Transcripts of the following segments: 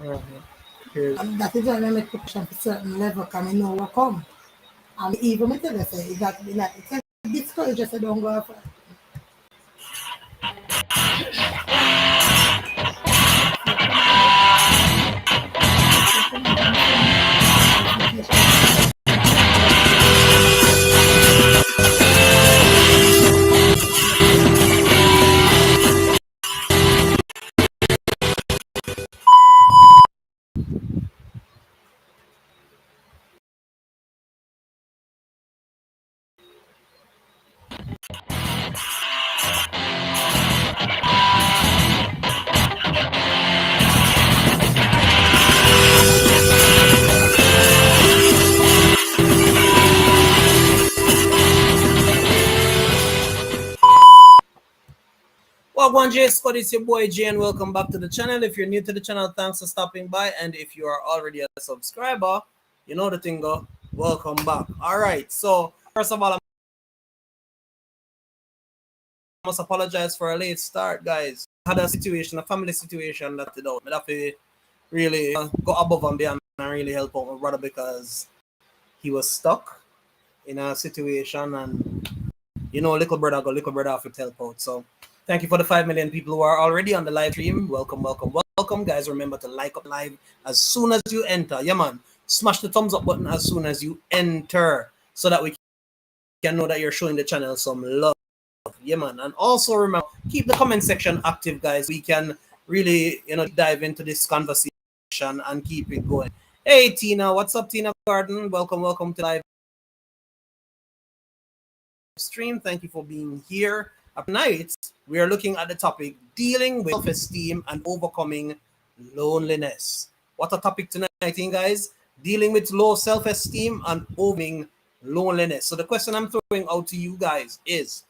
And that is why I make push up a certain level, because I know what come. And even me tell you, say, that it's discouraged, I say, don't go for Well, one J Scott, it's your boy Jay, and welcome back to the channel. If you're new to the channel, thanks for stopping by. And if you are already a subscriber, you know the thing go. Welcome back. All right. So first of all, I must apologize for a late start, guys. I had a situation, a family situation that I have to really go above and beyond and really help out my brother because he was stuck in a situation, and little brother have to help out. So thank you for the 5 million people who are already on the live stream. Welcome, welcome, welcome, guys. Remember to like up live as soon as you enter. Yeah, man. Smash the thumbs up button as soon as you enter so that we can know that you're showing the channel some love. Yeah, man. And also remember, keep the comment section active, guys. We can really, dive into this conversation and keep it going. Hey, Tina. What's up, Tina Garden? Welcome, welcome to live stream. Thank you for being here. Tonight, we are looking at the topic dealing with self-esteem and overcoming loneliness. What a topic tonight, guys. Dealing with low self-esteem and overcoming loneliness. So the question I'm throwing out to you guys is,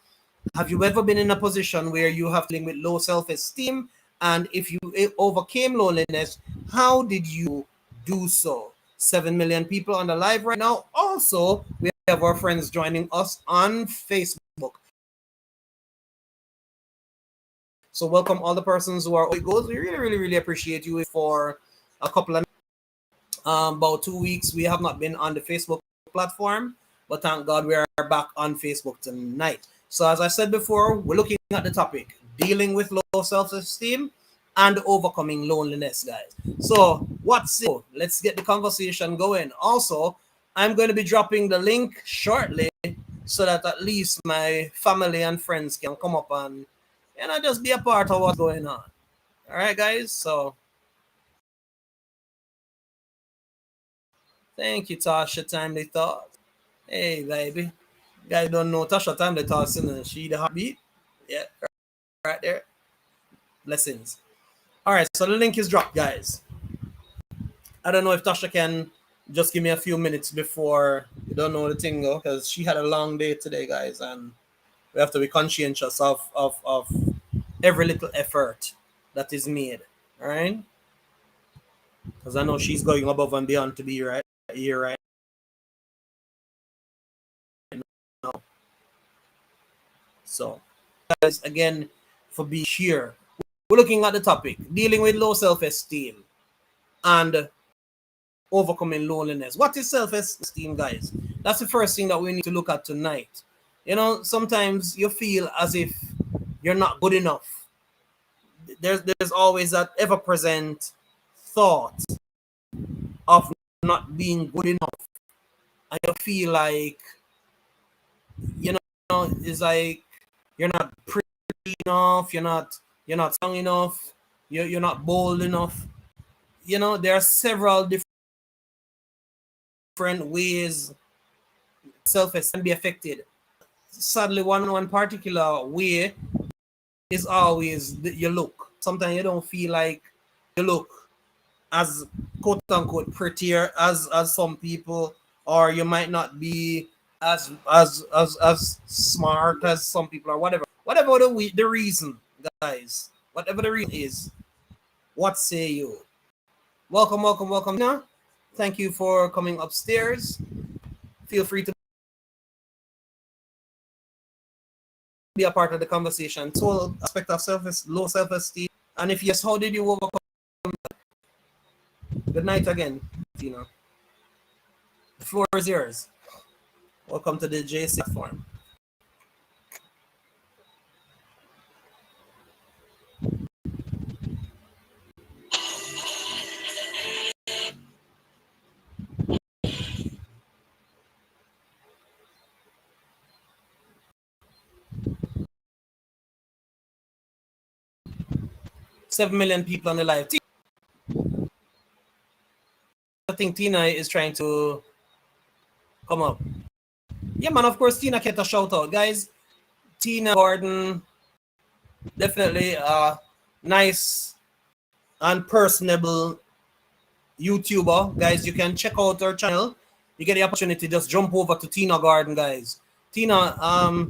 have you ever been in a position where you have dealing with low self-esteem? And if you overcame loneliness, how did you do so? 7 million people on the live right now. Also, we have our friends joining us on Facebook. So welcome all the persons who are goes. We really, really, really appreciate you. For a couple of about 2 weeks, we have not been on the Facebook platform, but thank God we are back on Facebook tonight. So as I said before, we're looking at the topic dealing with low self-esteem and overcoming loneliness, guys. So what's it? Let's get the conversation going. Also, I'm going to be dropping the link shortly so that at least my family and friends can come up and just be a part of what's going on. All right, guys. So thank you, Tasha. Timely thought. Hey, baby. You guys don't know Tasha Timely thoughts, and she the heartbeat. Yeah, right there. Blessings. All right, so the link is dropped, guys. I don't know if Tasha can just give me a few minutes before you don't know the thing, because she had a long day today, guys, and we have to be conscientious of every little effort that is made. All right, because I know she's going above and beyond to be right here right now. So, guys, again, for being here, we're looking at the topic dealing with low self-esteem and overcoming loneliness. What is self-esteem, guys? That's the first thing that we need to look at tonight. Sometimes you feel as if you're not good enough. There's always that ever-present thought of not being good enough, and you feel like it's like you're not pretty enough, you're not strong enough, you're not bold enough. There are several different ways self-esteem can be affected. Sadly, one particular way is always your look. Sometimes you don't feel like you look as quote unquote prettier as some people, or you might not be as smart as some people, or whatever the reason, guys. Whatever the reason is, what say you? Welcome, welcome, welcome. Now, thank you for coming upstairs. Feel free to be a part of the conversation. So, aspect of low self-esteem, and if yes, how did you overcome? Good night again, Tina. The floor is yours. Welcome to the JC platform. Seven million people on the live. I think Tina is trying to come up. Yeah, man, of course, Tina get a shout out. Guys, Tina Gordon, definitely nice and personable YouTuber. Guys, you can check out her channel. You get the opportunity, just jump over to Tina Gordon, guys. Tina,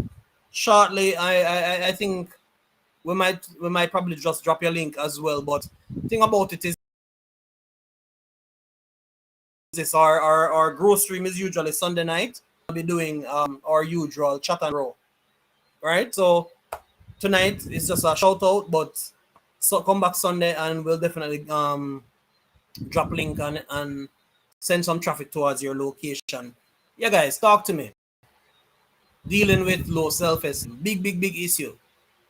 shortly, I think we might probably just drop your link as well. But the thing about it is this our growth stream is usually Sunday night. We'll be doing our usual chat and roll. Right? So tonight is just a shout out, but so come back Sunday and we'll definitely drop link and send some traffic towards your location. Yeah, guys, talk to me. Dealing with low self-esteem, big issue.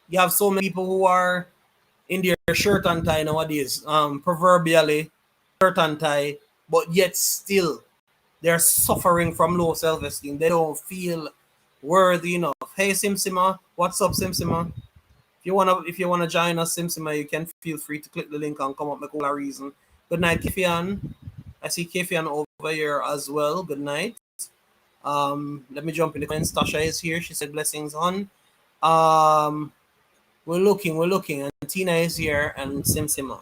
You have so many people who are in their shirt and tie nowadays, proverbially shirt and tie, but yet still they're suffering from low self-esteem. They don't feel worthy enough. Hey Simsima, what's up Simsima? If you wanna join us, Simsima, you can feel free to click the link and come up with a reason. Good night, Kifian. I see Kifian over here as well. Good night. Let me jump in the comments. Tasha is here. She said blessings on. We're looking, and Tina is here and Simsima.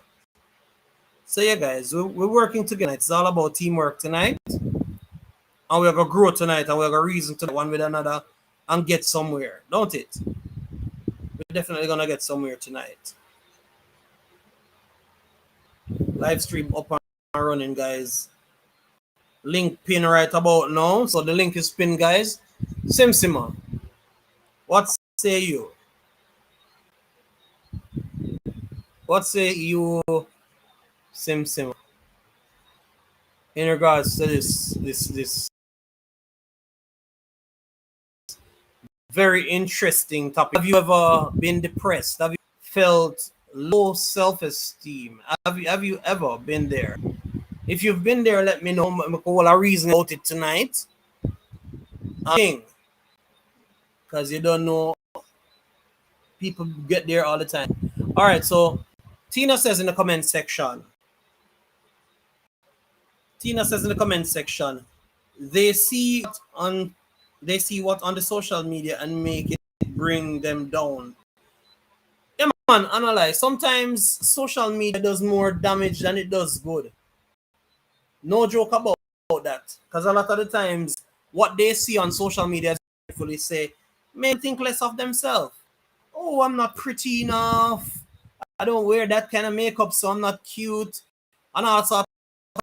So yeah, guys, we're working together. It's all about teamwork tonight. And we're gonna grow tonight, and we're gonna reason to one with another and get somewhere, don't it? We're definitely gonna get somewhere tonight. Live stream up and running, guys. Link pin right about now. So the link is pinned, guys. Simsima, what say you? What say you, Simsima, in regards to this very interesting topic? Have you ever been depressed? Have you felt low self-esteem? Have you ever been there? If you've been there, let me know. I'll reason about it tonight. Because you don't know, people get there all the time. All right, so Tina says in the comment section. They see what on the social media and make it bring them down. Yeah, man, analyze. Sometimes social media does more damage than it does good. No joke about that. Because a lot of the times, what they see on social media, fully say, men think less of themselves. Oh, I'm not pretty enough. I don't wear that kind of makeup, so I'm not cute. And all sorts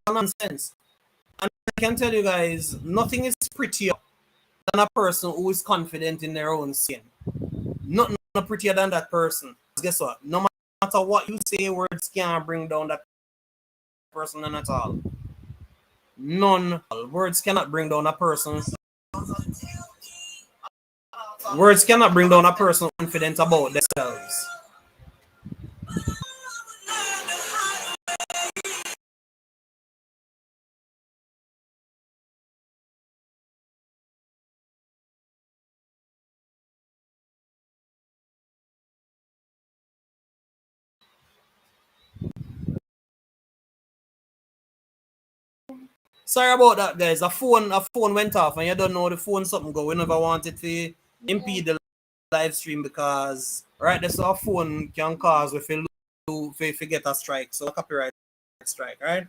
of nonsense. And I can tell you guys, nothing is prettier than a person who is confident in their own skin. Nothing prettier than that person. Guess what? No matter what you say, words can't bring down that person, none at all. None. Words cannot bring down a person. Words cannot bring down a person confident about themselves. Sorry about that, guys. A phone went off, and you don't know the phone something go. We never wanted to impede the live stream because right there's a phone can cause if you get a strike, so a copyright strike, right?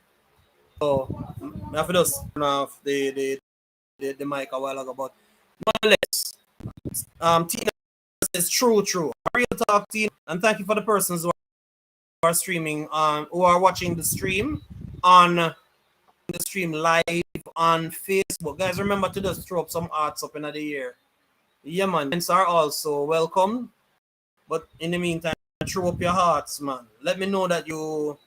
So I have to just turn off the mic a while ago, but nonetheless, Tina says true. Real talk, Tina, and thank you for the persons who are streaming, who are watching the stream on the stream live on Facebook. Guys, remember to just throw up some hearts up in the air. Yeah, man. Friends are also welcome. But in the meantime, throw up your hearts, man. Let me know that you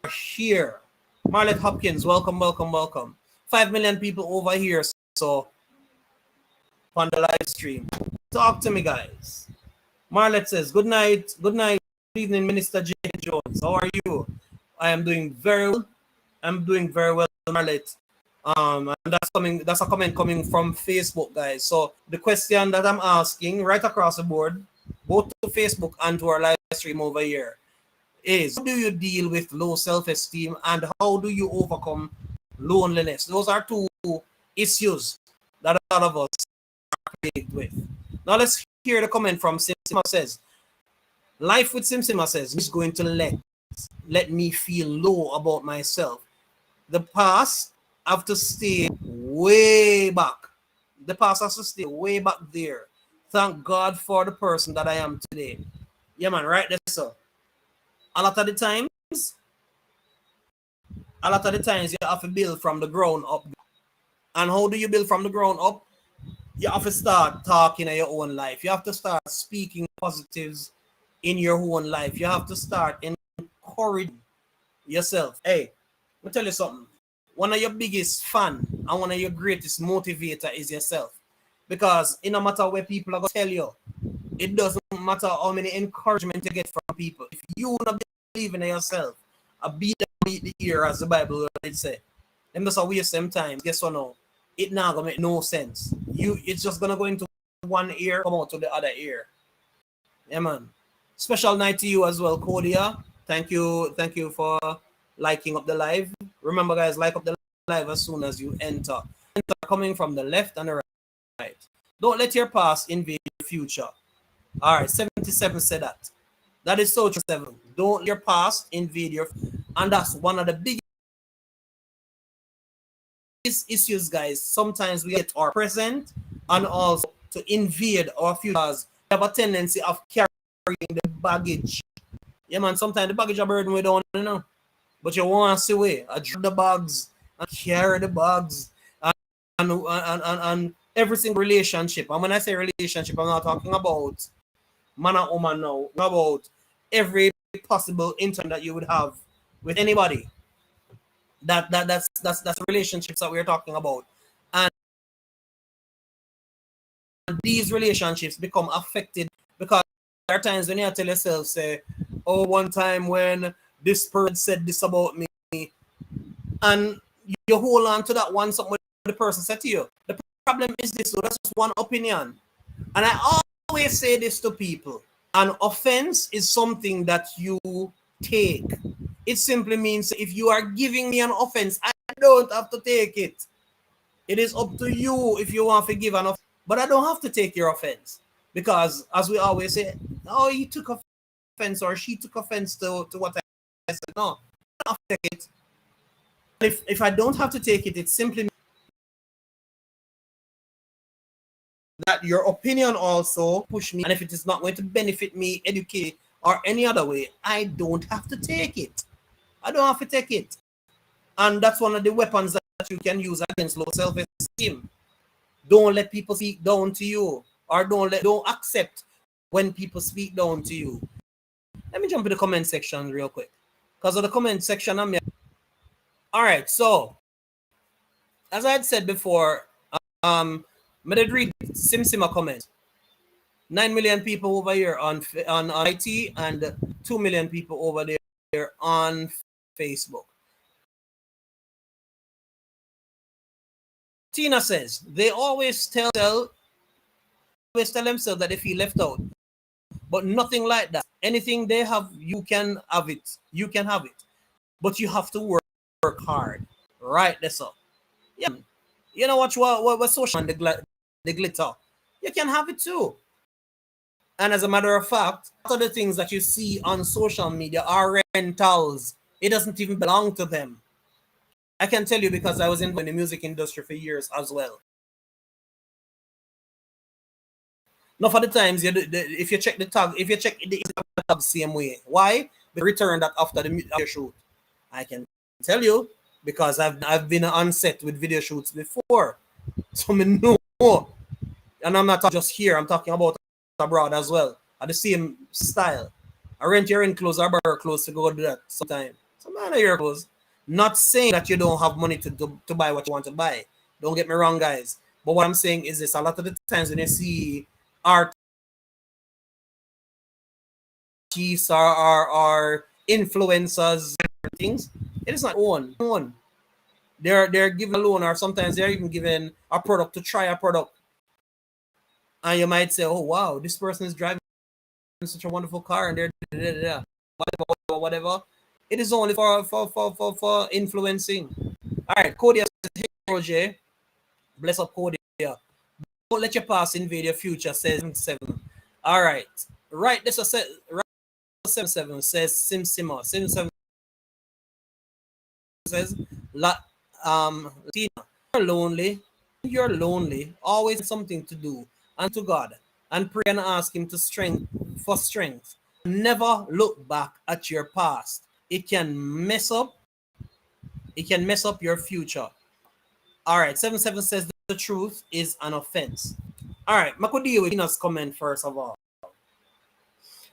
are here. Marlet Hopkins, welcome, welcome, welcome. 5 million people over here, so on the live stream. Talk to me, guys. Marlet says, good night, good evening, Minister J. Jones. How are you? I am doing very well. I'm doing very well, Marlet. And that's a comment coming from Facebook, guys. So the question that I'm asking right across the board, both to Facebook and to our live stream over here, is how do you deal with low self-esteem and how do you overcome loneliness? Those are two issues that a lot of us are plagued with. Now let's hear the comment from Simsima says, life with Simsima says, is going to let me feel low about myself. The past have to stay way back. The past has to stay way back there. Thank God for the person that I am today. Yeah, man, right there, so. A lot of the times you have to build from the ground up. And how do you build from the ground up? You have to start talking in your own life. You have to start speaking positives in your own life. You have to start encouraging yourself. Hey, let me tell you something. One of your biggest fan and one of your greatest motivator is yourself. Because it no matter where people are going to tell you, it doesn't matter how many encouragement you get from people. If you not believe in yourself, a beat the ear, as the Bible would say. Them just a waste them time. Guess what now? It not gonna make no sense. It's just gonna go into one ear, come out to the other ear. Yeah, man. Special night to you as well, Kodia. Thank you for liking up the live. Remember, guys, like up the live as soon as you enter. Coming from the left and the right. Don't let your past invade your future. All right, 77 said that. That is so true. 7. Don't let your past invade your, and that's one of the biggest issues, guys. Sometimes we get our present and also to invade our futures. We have a tendency of carrying the baggage. Yeah, man. Sometimes the baggage are burden we don't know, but you want to see way. I drop the bags and carry the bags and every single relationship. And when I say relationship, I'm not talking about man and woman now. About every possible interaction that you would have with anybody. That's relationships that we're talking about. And these relationships become affected because there are times when you tell yourself, say, oh, one time when this person said this about me, and you hold on to that one something the person said to you. The problem is this, so that's just one opinion. And I always say this to people. An offense is something that you take. It simply means if you are giving me an offense, I don't have to take it. It is up to you if you want to give an offense. But I don't have to take your offense. Because as we always say, oh, he took offense or she took offense to what I said. No, I don't have to take it. If I don't have to take it, it simply means that your opinion also push me, and if it is not going to benefit me, educate, or any other way, I don't have to take it. I don't have to take it. And that's one of the weapons that you can use against low self-esteem. Don't let people speak down to you, or don't accept when people speak down to you. Let me jump in the comment section real quick. Because of the comment section, all right, so as I had said before, I did read Simsima comment. 9 million people over here on IT and 2 million people over there on Facebook. Tina says they always tell themselves that they feel left out, but nothing like that. Anything they have, you can have it. You can have it, but you have to work hard. Right, that's all. Yeah, you know what social and the glitter, you can have it too. And as a matter of fact, a lot of the things that you see on social media are rentals. It doesn't even belong to them. I can tell you because I was in the music industry for years as well. Enough of the times, if you check the tag, if you check the tag same way. Why? They return that after the video shoot. I can tell you because I've been on set with video shoots before. So I know. And I'm not just here, I'm talking about abroad as well. At the same style. I rent your clothes or borrow clothes to go do that sometimes. So man, your clothes. Not saying that you don't have money to buy what you want to buy. Don't get me wrong, guys. But what I'm saying is this: a lot of the times when you see artists or influencers things, it is not own. They're given a loan, or sometimes they're even given a product to try a product. And you might say, oh wow, this person is driving such a wonderful car and they're whatever. It is only for influencing. All right, Kodia says, hey Roger, bless up Kodia. Don't let your past invade your future, says 7. All right. Right, this is right 7 says Simsima. 7 says Tina, you're lonely, always something to do and to God and pray and ask him for strength. Never look back at your past. It can mess up your future. All right, 7 says the truth is an offense. All right, I could deal with Tina's comment first of all.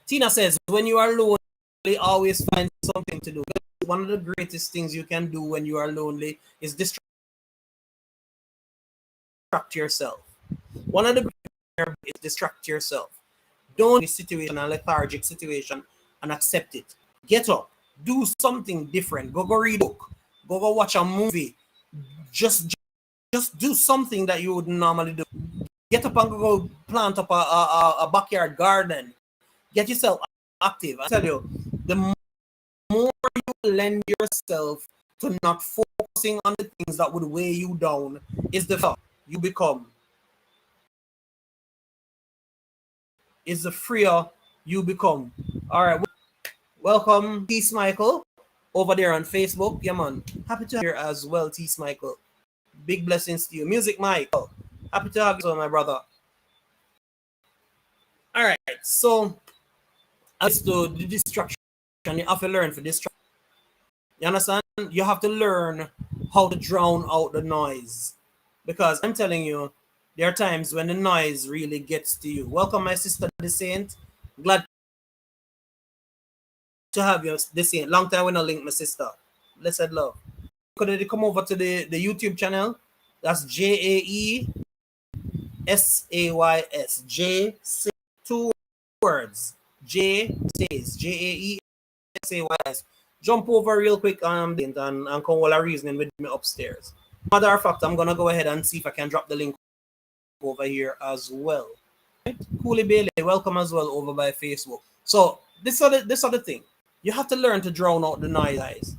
Tina says, when you are lonely, always find something to do. One of the greatest things you can do when you are lonely is distract yourself. One of the greatest is distract yourself. Don't be situation, a lethargic situation, and accept it. Get up, do something different. Go read a book. Go watch a movie. Just do something that you would normally do. Get up and go plant up a backyard garden. Get yourself active. I tell you, the more you lend yourself to not focusing on the things that would weigh you down, is the you become. Is the freer you become. All right. Welcome, Tease Michael, over there on Facebook. Yeah, man. Happy to have you here as well, Tease Michael. Big blessings to you. Music Michael. Happy to have you, my brother. All right. So, as to the distraction, you have to learn for distraction. You understand? You have to learn how to drown out the noise. Because I'm telling you, there are times when the noise really gets to you. Welcome, my sister, the Saint. Glad to have you, the Saint. Long time when I link my sister. Blessed love. Could they come over to the YouTube channel? That's JAESAYS. J 2 words. J says JAESAYS. Jump over real quick and come all a reasoning with me upstairs. Matter of fact, I'm gonna go ahead and see if I can drop the link over here as well. Right? Cooley Bailey, welcome as well over by Facebook. So this other thing. You have to learn to drown out the noise, guys.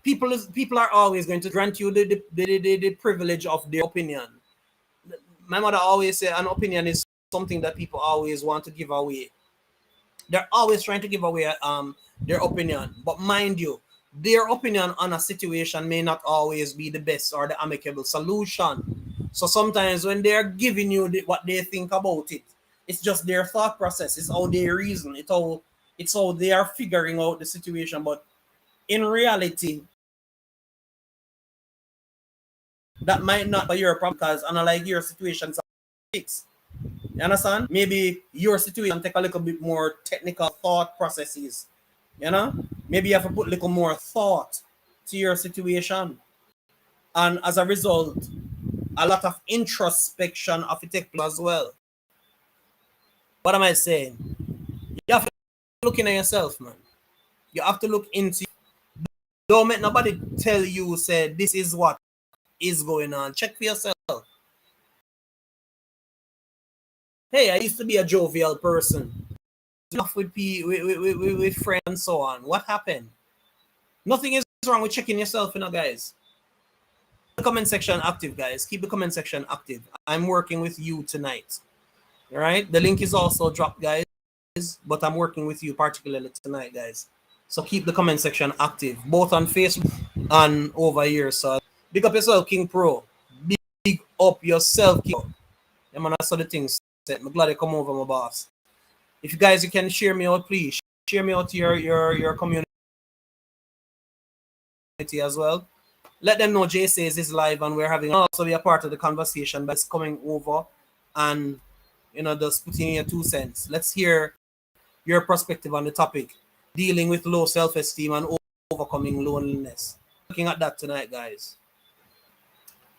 People are always going to grant you the privilege of their opinion. My mother always said an opinion is something that people always want to give away. They're always trying to give away their opinion. But mind you, their opinion on a situation may not always be the best or the amicable solution. So sometimes when they're giving you what they think about it, it's just their thought process. It's how they reason. It's how they are figuring out the situation. But in reality, that might not be your problem because unlike your situations are fixed. You understand? Maybe your situation take a little bit more technical thought processes. You know? Maybe you have to put a little more thought to your situation. And as a result, a lot of introspection of it take place as well. What am I saying? You have to look in at yourself, man. You have to look into. Don't make nobody tell you, say, this is what is going on. Check for yourself. Hey, I used to be a jovial person. Enough with friends and so on. What happened? Nothing is wrong with checking yourself, guys. The comment section active, guys. Keep the comment section active. I'm working with you tonight. All right? The link is also dropped, guys. But I'm working with you particularly tonight, guys. So keep the comment section active, both on Facebook and over here. So big up yourself, King Pro. Big up yourself, King Pro. Yeah, man, I saw the things. I'm glad you come over, my boss. If you guys, you can share me out, please. Share me out to your community as well. Let them know Jay says is live and we're having also be a part of the conversation by coming over and just putting in your 2 cents. Let's hear your perspective on the topic. dealing with low self-esteem and overcoming loneliness. Looking at that tonight, guys.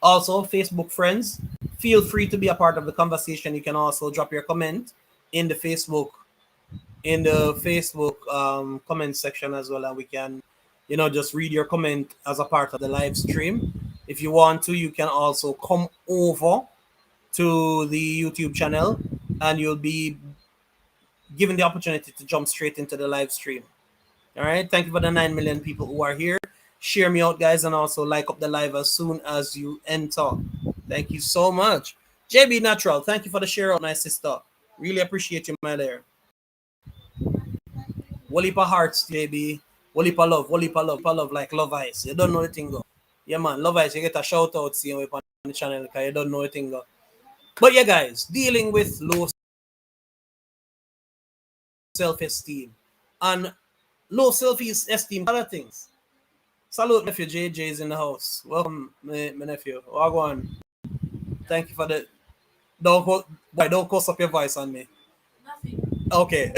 Also, Facebook friends, feel free to be a part of the conversation. You can also drop your comment in the Facebook comment section as well, and we can, just read your comment as a part of the live stream. If you want to, you can also come over to the YouTube channel, and you'll be given the opportunity to jump straight into the live stream. All right. Thank you for the 9 million people who are here. Share me out, guys, and also like up the live as soon as you enter. Thank you so much. JB Natural, thank you for the share out, my sister. Really appreciate you, my dear. Walipa hearts, JB. Walipa love, like Love Ice. You don't know the thing, go. Yeah, man, Love Ice, you get a shout out seeing on the channel because you don't know the thing, go. But yeah, guys, dealing with low self-esteem and low self-esteem, other things. Salute, nephew. JJ is in the house. Welcome, my nephew. Wagwan. Thank you for the. Don't cuss up your voice on me. Nothing. Okay.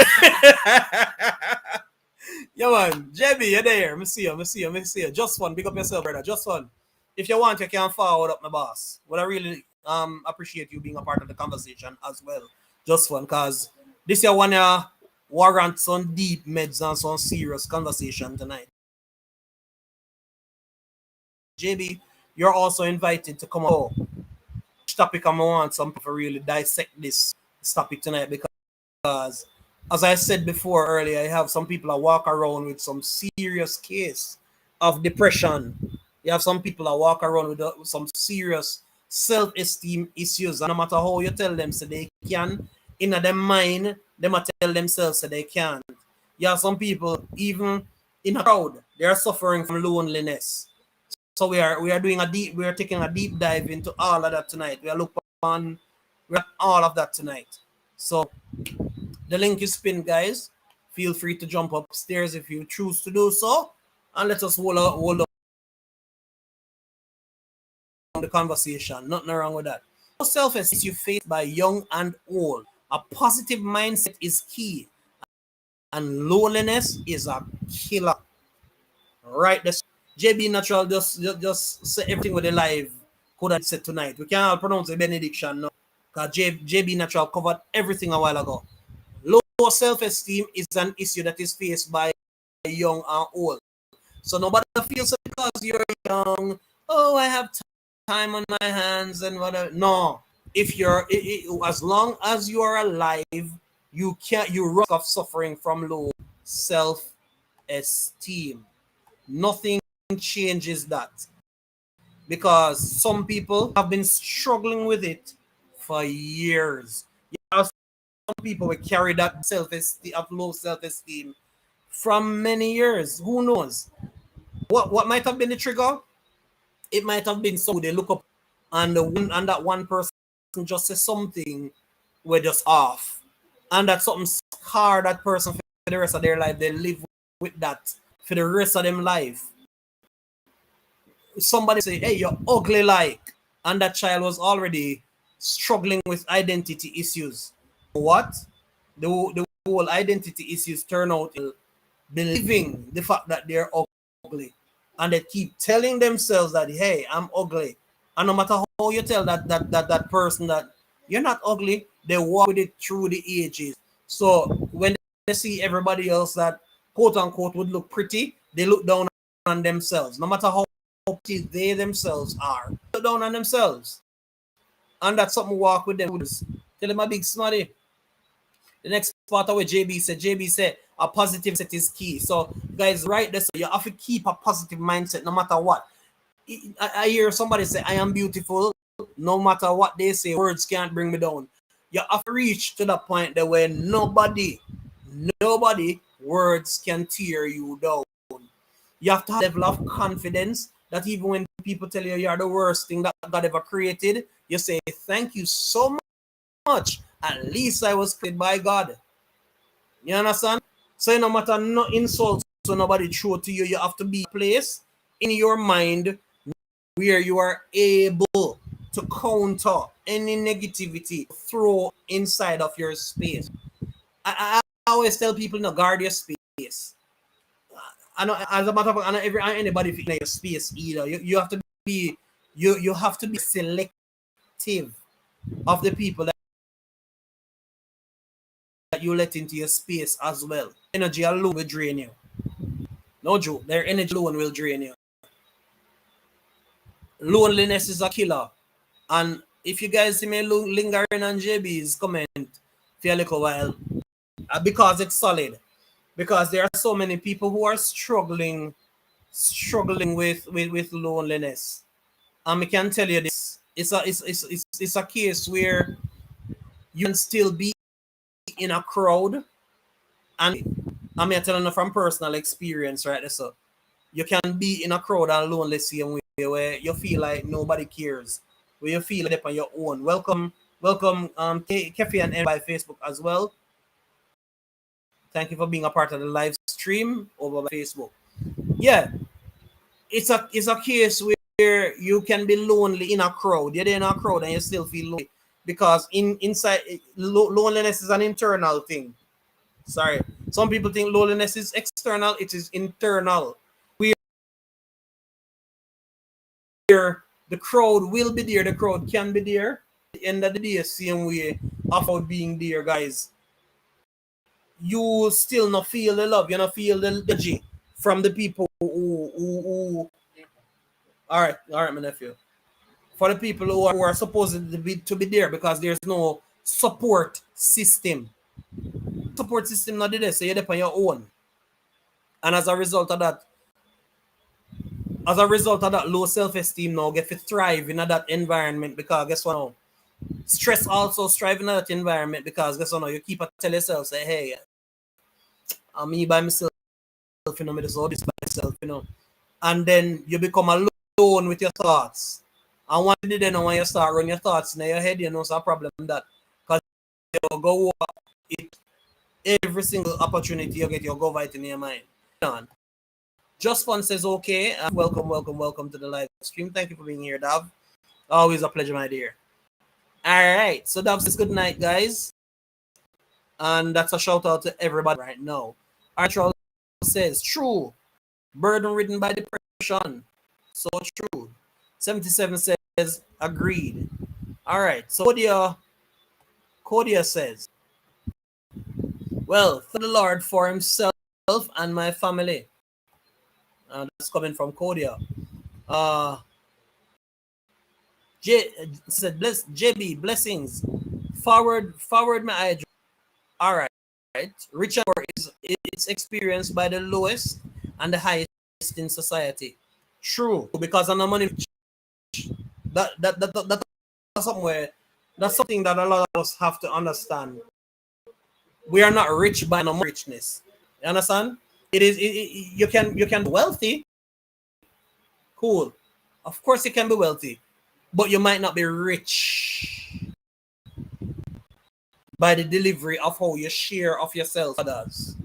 Yeah, man. JB, you're there. Me see you. Just one. Big up yourself, brother. Just one. If you want, you can forward up my boss. But I really appreciate you being a part of the conversation as well. Just one, cause this year one warrant some deep meds and some serious conversation tonight. JB, you're also invited to come on. Which topic I want some people really dissect this topic tonight, because as I said before earlier, I have some people that walk around with some serious case of depression. You have some people that walk around with some serious self-esteem issues, and no matter how you tell them so they can, in their mind, they might tell themselves so they can't. You have some people, even in a crowd, they are suffering from loneliness. So we are taking a deep dive into all of that tonight. We are all of that tonight. So the link is pinned, guys. Feel free to jump upstairs if you choose to do so, and let us hold on the conversation. Nothing wrong with that. Self-esteem you face by young and old. A positive mindset is key, and loneliness is a killer. Right, this JB Natural just say everything with the live could have said tonight. We can't pronounce the benediction now, because JB Natural covered everything a while ago. Low self-esteem is an issue that is faced by young and old. So nobody feels because you're young, oh, I have time on my hands and whatever. No, if you're as long as you are alive, you risk of suffering from low self-esteem. Nothing changes that, because some people have been struggling with it for years. Some people will carry that low self-esteem from many years. Who knows? What might have been the trigger? It might have been so they look up and that one person just says something we're just off, and that something scar that person for the rest of their life. They live with that for the rest of their life. Somebody say, hey, you're ugly like, and that child was already struggling with identity issues. What? The whole identity issues turn out in believing the fact that they're ugly, and they keep telling themselves that, hey, I'm ugly. And no matter how you tell that person that you're not ugly, they walk with it through the ages. So when they see everybody else that quote unquote would look pretty, they look down on themselves. No matter how pretty they themselves are, they look down on themselves. And that's something walk with them. Tell them a big snotty. The next part of what JB said, a positive mindset is key. So guys, right there, so you have to keep a positive mindset no matter what. I hear somebody say, I am beautiful. No matter what they say, words can't bring me down. You have to reach to the point that where nobody, words can tear you down. You have to have a level of confidence that even when people tell you you're the worst thing that God ever created, you say, thank you so much. At least I was created by God. You understand? So no matter no insults so nobody throw to you, you have to be a place in your mind where you are able to counter any negativity throw inside of your space. I always tell people, guard your space. I know, as a matter of fact, I know anybody in your space either. You have to be you have to be selective of the people that you let into your space as well. Energy alone will drain you. No joke, their energy alone will drain you. Loneliness is a killer. And if you guys see me lingering on JB's comment for a little while, because it's solid. Because there are so many people who are struggling with loneliness. And I can tell you this. It's a case where you can still be in a crowd, and I'm telling you from personal experience, right? So you can be in a crowd and lonely same way where you feel like nobody cares, where you feel like on your own. Welcome, Kefi and N by Facebook as well. Thank you for being a part of the live stream over by Facebook. Yeah, it's a case where you can be lonely in a crowd. You're in a crowd and you still feel lonely because inside loneliness is an internal thing. Sorry, some people think loneliness is external. It is internal. Where the crowd will be there, the crowd can be there. At the end of the day, same way about being there, guys. You still not feel the love. You not feel the energy from the people who all right, my nephew. For the people who are supposed to be there because there's no support system. Support system not there, so you're there on your own. And as a result of that, low self-esteem now get to thrive in that environment because guess what now? Stress also strive in that environment because guess what now? You keep tell yourself, say, hey, I'm me by myself, you know, me just all this by myself, you know. And then you become alone with your thoughts. And one day then when you start running your thoughts in your head, you know, it's a problem that because you go it every single opportunity you get, you go right in your mind. Just Fun says, okay, welcome to the live stream. Thank you for being here, Dav. Always a pleasure, my dear. All right, so Dav says good night, guys. And that's a shout out to everybody right now. Archel says, true. Burden ridden by depression. So true. 77 says, agreed. All right, so Kodia says, well, thank the Lord for himself and my family. That's coming from Kodia. Said, JB, blessings. Forward my eye. All right. Richard is it's experienced by the lowest and the highest in society. True, because on the money that somewhere that's something that a lot of us have to understand. We are not rich by no richness. You understand? You can be wealthy. Cool. Of course you can be wealthy, but you might not be rich by the delivery of how you share of yourself with others.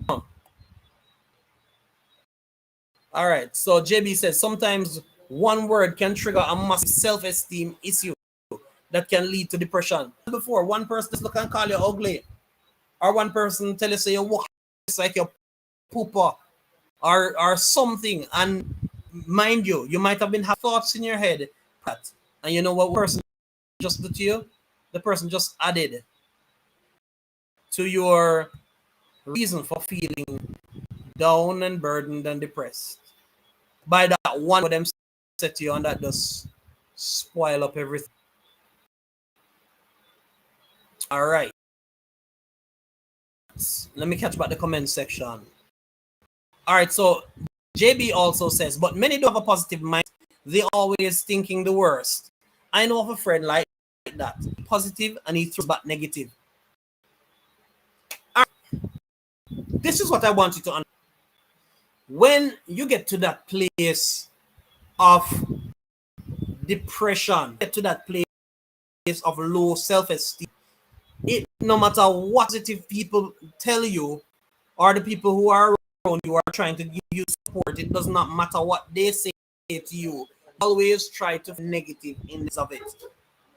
All right. So JB says sometimes one word can trigger a massive self-esteem issue that can lead to depression. Before one person can call you ugly, or one person tell you say you walk like your pooper, or something, and mind you might have been having thoughts in your head, and you know what person just did to you? The person just added to your reason for feeling down and burdened and depressed. By that one of them set to you, and that just spoil up everything. All right. Let me catch back the comment section. All right, so JB also says, but many do have a positive mind. They always thinking the worst. I know of a friend like that, positive, and he throws back negative. All right. This is what I want you to understand. When you get to that place of depression, get to that place of low self-esteem, no matter what positive people tell you, or the people who are around you are trying to give you support, it does not matter what they say to you. Always try to be negative in this of it.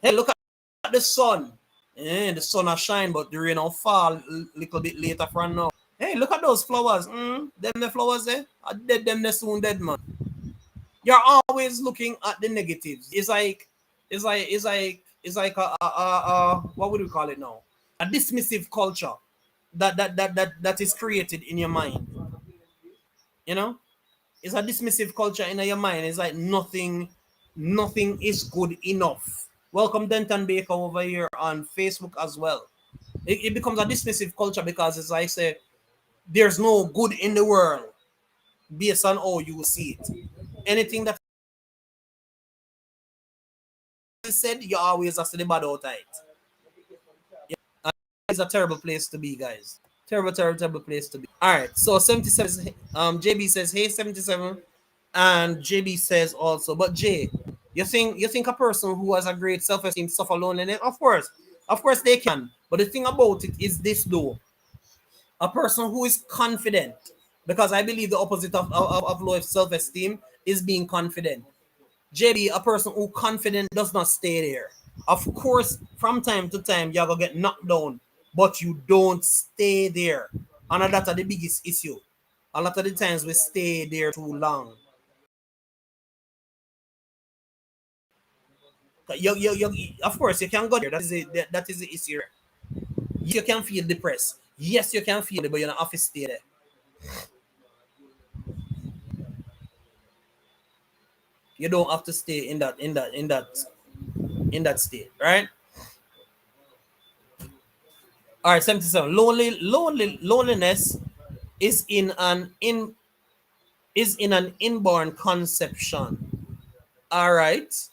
Hey, look at the sun. The sun has shine, but the rain will fall a little bit later from now. Hey, look at those flowers. Them the flowers there. I dead them, they soon dead, man. You're always looking at the negatives. It's like what would we call it now? A dismissive culture that is created in your mind. You know, it's a dismissive culture in your mind. It's like nothing is good enough. Welcome Denton Baker over here on Facebook as well. It becomes a dismissive culture because it's like say there's no good in the world based on how you see it. Anything that is said, you always have to the bad out of it. Yeah, it's a terrible place to be, guys. Terrible place to be. All right, so 77. JB says, "Hey, 77," and JB says also, "But Jay, you think a person who has a great self-esteem suffer loneliness? Of course they can. But the thing about it is this, though: a person who is confident, because I believe the opposite of low self-esteem is being confident. JB, a person who confident does not stay there. Of course, from time to time, you're going to get knocked down, but you don't stay there. And that's the biggest issue. A lot of the times we stay there too long. Of course, you can go there. That is the issue. You can feel depressed. Yes, you can feel it, but you're not have to stay there. You don't have to stay in that state, right? All right, 77. Loneliness is in an inborn conception. All right.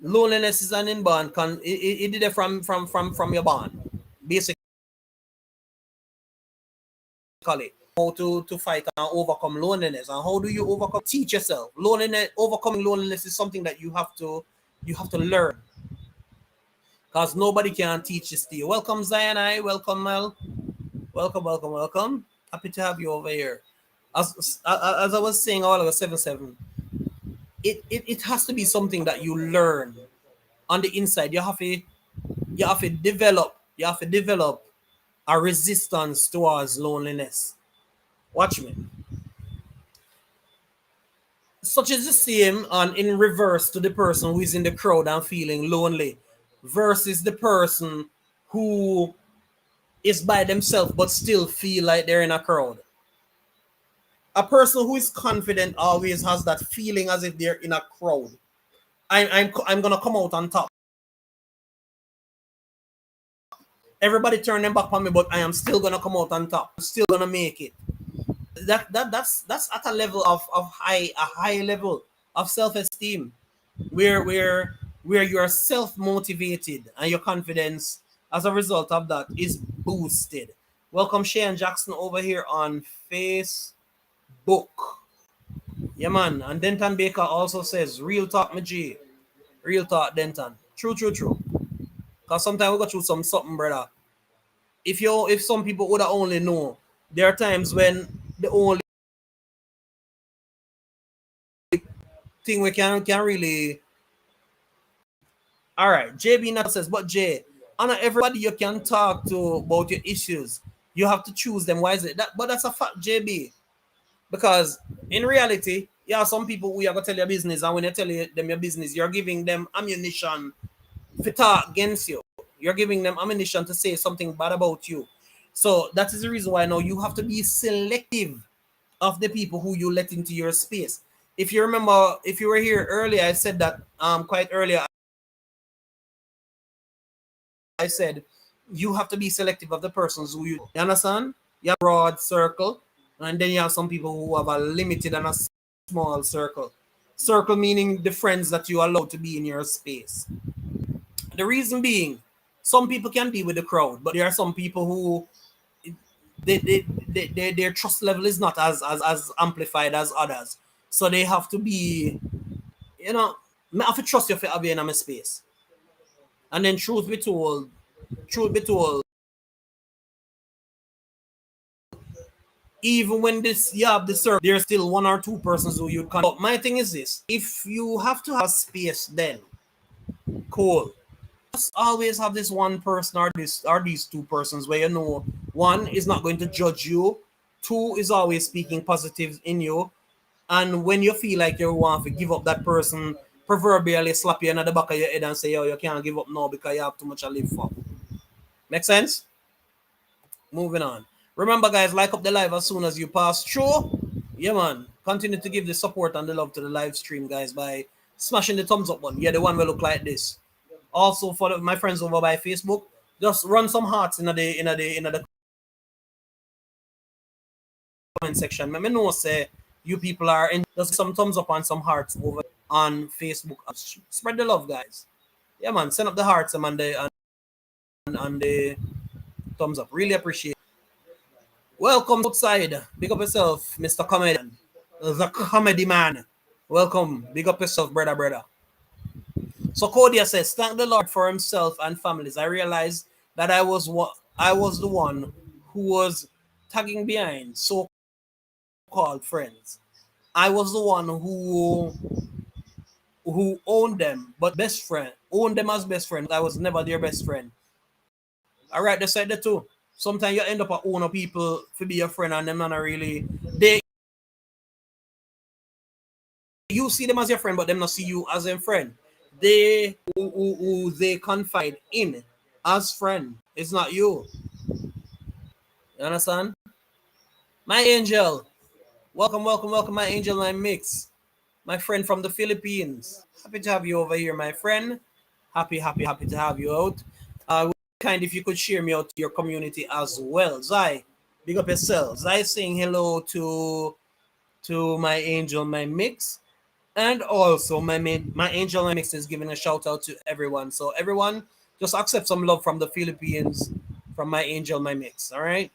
Loneliness is an inborn it did it from your born. Basically, how to fight and overcome loneliness. And how do you overcome? Teach yourself. Overcoming loneliness is something that you have to learn. Because nobody can teach this to you. Welcome, Zion. Welcome, Mel. Welcome. Happy to have you over here. As I was saying all over 77, it has to be something that you learn on the inside. You have to develop a resistance towards loneliness. Watch me. Such is the same and in reverse to the person who is in the crowd and feeling lonely versus the person who is by themselves but still feel like they're in a crowd. A person who is confident always has that feeling as if they're in a crowd. I'm gonna come out on top. Everybody turn them back on me, but I am still gonna come out on top. I'm still gonna make it. That's at a level of a high level of self-esteem where you are self-motivated and your confidence as a result of that is boosted. Welcome Shane Jackson over here on Facebook. Yeah, man. And Denton Baker also says, real talk, my G. Real talk, Denton. True. Because sometimes we go through something, brother. If some people would only know, there are times when the only thing we can really. All right, JB now says, but Jay, not everybody you can talk to about your issues. You have to choose them wisely. But that's a fact, JB. Because in reality, yeah, some people who are gonna tell your business, and when you tell them your business, you're giving them ammunition to talk against you. You're giving them ammunition to say something bad about you. So that is the reason why now you have to be selective of the people who you let into your space. If you remember, if you were here earlier, I said that quite earlier. I said you have to be selective of the persons who you understand? You have a broad circle, and then you have some people who have a limited and a small circle. Circle meaning the friends that you allow to be in your space. The reason being, some people can be with the crowd, but there are some people who their trust level is not as amplified as others. So they have to be, I have to trust you for being in my space. And then truth be told, even when you have the circle, there's still one or two persons who you can. But my thing is this: if you have to have space, then cool. always have this one person or these two persons where you know one is not going to judge you, two is always speaking positives in you, and when you feel like you want to give up, that person proverbially slap you in the back of your head and say, yo, you can't give up now because you have too much to live for. Make sense? Moving on. Remember, guys, like up the live as soon as you pass through. Yeah, man. Continue to give the support and the love to the live stream, guys, by smashing the thumbs up button. Yeah, the one will look like this. Also, for my friends over by Facebook, just run some hearts in the comment section. Let me know, say you people are in. Just some thumbs up and some hearts over on Facebook. Spread the love, guys. Yeah, man. Send up the hearts and the thumbs up. Really appreciate it. Welcome outside. Big up yourself, Mr. Comedian. The comedy man. Welcome. Big up yourself, brother. So Arcadia says, thank the Lord for himself and families. I realized that I was the one who was tagging behind so-called friends. I was the one who owned them, but owned them as best friend. I was never their best friend. All right, they said that too. Sometimes you end up owning people to be your friend, and them not really you see them as your friend, but them not see you as a friend. They who they confide in as friend. It's not you. You understand? My angel. Welcome, my angel, my mix. My friend from the Philippines. Happy to have you over here, my friend. Happy to have you out. Kind if you could share me out to your community as well. Zai, big up yourself. Zai saying hello to my angel, my mix. And also my angel, my mix is giving a shout out to everyone. So everyone, just accept some love from the Philippines, from my angel, my mix. All right.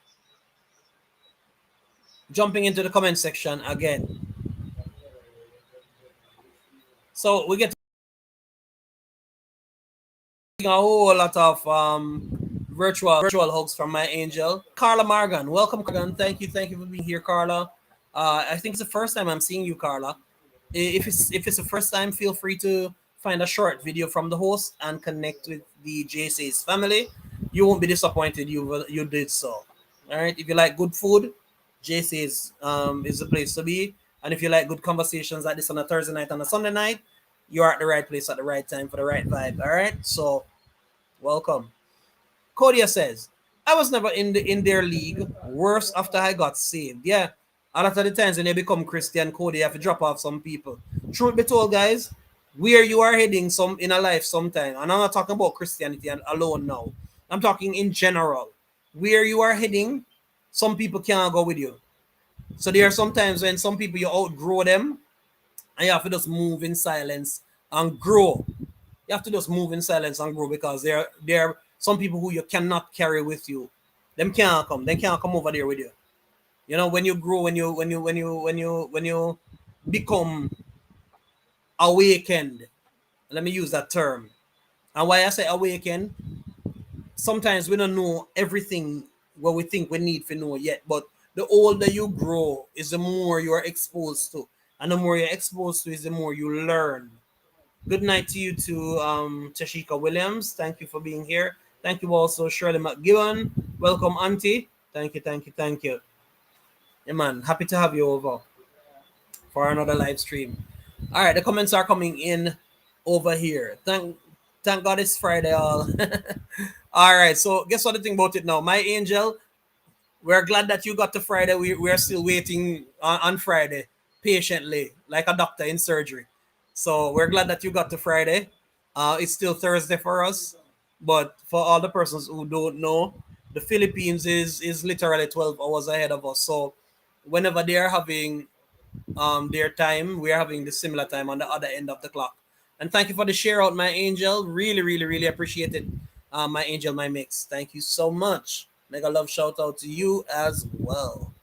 Jumping into the comment section again. So we get a whole lot of virtual hugs from my angel, Carla Morgan. Welcome, Morgan. Thank you for being here, Carla. I think it's the first time I'm seeing you, Carla. If it's the first time, feel free to find a short video from the host and connect with the JC's family. You won't be disappointed. You did so. All right. If you like good food, JC's is the place to be. And if you like good conversations like this on a Thursday night and a Sunday night, you're at the right place at the right time for the right vibe. All right. So welcome. Kodia says, I was never in their league. Worse after I got saved. Yeah. A lot of the times when you become Christian, Cody, you have to drop off some people. Truth be told, guys, where you are heading some in a life sometime, and I'm not talking about Christianity alone now. I'm talking in general. Where you are heading, some people can't go with you. So there are sometimes when some people you outgrow them, and you have to just move in silence and grow. You have to just move in silence and grow because there are some people who you cannot carry with you. Them can't come. They can't come over there with you. You know, when you grow, when you become awakened. Let me use that term. And why I say awakened, sometimes we don't know everything what we think we need to know yet. But the older you grow is the more you are exposed to. And the more you're exposed to is the more you learn. Good night to you too, Tashika Williams. Thank you for being here. Thank you also, Shirley McGibbon. Welcome, Auntie. Thank you. Yeah, man. Happy to have you over for another live stream. All right, the comments are coming in over here. Thank God it's Friday, all. All right, so guess what the thing about it now? My angel, we're glad that you got to Friday. We're still waiting on Friday patiently, like a doctor in surgery. So we're glad that you got to Friday. It's still Thursday for us, but for all the persons who don't know, the Philippines is literally 12 hours ahead of us. So whenever they are having their time, we are having the similar time on the other end of the clock. And thank you for the share out, my angel. Really appreciate it, my angel, my mix. Thank you so much. Mega love shout out to you as well.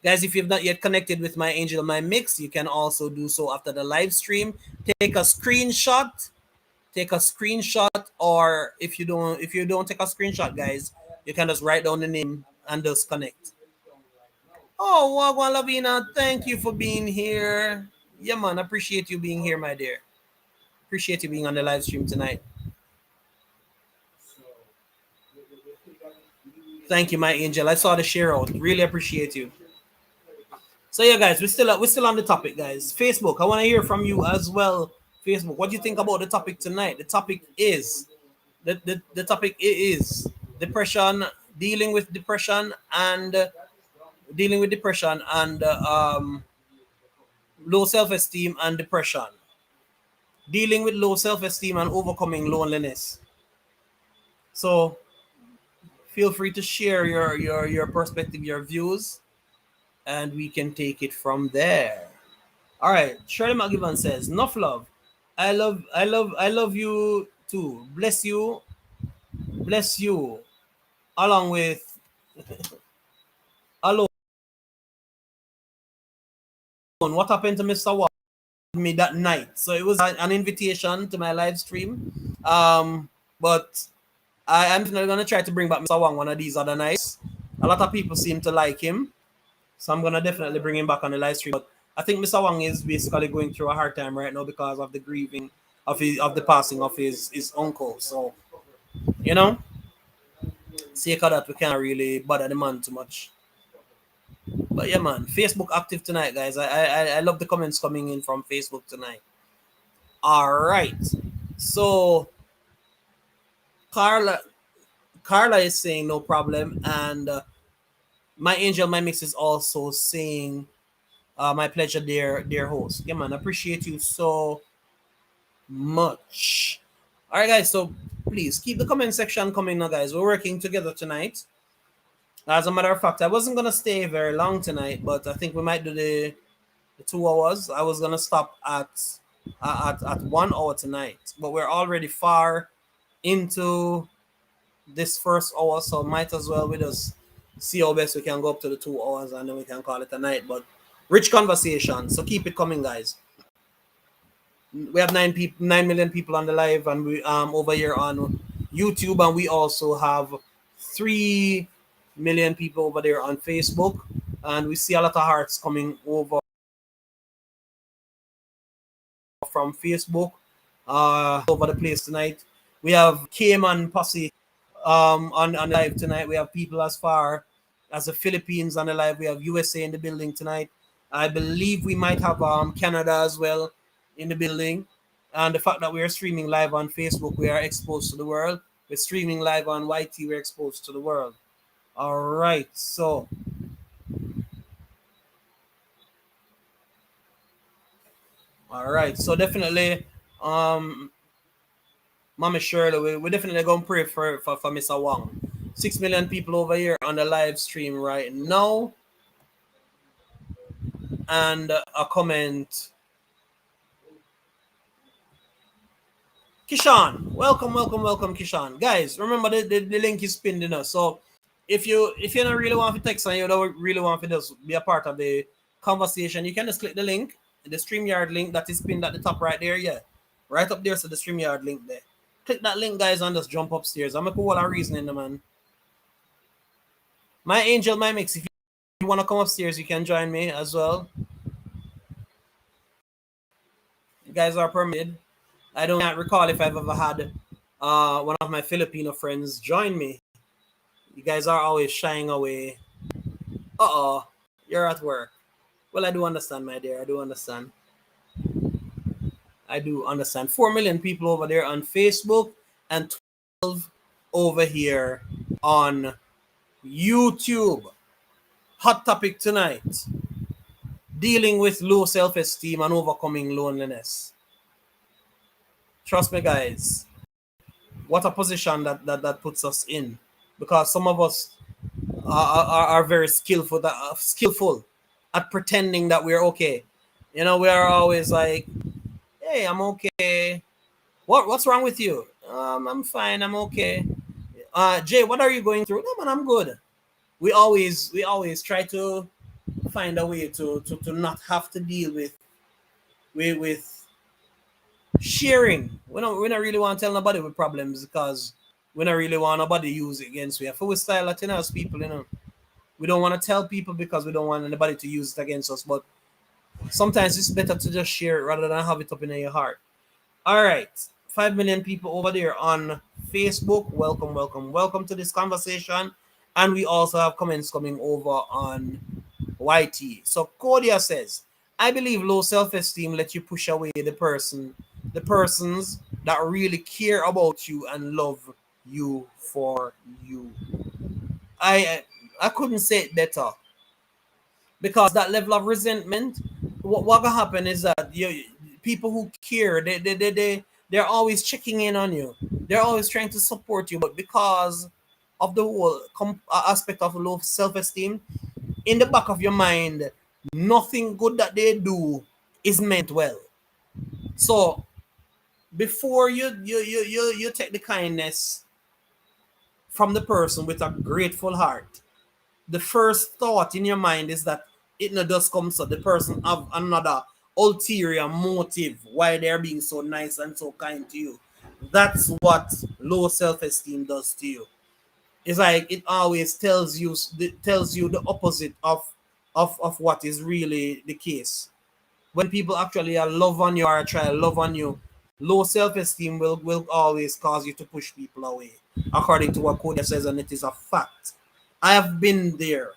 Guys, if you've not yet connected with my angel, my mix, you can also do so after the live stream. Take a screenshot. Or if you don't take a screenshot, guys, you can just write down the name and just connect. Oh, Wagwan Lavina, thank you for being here. Yeah, man, appreciate you being here, my dear. Appreciate you being on the live stream tonight. Thank you, my angel. I saw the share out. Really appreciate you. So yeah, guys, we're still on the topic, guys. Facebook, I want to hear from you as well. Facebook, what do you think about the topic tonight? The topic is the topic is depression, dealing with depression and low self-esteem and depression, dealing with low self-esteem and overcoming loneliness. So feel free to share your perspective, your views, and we can take it from there. All right, Shirley McGivan says, "Enough love. I love you too. Bless you, along with alone. What happened to Mr. Wong me that night? So it was an invitation to my live stream. But I'm definitely gonna try to bring back Mr. Wong one of these other nights. A lot of people seem to like him, so I'm gonna definitely bring him back on the live stream. But I think Mr. Wong is basically going through a hard time right now because of the grieving of the passing of his uncle. So you know, sake of that, we can't really bother the man too much. But yeah, man, Facebook active tonight, guys. I love the comments coming in from Facebook tonight. All right, so Carla is saying no problem, and my angel, my mix is also saying my pleasure, dear host. Yeah, man, appreciate you so much. All right, guys. So please keep the comment section coming now, guys. We're working together tonight. As a matter of fact, I wasn't gonna stay very long tonight, but I think we might do the 2 hours. I was gonna stop at 1 hour tonight, but we're already far into this first hour, so might as well we just see how best we can go up to the 2 hours and then we can call it a night. But rich conversation, so keep it coming, guys. We have 9 million people on the live, and we over here on YouTube, and we also have 3 million people over there on Facebook, and we see a lot of hearts coming over from Facebook over the place tonight. We have Cayman Posse on the live tonight. We have people as far as the Philippines on the live. We have USA in the building tonight. I believe we might have Canada as well in the building. And the fact that we are streaming live on Facebook, we are exposed to the world. We're streaming live on YT, we're exposed to the world. All right, so definitely Mama Shirley, we're definitely gonna pray for Mr. Wong. 6 million people over here on the live stream right now. And a comment. Kishan, welcome, Kishan. Guys, remember the link is pinned in us. So if you don't really want to text and you don't really want to just be a part of the conversation, you can just click the link, the StreamYard link that is pinned at the top right there. Yeah, right up there. So the StreamYard link there. Click that link, guys, and just jump upstairs. I'm gonna put all our reasoning, man. My angel, my mix. If you want to come upstairs, you can join me as well. You guys are permitted. I don't recall if I've ever had one of my Filipino friends join me. You guys are always shying away. You're at work. Well, I do understand, my dear. I do understand. 4 million people over there on Facebook and 12 over here on YouTube. Hot topic tonight: dealing with low self-esteem and overcoming loneliness. Trust me, guys. What a position that puts us in, because some of us are very skillful at pretending that we're okay. You know, we are always like, "Hey, I'm okay. What's wrong with you? I'm fine. I'm okay. Jay, what are you going through? No, man, I'm good." We always try to find a way to not have to deal with sharing. We don't really want to tell nobody with problems, because we don't really want nobody to use it against we. For we style Latinos people, we don't want to tell people because we don't want anybody to use it against us. But sometimes it's better to just share it rather than have it up in your heart. All right, 5 million people over there on Facebook. Welcome to this conversation. And we also have comments coming over on YT. So Cordia says, I believe low self-esteem lets you push away the persons that really care about you and love you for you. I couldn't say it better, because that level of resentment, what gonna happen is that people who care, they're always checking in on you. They're always trying to support you, but because of the whole aspect of low self-esteem, in the back of your mind, nothing good that they do is meant well. So before you take the kindness from the person with a grateful heart, the first thought in your mind is that it not just comes so the person have another ulterior motive why they're being so nice and so kind to you. That's what low self-esteem does to you. It's like it always tells you the opposite of what is really the case. When people actually are love on you or try to love on you, low self-esteem will always cause you to push people away, according to what Kodia says, and it is a fact. I have been there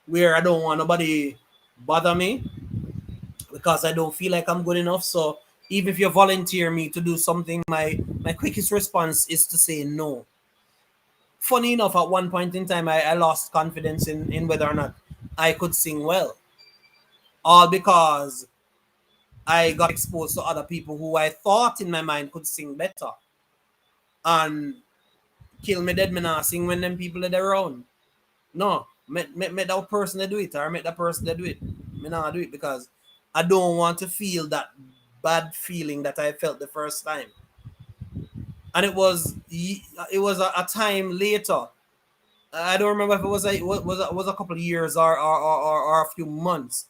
where I don't want nobody bother me because I don't feel like I'm good enough. So even if you volunteer me to do something, my quickest response is to say no. Funny enough, at one point in time, I lost confidence in whether or not I could sing well, all because I got exposed to other people who I thought in my mind could sing better. And kill me dead, me not sing when them people are around. No, make that person to do it, or make that person to do it. Me not do it because I don't want to feel that bad feeling that I felt the first time. And it was a time later. I don't remember if it was was a couple of years or a few months,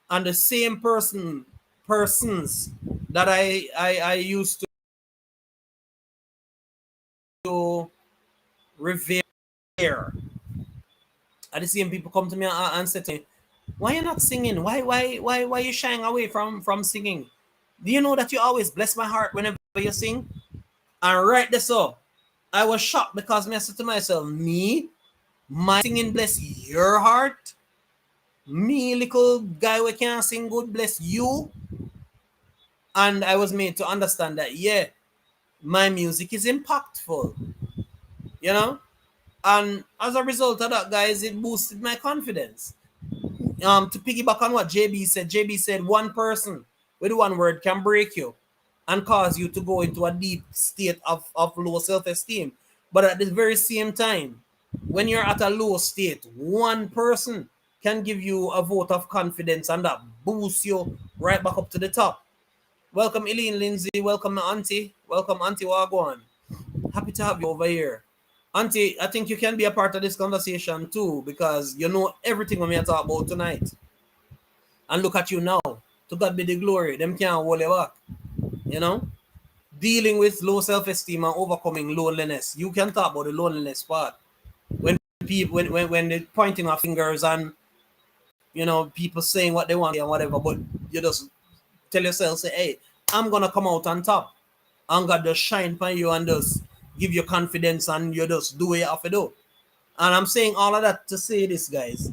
and the same persons that I used to revere, and the same people come to me and say to me, "Why you not singing? Why you shying away from singing? Do you know that you always bless my heart whenever you sing?" And right there, so I was shocked because I said to myself, "Me, my singing bless your heart? Me, little guy we can't sing good, bless you?" And I was made to understand that, yeah, my music is impactful, you know? And as a result of that, guys, it boosted my confidence. To piggyback on what JB said, one person with one word can break you and cause you to go into a deep state of low self-esteem. But at the very same time, when you're at a low state, one person can give you a vote of confidence and that boosts you right back up to the top. Welcome, Eileen Lindsay. Welcome, Auntie. Welcome, Auntie Wagwan. Happy to have you over here. Auntie, I think you can be a part of this conversation too, because you know everything we're going to talk about tonight. And look at you now. To God be the glory. Them can't hold you back. You know? Dealing with low self-esteem and overcoming loneliness. You can talk about the loneliness part. When people when they're pointing our fingers and people saying what they want and whatever, but you just tell yourself, say, hey, I'm gonna come out on top. I'm gonna just shine for you and just give you confidence and you just do what you have to do. And I'm saying all of that to say this, guys.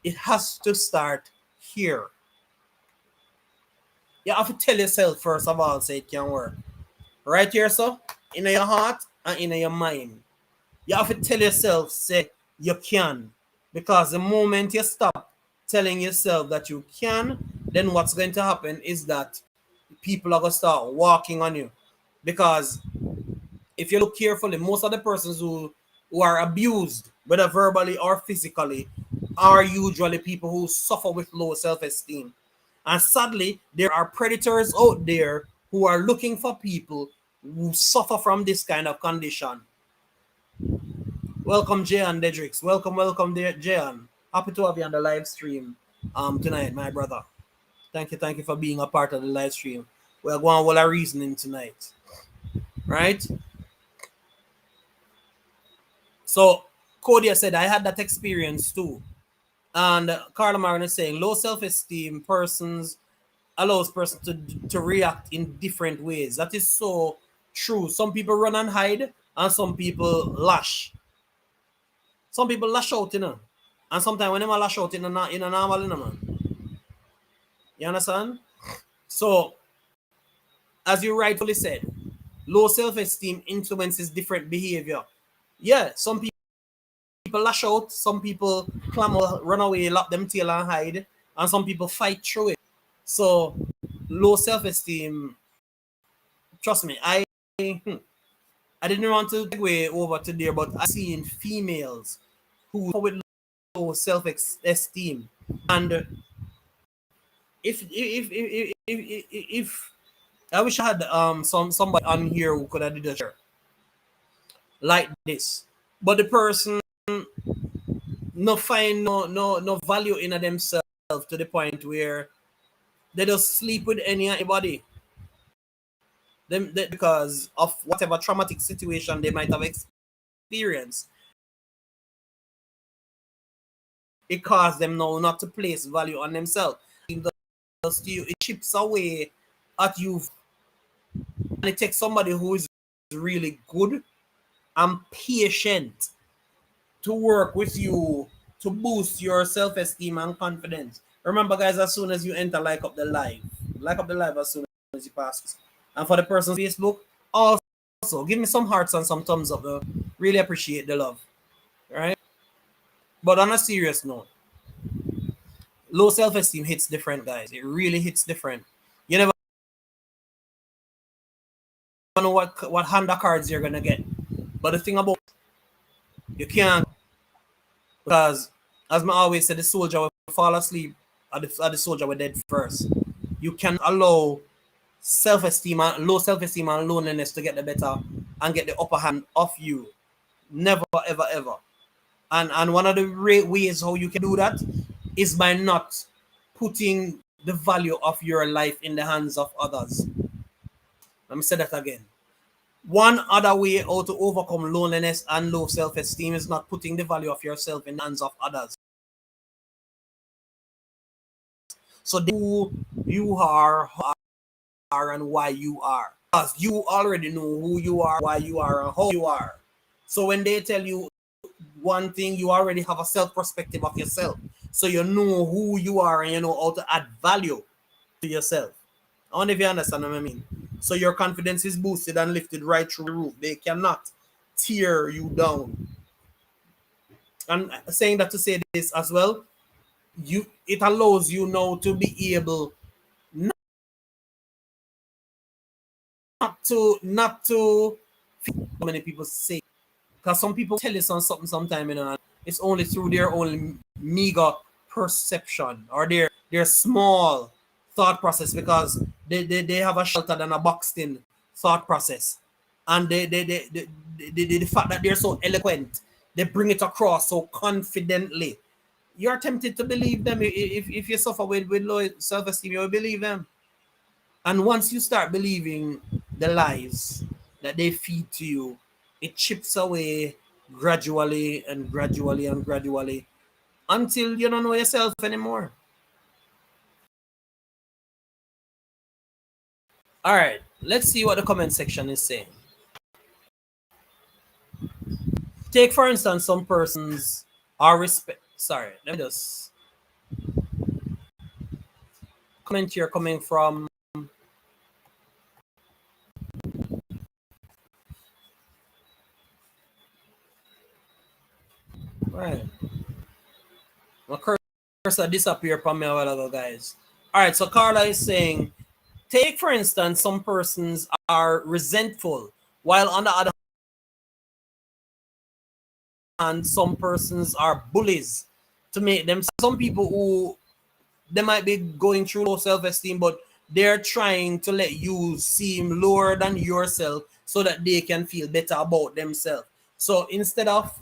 It has to start here. You have to tell yourself first of all, say it can work. Right here, so in your heart and in your mind. You have to tell yourself, say you can. Because the moment you stop telling yourself that you can, then what's going to happen is that people are going to start walking on you. Because if you look carefully, most of the persons who are abused, whether verbally or physically, are usually people who suffer with low self-esteem. And sadly, there are predators out there who are looking for people who suffer from this kind of condition. Welcome, Jayan Dedrix. Welcome, there, Jayan. Happy to have you on the live stream tonight, my brother. Thank you for being a part of the live stream. We're going with our reasoning tonight. Right? So, Kodia said, I had that experience too. And Carla Marin is saying, low self-esteem allows person to react in different ways. That is so true. Some people run and hide, and some people lash. Some people lash out, you know. And sometimes when they lash out in a normal, you know, man. You understand? So, as you rightfully said, low self-esteem influences different behavior. Yeah, some people lash out, some people clamor, run away, lock them tail and hide, and some people fight through it. So, low self-esteem, trust me, I didn't want to segue over to there, but I seen females who with low self-esteem, and if I wish I had somebody on here who could have did a share like this, but the person no find no value in themselves to the point where they just sleep with anybody because of whatever traumatic situation they might have experienced. It caused them now not to place value on themselves. It chips away at you, and it takes somebody who is really good and patient to work with you to boost your self-esteem and confidence. Remember, guys, as soon as you enter, like up the live as soon as you pass. And for the person on Facebook, also give me some hearts and some thumbs up. Really appreciate the love. Right? But on a serious note, low self-esteem hits different, guys. It really hits different. You never know what hand of cards you're gonna get. But the thing about you can't, because as I always say, the soldier will fall asleep at the soldier will dead first. You can allow low self-esteem and loneliness to get the better and get the upper hand of you. Never, ever, ever. And one of the ways how you can do that is by not putting the value of your life in the hands of others. Let me say that again. One other way how to overcome loneliness and low self-esteem is not putting the value of yourself in the hands of others. So who you are and why you are. Because you already know who you are, why you are, and how you are. So when they tell you one thing, you already have a self-perspective of yourself. So you know who you are and you know how to add value to yourself. I wonder if you understand what I mean. So your confidence is boosted and lifted right through the roof. They cannot tear you down. And saying that to say this as well, it allows you now to be able not to feel how many people say, because some people tell you something sometime, you know, and it's only through their own meager perception or their small thought process, because they have a sheltered and a boxed in thought process, and the fact that they're so eloquent, they bring it across so confidently. You're tempted to believe them. If you suffer with low self-esteem, you will believe them. And once you start believing the lies that they feed to you, it chips away gradually and gradually and gradually until you don't know yourself anymore. All right, let's see what the comment section is saying. Take, for instance, some persons are respect. Sorry, let me just comment here coming from. Right. My cursor disappeared from me a while ago, guys. All right, so Carla is saying, take, for instance, some persons are resentful, while on the other hand, some persons are bullies to make them. Some people who they might be going through low self-esteem, but they're trying to let you seem lower than yourself so that they can feel better about themselves. So instead of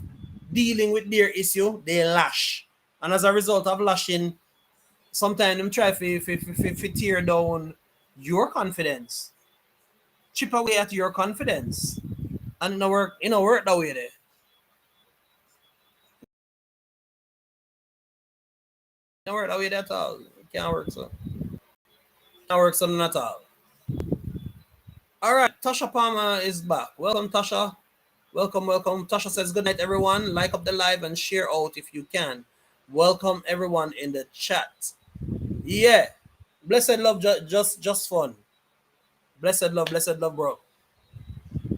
dealing with their issue, they lash. And as a result of lashing, sometimes them try to tear down your confidence, chip away at your confidence. And it don't work that way there. It don't work that way at all. It can't work so. Can't work so at all. All right, Tasha Palmer is back. Welcome, Tasha. Welcome, welcome. Tasha says, good night, everyone. Like up the live and share out if you can. Welcome, everyone in the chat. Yeah. Blessed love, just fun. Blessed love, bro.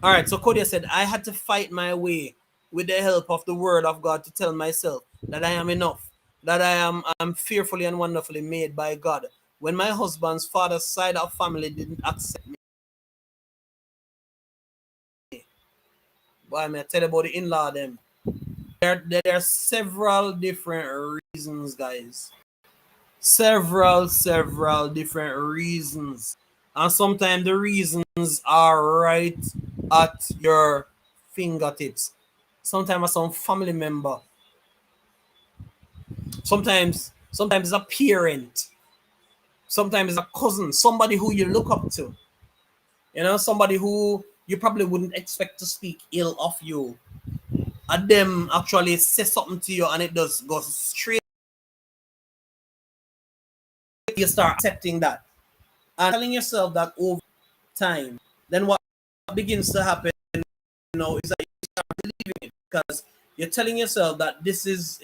All right, so Kodia said, I had to fight my way with the help of the word of God to tell myself that I am enough, that I'm fearfully and wonderfully made by God. When my husband's father's side of family didn't accept me, boy, may I tell you about the in-law them. There are several different reasons, guys. Several different reasons. And sometimes the reasons are right at your fingertips. Sometimes some family member. Sometimes a parent. Sometimes a cousin. Somebody who you look up to. You know, somebody who you probably wouldn't expect to speak ill of you. And them actually say something to you and it does go straight. You start accepting that. And telling yourself that over time, then what begins to happen now is that you start believing it because you're telling yourself that this is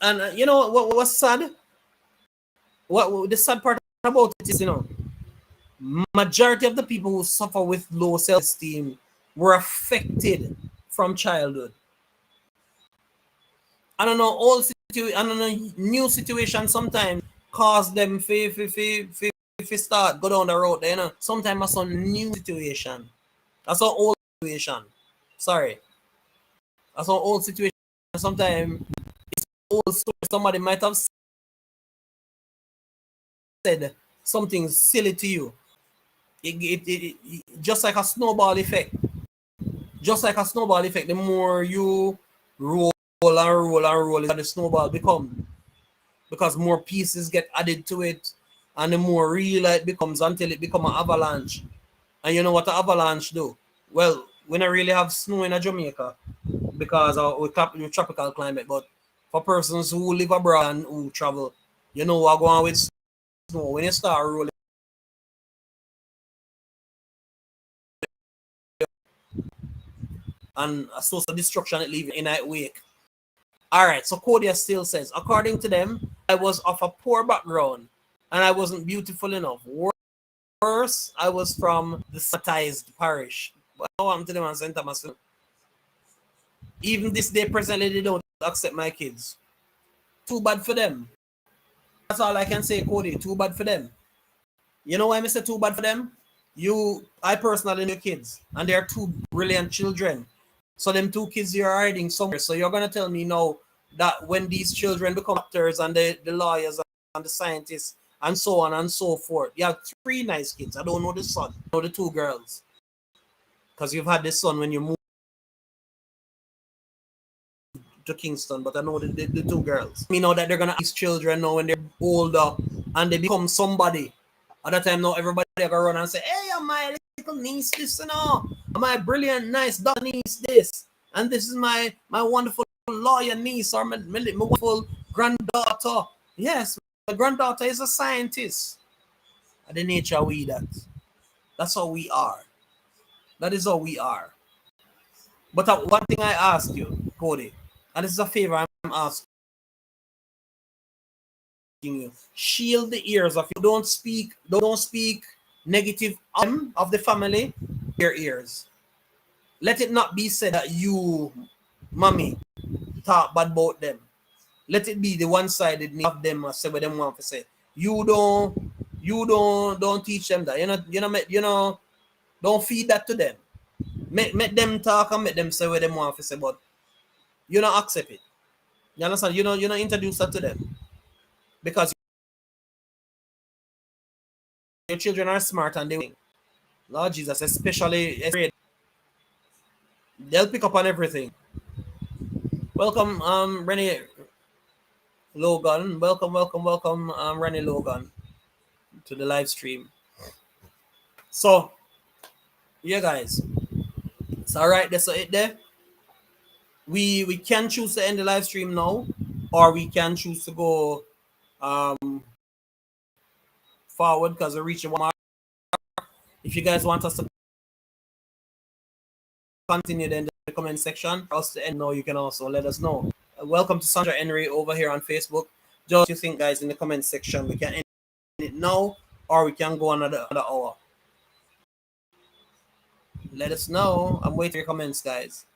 and you know what's sad? What the sad part about it is, you know, majority of the people who suffer with low self-esteem were affected from childhood. I don't know, I don't know, new situations sometimes cause them to start go down the road. You know, sometimes it's some new situation. That's an old situation. Sorry. That's an old situation. Sometimes old story. Somebody might have said something silly to you. It just like a snowball effect. Just like a snowball effect. The more you roll, the snowball become because more pieces get added to it, and the more real it becomes until it becomes an avalanche. And you know what an avalanche do? Well, we don't really have snow in Jamaica because we tropical climate, but for persons who live abroad and who travel, you know what going on with snow when you start rolling and a source of destruction it leaving in that wake. All right, so Kodia still says, according to them, I was of a poor background and I wasn't beautiful enough. Worse, I was from the sanitized parish. But I want to them and St. Thomas. Even this day, presently, they don't accept my kids. Too bad for them. That's all I can say, Cody. Too bad for them. You know why I say too bad for them? I personally know kids, and they are two brilliant children. So them two kids you're hiding somewhere. So you're gonna tell me now that when these children become doctors and the lawyers and the scientists and so on and so forth, you have three nice kids. I don't know the son, I know the two girls, because you've had the son when you moved to Kingston, but I know the two girls. You know that they're gonna these children now when they're older and they become somebody. At that time now everybody gonna run and say, hey, I'm my little niece this and all. My brilliant nice daughter niece this. And this is my wonderful lawyer niece or my wonderful granddaughter. Yes, my granddaughter is a scientist. At the nature we that. That's how we are. That is how we are. But one thing I ask you, Cody, and this is a favor I'm asking you, shield the ears of you. Don't speak negative of the family, your ears. Let it not be said that you, mommy, talk bad about them. Let it be the one-sided of them say what them want to say. You don't teach them that. Don't feed that to them. Make them talk and make them say what them want to say, but you don't accept it. You understand? You don't introduce that to them. Because your children are smart and they Lord Jesus, especially they'll pick up on everything. Welcome, Rennie Logan. Welcome, Rennie Logan to the live stream. So, yeah, guys. It's all right. That's it there. We can choose to end the live stream now, or we can choose to go forward because we're reaching 1 hour. If you guys want us to continue then in the comment section for us to end. You can also let us know. Welcome to Sandra Henry over here on Facebook. Just you think, guys, in the comment section, we can end it now or we can go another hour. Let us know. I'm waiting for your comments, guys.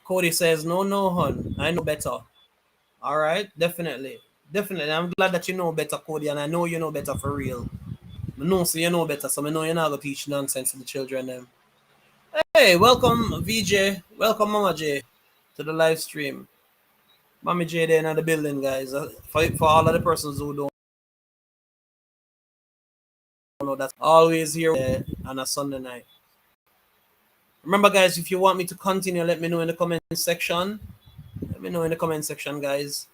Cody says, no, hon. I know better. All right, definitely. I'm glad that you know better, Cody, and I know you know better for real. I know, so you know better, so I know you're not going to teach nonsense to the children. Them. Hey, welcome, VJ. Welcome, Mama J, to the live stream. Mommy J there in the building, guys. For all of the persons who don't know, that's always here on a Sunday night. Remember, guys, if you want me to continue, let me know in the comment section. Let me know in the comment section, guys.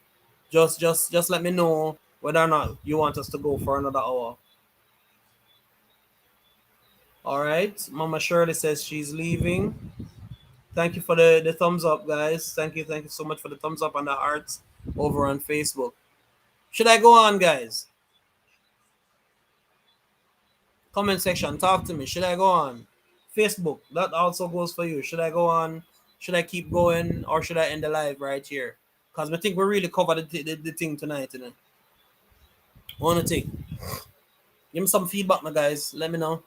Just let me know whether or not you want us to go for another hour. All right. Mama Shirley says she's leaving. Thank you for the thumbs up, guys. Thank you so much for the thumbs up and the hearts over on Facebook. Should I go on, guys? Comment section, talk to me. Should I go on? Facebook, that also goes for you. Should I go on? Should I keep going or should I end the live right here? Because I think we really covered the thing tonight, you know. I want to take. Give me some feedback, my guys. Let me know.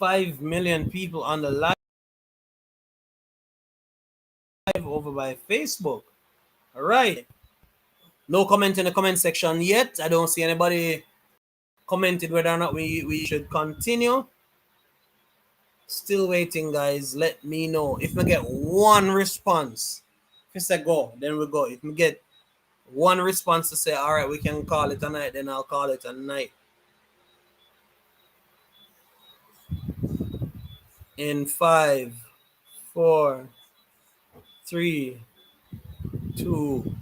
$5 million people on the live over by Facebook. All right. No comment in the comment section yet. I don't see anybody commented whether or not we should continue. Still waiting, guys. Let me know. If we get one response, if I say go, then we go. If we get one response to say, all right, we can call it a night, then I'll call it a night. In 5, 4, 3, 2.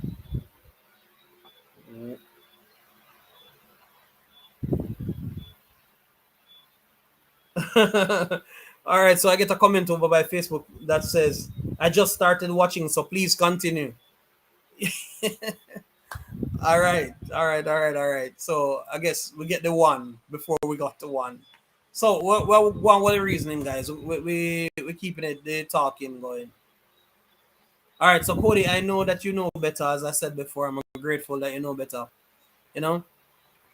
All right, so I get a comment over by Facebook that says, I just started watching, so please continue. All right. So I guess we get the one before we got to one. So what the reasoning, guys? We keeping it the talking going. All right, so Cody, I know that you know better. As I said before, I'm grateful that you know better. You know,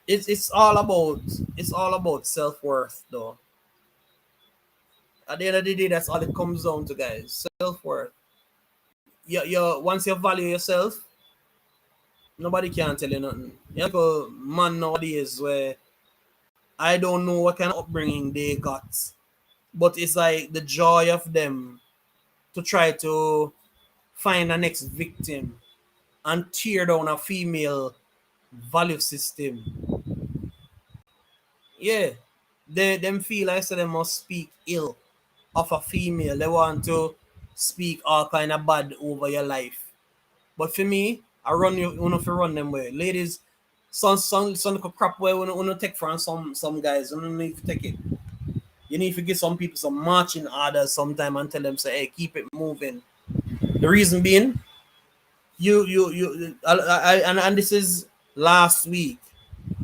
it's all about self-worth, though. At the end of the day, that's all it comes down to, guys. Self-worth. You once you value yourself, nobody can tell you nothing. You know, man nowadays where I don't know what kind of upbringing they got, but it's like the joy of them to try to find a next victim and tear down a female value system. Yeah, them feel like so they must speak ill of a female. They want to speak all kind of bad over your life. But for me, I run you if you run them way. Ladies, some crap way when you take from some guys, you need to take it. You need to give some people some marching orders sometime and tell them say, hey, keep it moving. The reason being, and this is last week.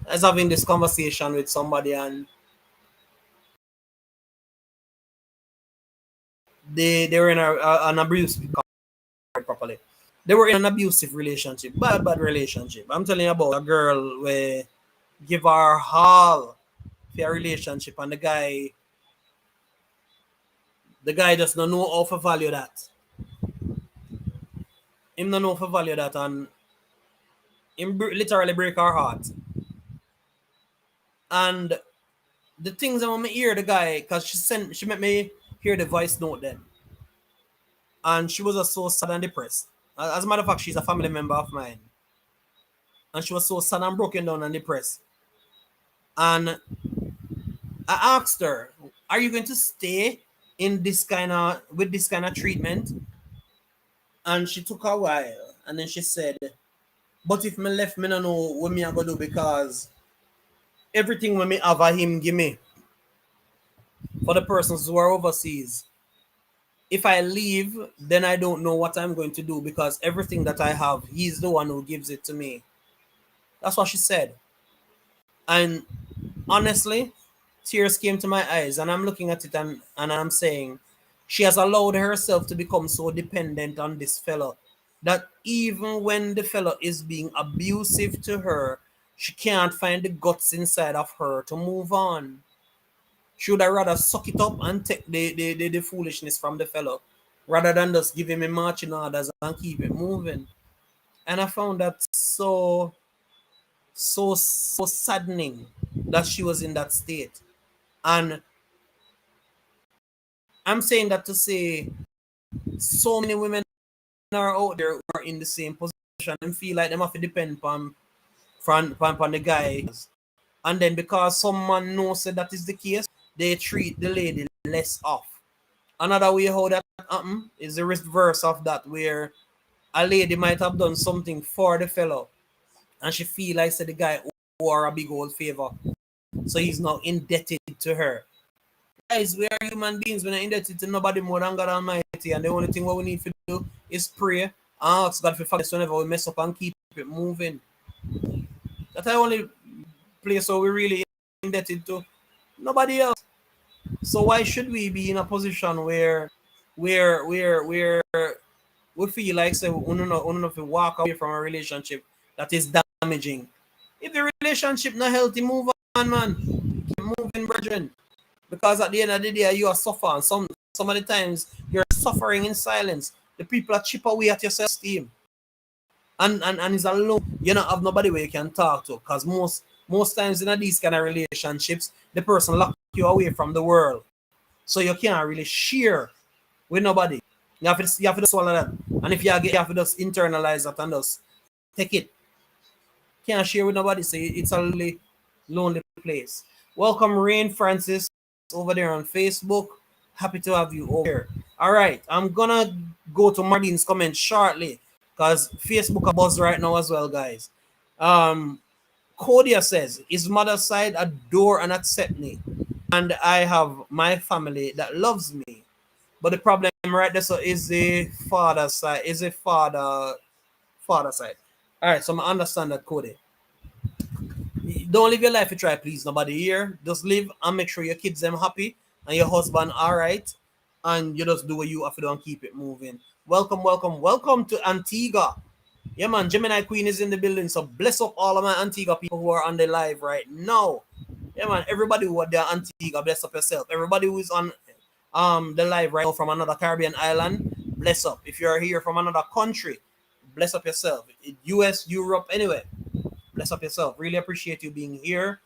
I was having this conversation with somebody and they were in an abusive properly. They were in an abusive relationship, bad relationship. I'm telling you about a girl where give her all for a relationship and the guy just don't know how to value that. Him don't know how to value that and him literally break her heart. And the things I want me hear the guy, because she made me hear the voice note then. And she was so sad and depressed. As a matter of fact, she's a family member of mine. And she was so sad and broken down and depressed. And I asked her, are you going to stay in this kind of treatment? And she took a while. And then she said, but if me left, me don't know what me I gonna do because everything when me have him give me for the persons who are overseas. if I leave, then I don't know what I'm going to do because everything that I have, he's the one who gives it to me. That's what she said. And honestly, tears came to my eyes, and I'm looking at it and I'm saying, she has allowed herself to become so dependent on this fellow that even when the fellow is being abusive to her, she can't find the guts inside of her to move on. She would rather suck it up and take the foolishness from the fellow rather than just give him a marching orders and keep it moving. And I found that so saddening that she was in that state. And I'm saying that to say so many women are out there who are in the same position and feel like they have to depend on the guy. And then because someone knows that is the case, they treat the lady less off. Another way how that happen is the reverse of that, where a lady might have done something for the fellow and she feel like the guy owe her a big old favor. So he's now indebted to her. Guys, we are human beings. We're not indebted to nobody more than God Almighty. And the only thing what we need to do is pray and ask God for forgiveness whenever we mess up and keep it moving. That's the only place where we really indebted to nobody else. So why should we be in a position where we feel like say we don't know if we walk away from a relationship that is damaging? If the relationship not healthy, move on, man. Keep moving, brethren. Because at the end of the day, you are suffering. Some of the times you're suffering in silence. The people are chip away at your self-esteem. And it's alone. You don't have nobody where you can talk to. Because most times in these kind of relationships, the person lock you away from the world. So you can't really share with nobody. You have to swallow that. And if you have to just internalize that and just take it. Can't share with nobody. So it's a lonely place. Welcome, Rain Francis, over there on Facebook. Happy to have you over here. All right, I'm gonna go to Marlene's comment shortly because Facebook a buzz right now as well, guys. Codia says his mother's side adore and accept me, and I have my family that loves me. But the problem right there so is the father side. Is the father side. All right, so I understand that, Cody. Don't live your life to try please nobody here. Just live and make sure your kids them happy and your husband all right, and you just do what you have to do and keep it moving. Welcome to Antigua. Yeah, man, Gemini Queen is in the building, so bless up all of my Antigua people who are on the live right now. Yeah, man, everybody who are there Antigua, bless up yourself. Everybody who is on the live right now from another Caribbean island, bless up. If you're here from another country, bless up yourself. US, Europe, anyway, bless up yourself. Really appreciate you being here.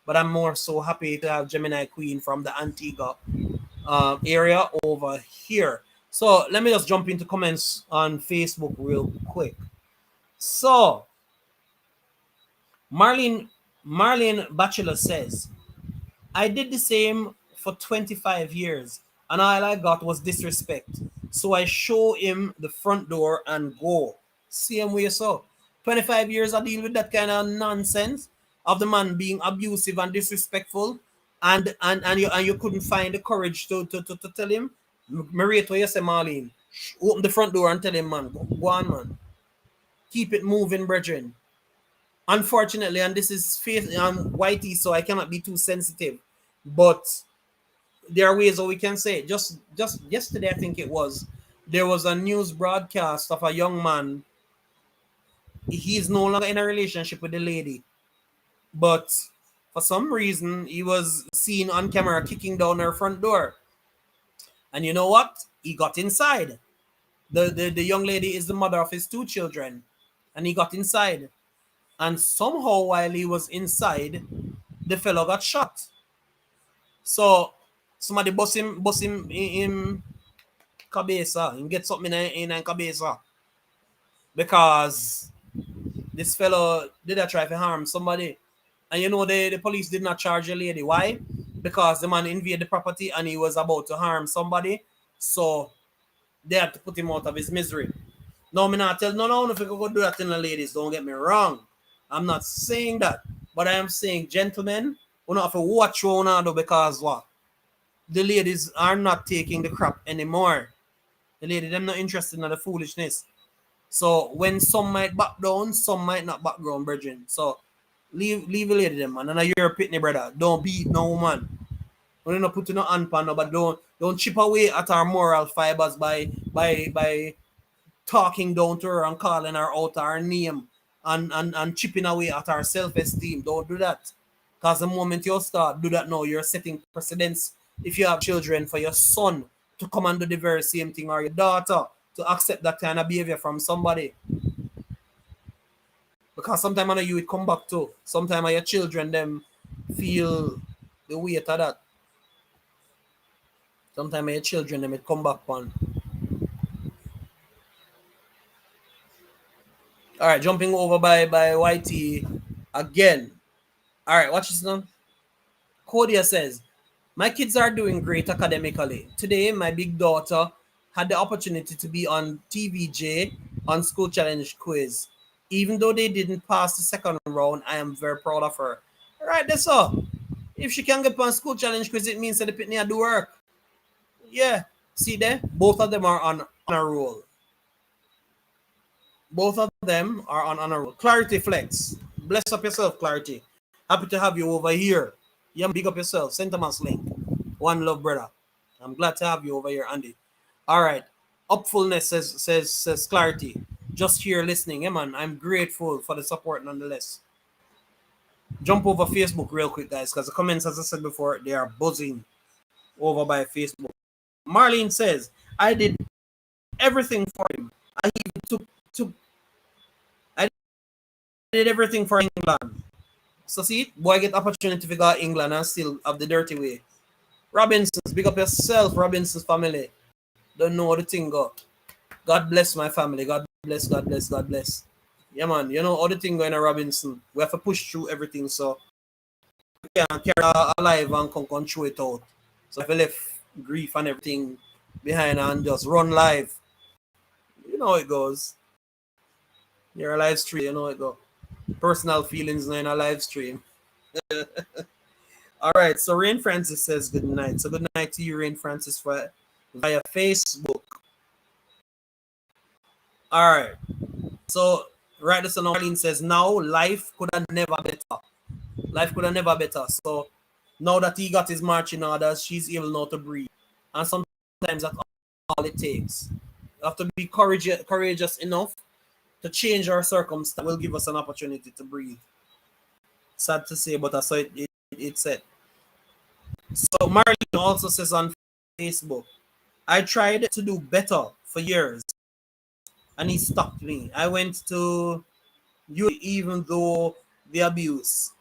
But I'm more so happy to have Gemini Queen from the Antigua area over here. So let me just jump into comments on Facebook real quick. So Marlene Bachelor says, I did the same for 25 years and all I got was disrespect. So I show him the front door and go. Same way so. 25 years I deal with that kind of nonsense of the man being abusive and disrespectful, and you couldn't find the courage to tell him. Maria to you say, Marlene, open the front door and tell him, man, go on, man. Keep it moving, brethren. Unfortunately, and this is whitey, so I cannot be too sensitive, but there are ways that we can say it. Just yesterday, I think it was, there was a news broadcast of a young man. He's no longer in a relationship with the lady, but for some reason he was seen on camera kicking down her front door. And you know what? He got inside. The young lady is the mother of his 2 children, and he got inside. And somehow while he was inside, the fellow got shot. So somebody bust him in cabeza and get something in cabeza, because this fellow did a try to harm somebody. And you know the police did not charge the lady. Why? Because the man invaded the property and he was about to harm somebody. So they had to put him out of his misery. No, me not tell no if you go do that to the ladies, don't get me wrong. I'm not saying that. But I am saying, gentlemen, we don't have to watch what we do, because what? The ladies are not taking the crap anymore. The lady, them not interested in the foolishness. So when some might back down, some might not back down, brethren. So leave a lady them, man. And you're a pitney brother. Don't beat no woman. We're not putting no hand pan, but don't chip away at our moral fibers by talking down to her and calling her out her name and chipping away at our self-esteem. Don't do that. Because the moment you start do that now, you're setting precedence if you have children for your son to come and do the very same thing, or your daughter to accept that kind of behavior from somebody. Because sometimes I know you would come back to. Sometimes your children them feel the weight of that. Sometimes your children them would come back on. All right, jumping over by YT again. All right, watch this now. Kodia says, my kids are doing great academically. Today, my big daughter had the opportunity to be on TVJ on School Challenge quiz. Even though they didn't pass the second round, I am very proud of her. All right, that's all. If she can get on School Challenge quiz, it means that the pitney do work. Yeah, see there? Both of them are on a roll. Both of them are on honor roll. Clarity Flex. Bless up yourself, Clarity. Happy to have you over here. Yeah, big up yourself. Sentiments link. One love, brother. I'm glad to have you over here, Andy. All right. Upfulness says Clarity. Just here listening. Yeah, man. I'm grateful for the support nonetheless. Jump over Facebook real quick, guys, because the comments, as I said before, they are buzzing over by Facebook. Marlene says, I did everything for him. I even I did everything for England. So see, boy get opportunity to go England and still have the dirty way. Robinsons, big up yourself, Robinsons family. Don't know what the thing go. God bless my family. God bless, God bless, God bless. Yeah, man. You know all the thing going on Robinson. We have to push through everything, so we can't carry alive and come through it out. So if we left grief and everything behind and just run live, you know how it goes. You're a live stream, you know how it goes. Personal feelings in a live stream. All right, so Rain Francis says good night. So good night to you, Rain Francis, via Facebook. All right. So right this Arlene says now life could have never better. Life could have never better. So now that he got his marching orders, she's able now to breathe. And sometimes that's all it takes. You have to be courageous enough to change our circumstance. Will give us an opportunity to breathe. Sad to say, but that's how it's said. So Marlene also says on Facebook, I tried to do better for years and he stopped me. I went to you even though the abuse.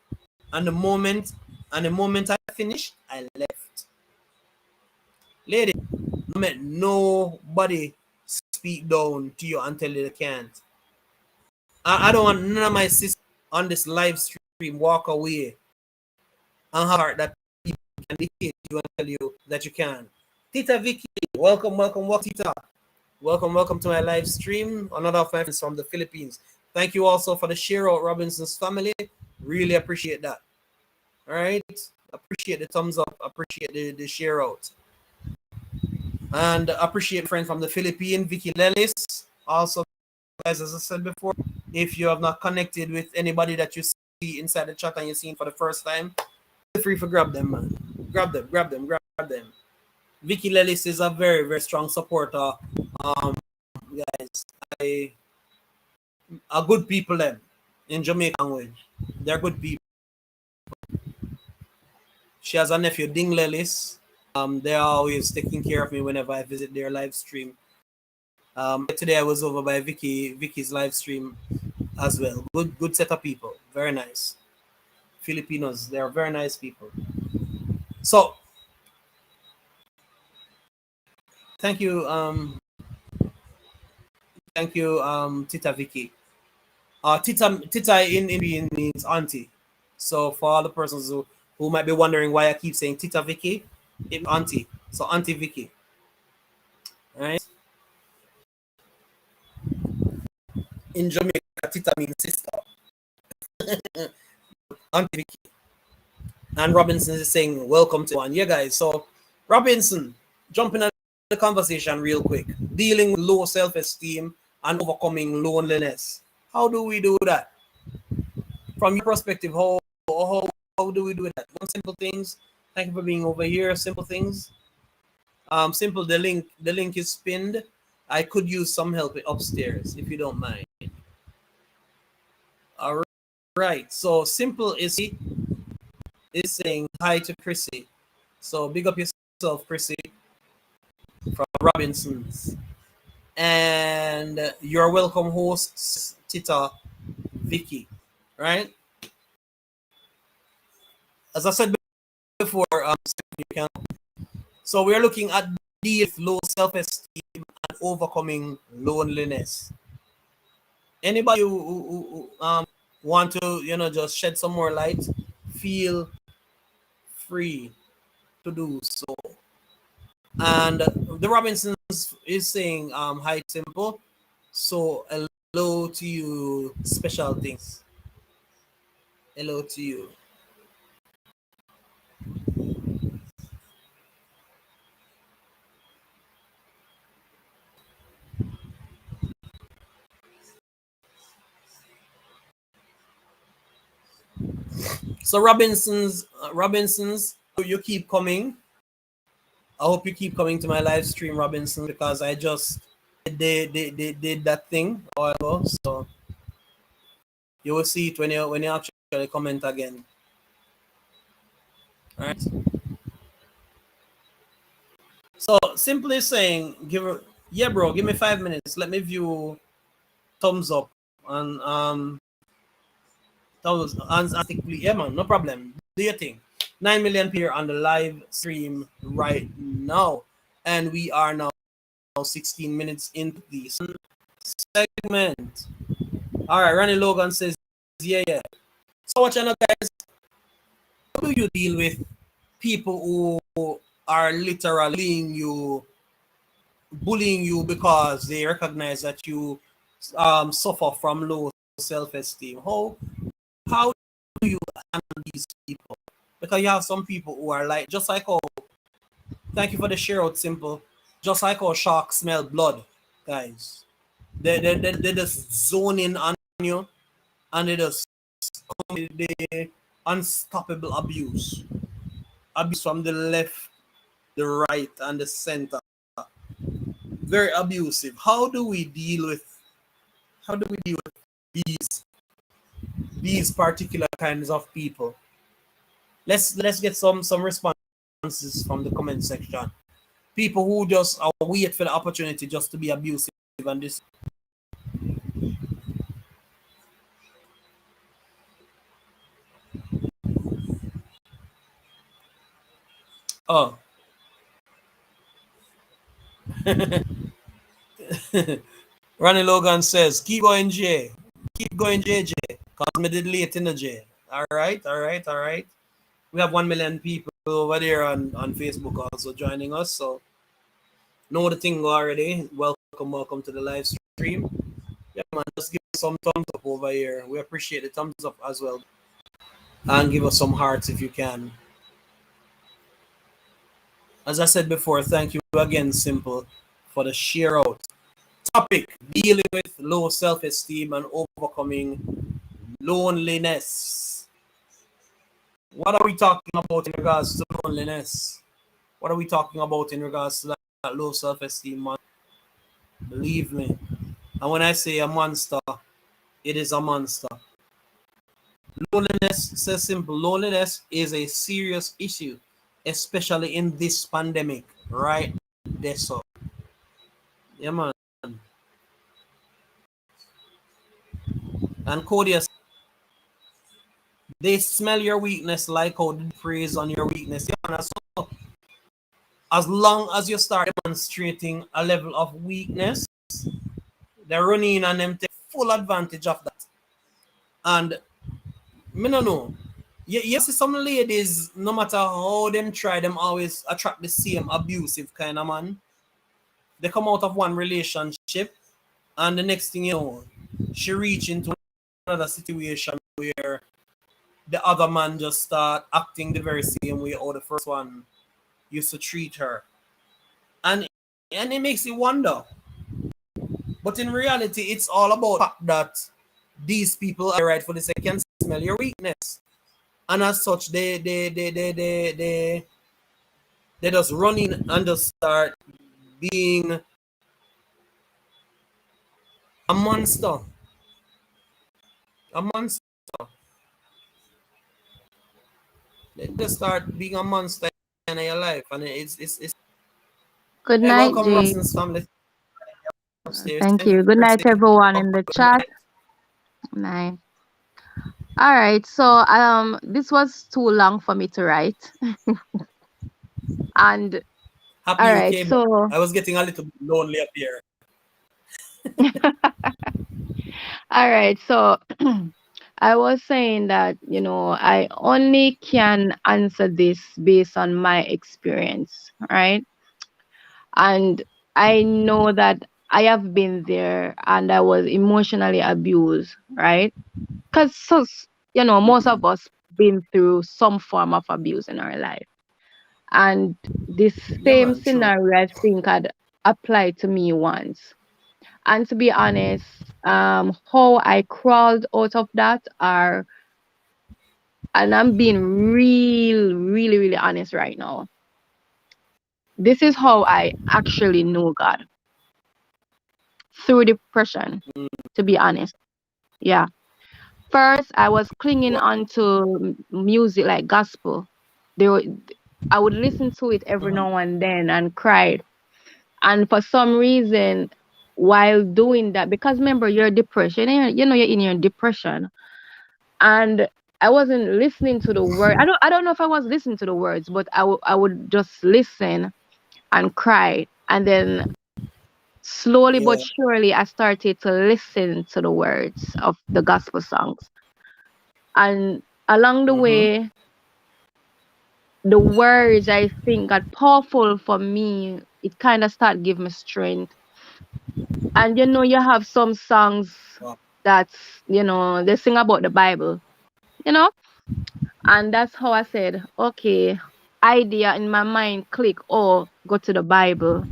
And the moment I finished, I left. Lady, nobody speak down to you and tell you they can't. I don't want none of my sisters on this live stream walk away and heart that people can dictate you and tell you that you can. Tita Vicky, welcome, Tita. Welcome to my live stream. Another of my friends from the Philippines. Thank you also for the share out, Robinson's family. Really appreciate that. All right. Appreciate the thumbs up. Appreciate the share out. And appreciate friend from the Philippines, Vicky Lelis. Also, guys, as I said before, if you have not connected with anybody that you see inside the chat and you're seeing for the first time, feel free to grab them, man. Grab them. Vicky Lelis is a very, very strong supporter. Guys, are good people them in Jamaican language. They're good people. She has a nephew, Ding Lelis. They're always taking care of me whenever I visit their live stream. Today I was over by Vicky's live stream as well. Good set of people. Very nice. Filipinos, they are very nice people. So thank you, Tita Vicky. Tita in means auntie. So for all the persons who might be wondering why I keep saying Tita Vicky, it's auntie. So Auntie Vicky. All right. In Jamaica, Tita means sister. Auntie Vicky. And Robinson is saying welcome to one. Yeah, guys. So Robinson, jumping the conversation real quick. Dealing with low self-esteem and overcoming loneliness. How do we do that? From your perspective, how do we do that? One simple things. Thank you for being over here. Simple things. Simple. The link is pinned. I could use some help upstairs if you don't mind. All right. So simple is saying hi to Chrissy. So big up yourself, Chrissy, from Robinsons. And your welcome hosts, Tita, Vicky. Right? As I said before, you can. So we're looking at dealing with low self-esteem and overcoming loneliness. Anybody who want to just shed some more light, feel free to do so. And the Robinsons is saying hi simple. So hello to you, special things. Hello to you. So Robinsons, you keep coming. I hope you keep coming to my live stream, Robinson, because I just did that thing a while ago. So you will see it when you actually comment again. All right. So simply saying, bro, give me 5 minutes. Let me view thumbs up and thumbs and yeah, man, no problem. Do your thing. 9 million here on the live stream right now, and we are now 16 minutes into this segment. All right, Ronnie Logan says, yeah. So what you know, guys? How do you deal with people who are literally bullying you because they recognize that you suffer from low self-esteem? How do you handle these people? Because you have some people who are like, just like thank you for the share out, simple. Just like how sharks smell blood, guys. They just zone in on you, and they just come with the unstoppable abuse from the left, the right, and the center. Very abusive. How do we deal with these particular kinds of people? Let's get some responses from the comment section. People who just wait for the opportunity just to be abusive and this. Oh. Ronnie Logan says, keep going, Jay. Keep going, JJ. Because me did late in the J. All right. We have 1 million people over there on Facebook also joining us. So know the thing already. Welcome to the live stream. Yeah, man, just give us some thumbs up over here. We appreciate the thumbs up as well. And give us some hearts if you can. As I said before, thank you again, Simple, for the share out. Topic, dealing with low self-esteem and overcoming loneliness. What are we talking about in regards to loneliness? What are we talking about in regards to that low self-esteem, man? Believe me. And when I say a monster, it is a monster. Loneliness, says simple, loneliness is a serious issue, especially in this pandemic, right? That's so. Yeah, man. And Cody, they smell your weakness like how they praise on your weakness. Yeah, man. So as long as you start demonstrating a level of weakness, they're running and them take full advantage of that. And me no know. You see some ladies, no matter how them try, them always attract the same abusive kind of man. They come out of one relationship, and the next thing you know, she reach into another situation where the other man just start acting the very same way how the first one used to treat her. And And it makes you wonder. But in reality, it's all about the fact that these people are rightfully say can smell your weakness. And as such, they just run in and just start being a monster. A monster. They just start being a monster in your life. And it's Good hey, night, welcome Jay. Ross's family upstairs. Thank Thank you you. Good for night, staying. everyone in the Good chat. night. Night. All right. So this was too long for me to write. And Happy all you right. came up. So I was getting a little bit lonely up here. all right. So I was saying that, I only can answer this based on my experience, right? And I know that I have been there and I was emotionally abused, right? Because, most of us been through some form of abuse in our life. And this Yeah, same man, true. scenario, I think, had applied to me once. And to be honest, how I crawled out of that and I'm being really, really honest right now. This is how I actually know God, through depression, Mm. to be honest. Yeah. First, I was clinging What? on to music like gospel. I would listen to it every Mhm. now and then and cried. And for some reason, while doing that, because remember, you're depressed, you're in your depression. And I wasn't listening to the word. I don't know if I was listening to the words, but I would just listen and cry. And then slowly but Yeah. surely, I started to listen to the words of the gospel songs. And along the Mm-hmm. way, the words I think got powerful for me. It kind of started giving me strength. And you have some songs Wow. that's, they sing about the Bible, you know? And that's how I said, okay, idea in my mind click, oh, go to the Bible.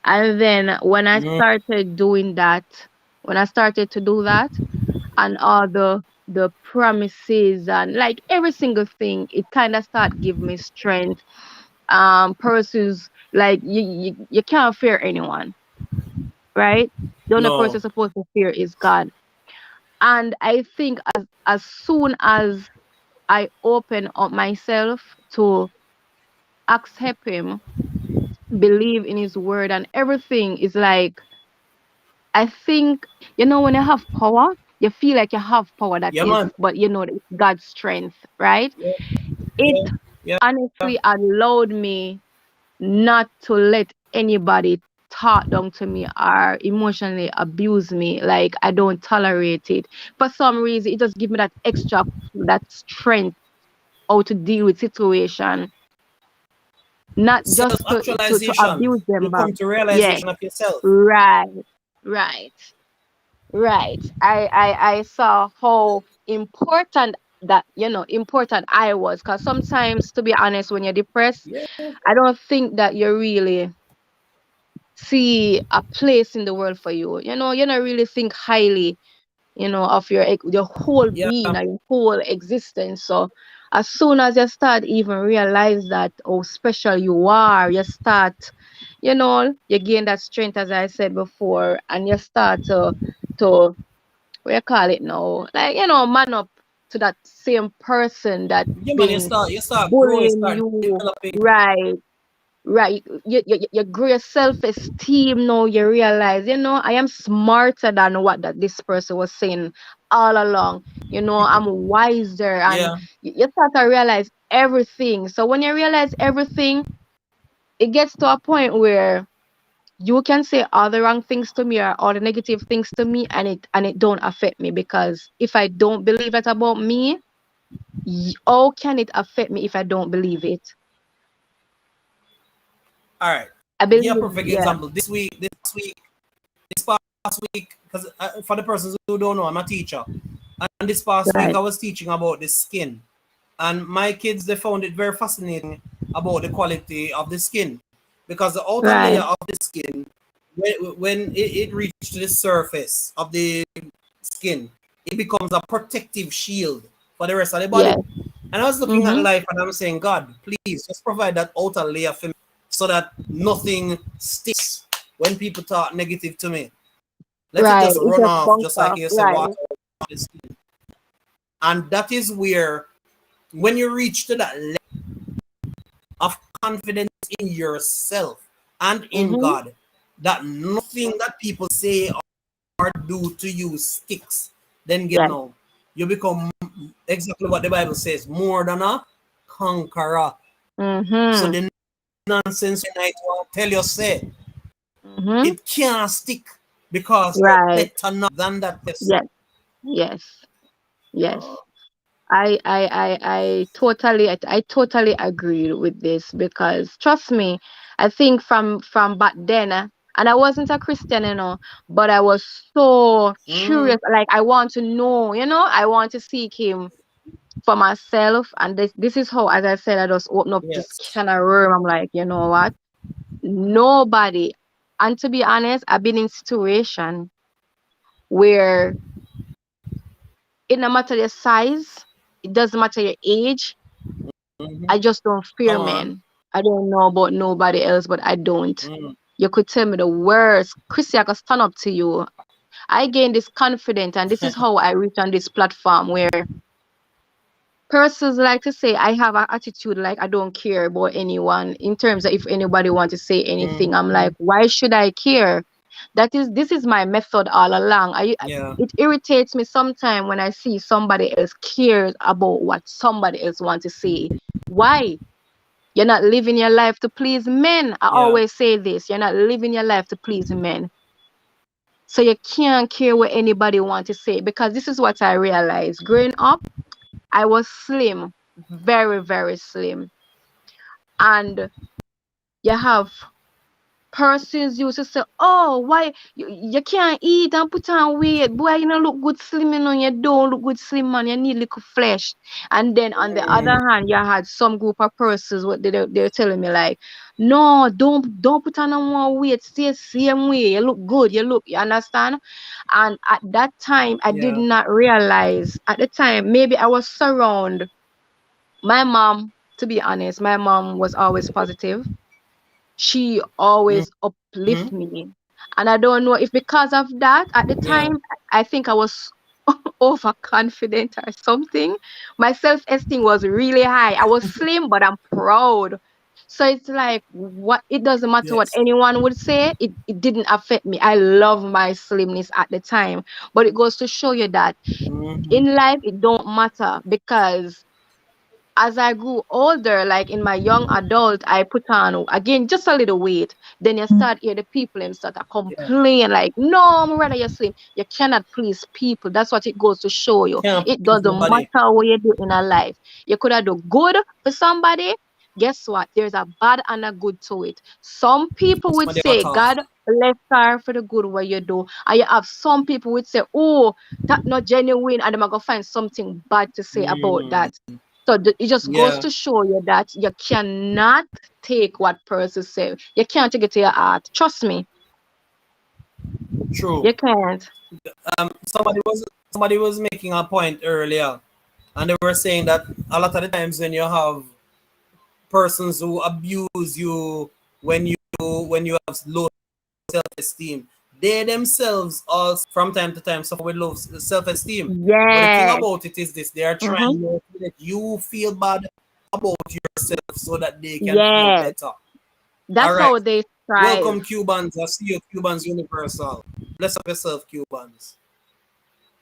And then Mm. when I started to do that, and all the promises and like every single thing, it kind of start give me strength. Persons like you can't fear anyone, right? The only person No. supposed to fear is God. And I think as soon as I open up myself to accept him, believe in his word and everything is like, I think, when you have power, you feel like you have power that Yeah, is, man. but it's God's strength, right? Yeah. It Yeah. Yeah. honestly allowed me not to let anybody talk down to me or emotionally abuse me. Like I don't tolerate it. For some reason, it just give me that strength how to deal with situation, not just to Self-actualization. abuse them You back. come to Yes, realization of yourself. right, right, right. I saw how important I was. Because sometimes, to be honest, when you're depressed, Yeah. I don't think that you really see a place in the world for you. You don't really think highly, of your whole Yeah. being and your whole existence. So as soon as you start even realize that how special you are, you start, you gain that strength as I said before, and you start to what you call it now, like man up to that same person that Yeah, man. been You start growing. You bullying start you, developing. right? Right, you grow your self-esteem now. You realize, I am smarter than what that this person was saying all along. I'm wiser, and Yeah. you start to realize everything. So when you realize everything, it gets to a point where you can say all the wrong things to me or all the negative things to me, and it don't affect me, because if I don't believe it about me, how can it affect me if I don't believe it? All right. I Yeah. believe, Perfect yeah, example. This past week, because for the persons who don't know, I'm a teacher, and this past week right, I was teaching about the skin, and my kids they found it very fascinating about the quality of the skin. because the outer layer Right. of the skin, when it reaches the surface of the skin, it becomes a protective shield for the rest of the body. Yes. And I was looking at Mm-hmm. life and I'm saying, God, please just provide that outer layer for me so that nothing sticks when people talk negative to me. Let it Right. just It run just off, bounce just like off. you say, Right. water off the skin. And that is where, when you reach to that level of confidence in yourself and in Mm-hmm. God, that nothing that people say or do to you sticks, then get Yes. now. You become exactly what the Bible says, more than a conqueror. So Mm-hmm. the nonsense I tell you, say, Mm-hmm. it can't stick because you're Right. better not than that person. Yes. Yes. Yes. I totally agree with this because trust me, I think from back then, and I wasn't a Christian, but I was so Mm, curious. Like I want to know, I want to seek Him for myself. And this is how, as I said, I just open up this yes. kind of room. I'm like, you know what? Nobody. And to be honest, I've been in situation where it no matter your size, it doesn't matter your age. Mm-hmm. I just don't fear Come on. men. I don't know about nobody else, but I don't. Mm, You could tell me the worst. Chrissy, I can stand up to you. I gain this confidence, and this is how I reach on this platform where persons like to say I have an attitude like I don't care about anyone in terms of if anybody want to say anything. I'm mm-hmm. like, why should I care? This is my method all along. Yeah. It irritates me sometimes when I see somebody else cares about what somebody else want to say. Why? You're not living your life to please men. I Yeah. always say this. You're not living your life to please men. So you can't care what anybody want to say because this is what I realized. Growing up, I was slim, very, very slim. And you have persons used to say, oh, why you can't eat and put on weight? Boy, you don't look good slim, you don't look good slim, man. You need little flesh. And then on the other Mm, hand, you had some group of persons what they're telling me like, no, don't put on no more weight, stay same way. You look good, you understand? And at that time I did yeah. not realize at the time, maybe I was surrounded. My mom, to be honest, my mom was always positive. She always Mm-hmm. uplift me. And I don't know if because of that, at the Yeah. time, I think I was overconfident or something. My self-esteem was really high. I was slim, but I'm proud. So it's like what it doesn't matter what Yes. anyone would say, it didn't affect me. I love my slimness at the time. But it goes to show you that Mm-hmm. in life it don't matter because as I grew older, like in my young adult, I put on again just a little weight. Then you start hear the people and start to Yeah. complain like, no, I'm rather you slim. You cannot please people. That's what it goes to show you. Can't It please doesn't nobody. matter what you do in a life. You could have do good for somebody. Guess what? There's a bad and a good to it. Some people would Somebody cut say, off. God bless her for the good what you do. And you have some people would say, oh, that not genuine, and they're gonna find something bad to say about Mm, that. So it just goes yeah. to show you that you cannot take what person say. You can't take it to your heart. Trust me, True. you can't. Somebody was making a point earlier, and they were saying that a lot of the times when you have persons who abuse you when you have low self-esteem, they themselves also from time to time suffer with low self-esteem. But the thing Yes. about it is this: they are Mm-hmm. trying to let you feel bad about yourself so that they can feel Yes. better. All That's right. how they strive. Welcome, Cubans. I see you, Cubans Universal. Bless up yourself, Cubans.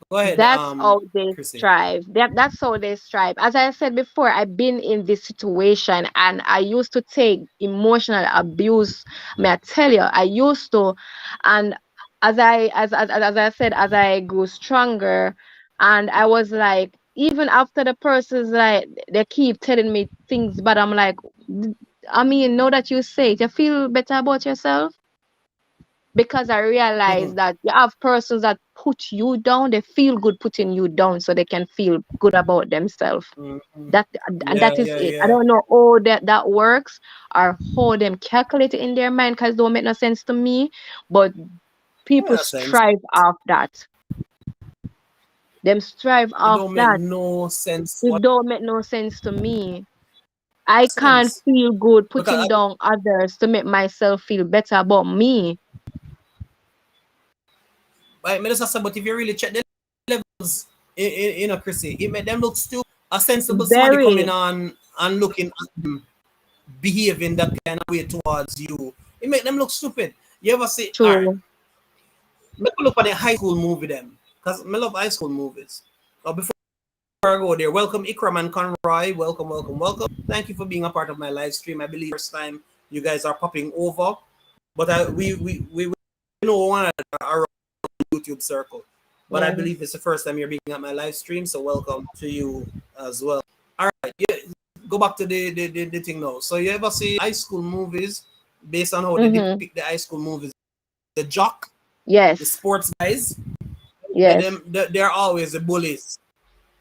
Go ahead, That's how they Chrissy. strive. That's how they strive. As I said before, I've been in this situation and I used to take emotional abuse. May I tell you, I used to, and as I said, as I grew stronger, and I was like, even after the person's like they keep telling me things, but I'm like, I mean, know that you say it, you feel better about yourself because I realized that you have persons that put you down, they feel good putting you down so they can feel good about themselves. That and Yeah, that is yeah, it. I yeah. don't know how that works or how them calculate it in their mind, because it don't make no sense to me. But In people a sense, strive off that. Them strive it off don't make that. no sense. It What don't make no sense to me. I can't sense? feel good Because putting down others to make myself feel better about me. I just say, but if you really check the levels in a Chrissy, it made them look stupid. A sensible somebody coming Very on and looking at them behaving that kind of way towards you, it make them look stupid. You ever see, all right, true. let me look at the high school movie them, because I love high school movies. Before I go there, welcome Ikram and Conroy. Welcome, welcome, welcome. Thank you for being a part of my live stream. I believe first time you guys are popping over, but we know one another around the YouTube circle. But I Yeah. believe it's the first time you're being at my live stream, so welcome to you as well. All right, yeah, go back to the thing now. So you ever see high school movies based on how they Mm-hmm. depict the high school movies? The jock, the Yes. sports guys, Yes. they're always the bullies.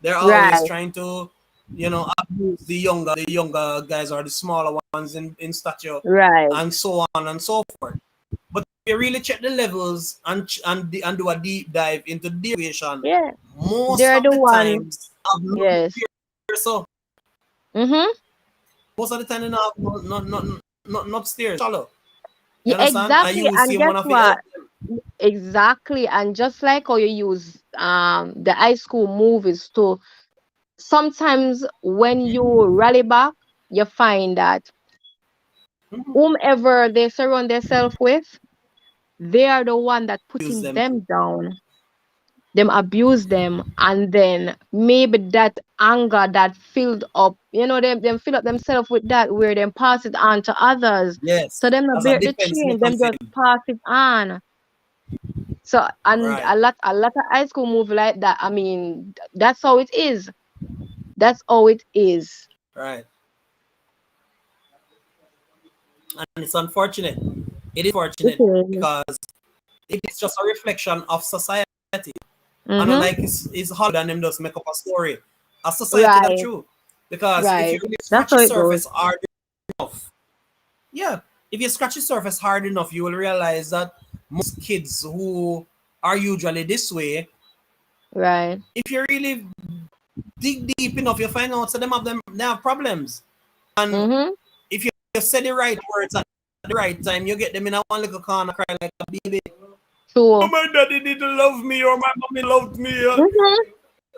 They're always Right. trying to, abuse the younger guys or the smaller ones in stature, Right. and so on and so forth. But if you really check the levels and do a deep dive into the equation, Yeah. most They're of the the one. times have no Yes. stairs. So Mm-hmm. most of the time they don't have not stairs. Shallow. You Yeah, understand? And exactly. you will see And guess one of the what? help them. Exactly. And just like how you use the high school movies to sometimes when you rally back, you find that Mhm. whomever they surround themselves with, they are the one that Use putting them too. them down, them abuse them, and then maybe that anger that filled up, them fill up themselves with that where them pass it on to others. So Yes, them not as a break the defense chain, them just mechanism. pass it on. So and Right, a lot of high school movie like that. I mean, that's how it is. That's how it is. right. And it's unfortunate. It is It fortunate is. because it is just a reflection of society. And not Mm-hmm. like it's harder than them just make up a story. A society that Right. true. Because if you Right. really That's scratch how the it goes. surface hard enough, yeah, if you scratch the surface hard enough, you will realize that most kids who are usually this way, Right. if you really dig deep enough, you find out so they have problems. And Mm-hmm. if you say the right words at the right time, you get them in a one little corner crying like a baby. Oh, True. my daddy didn't love me, or my mommy loved me, Mm-hmm.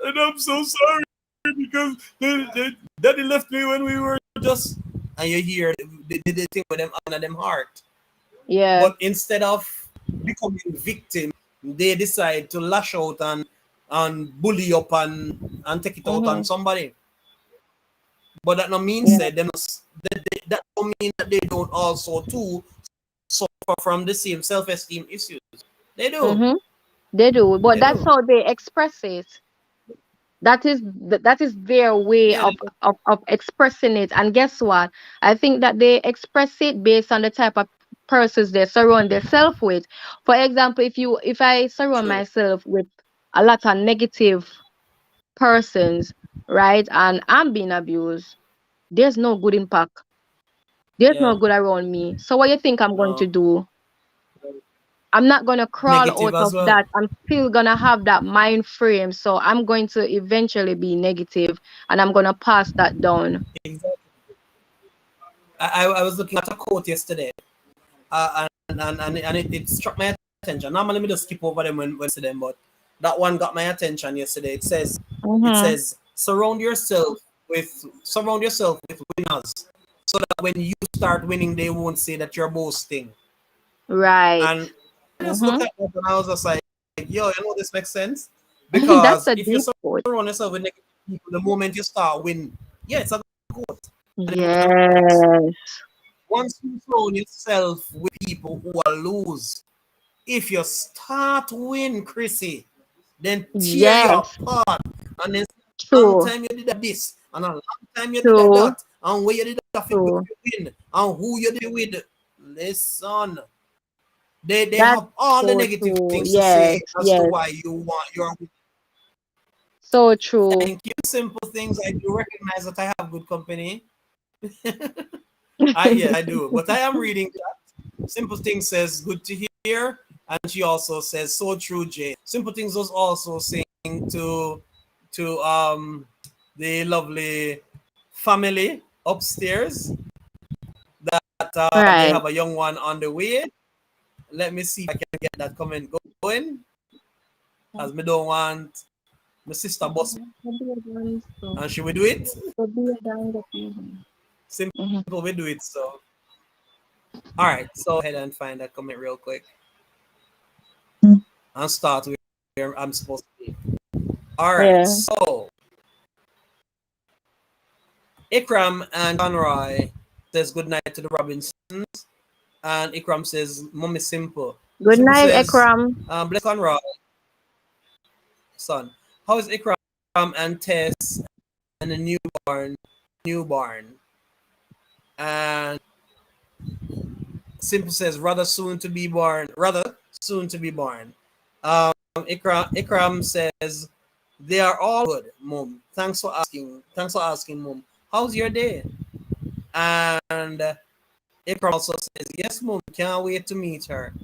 and I'm so sorry because daddy left me when we were just. And you hear the thing with them under them heart. Yeah. But instead of becoming victim, they decide to lash out and bully up and take it out on Mm-hmm. somebody. But that no mean Yeah. said that don't mean that they don't also too suffer from the same self-esteem issues. They do. Mm-hmm. They do, but They that's do. how they express it. That is their way Yeah, of, of expressing it. And guess what? I think that they express it based on the type of persons they surround themselves with. For example, if I surround true. myself with a lot of negative persons, right, and I'm being abused, there's no good impact. There's no Yeah. good around me. So what you think I'm going to No. do? I'm not gonna crawl Negative out as of well. that. I'm still gonna have that mind frame. So I'm going to eventually be negative and I'm gonna pass that down. Exactly. I was looking at a quote yesterday, and it struck my attention. Normally, me just skip over them when I see them, but that one got my attention yesterday. It Mm-hmm. says, surround yourself with winners, so that when you start winning, they won't say that you're boasting. Right. And I just look Mm-hmm. at that and I was just like, yo, this makes sense That's because a if you deep quote. surround yourself with negative people, the moment you start winning, yeah, it's a quote. And it makes a lot of sense. Yes. Once you surround yourself with people who are lose, if you start win, Chrissy, then tear you Yes. apart. And then a long True. time you did this, and a long time you did True. that, and where you did that True. win, and who you did with. Listen, They That's have all the so negative true. things to Yes, say as to yes. why you want your. So true. Thank you. Simple things. I do recognize that I have good company. I do. But I am reading that. Simple things says good to hear. And she also says so true, Jay. Simple things was also saying to the lovely family upstairs that they Right. have a young one on the way. Let me see if I can get that comment going. As me don't want my sister boss and she will do it. Mhm. Simple we do it. So all right, so ahead and find that comment real quick and start where I'm supposed to be. All right, Yeah. so Ikram and Conroy says good night to the Robinsons, and Ikram says, "Mommy simple." Good Simple night, says, Ekram. "Bless Conroy, son. How is Ikram and Tess and the newborn?" And Simple says, "Rather soon to be born. Rather soon to be born." Ikram says, "They are all good, Mom. Thanks for asking. Thanks for asking, Mom. How's your day?" And Ikram also says, "Yes, Mom. Can't wait to meet her."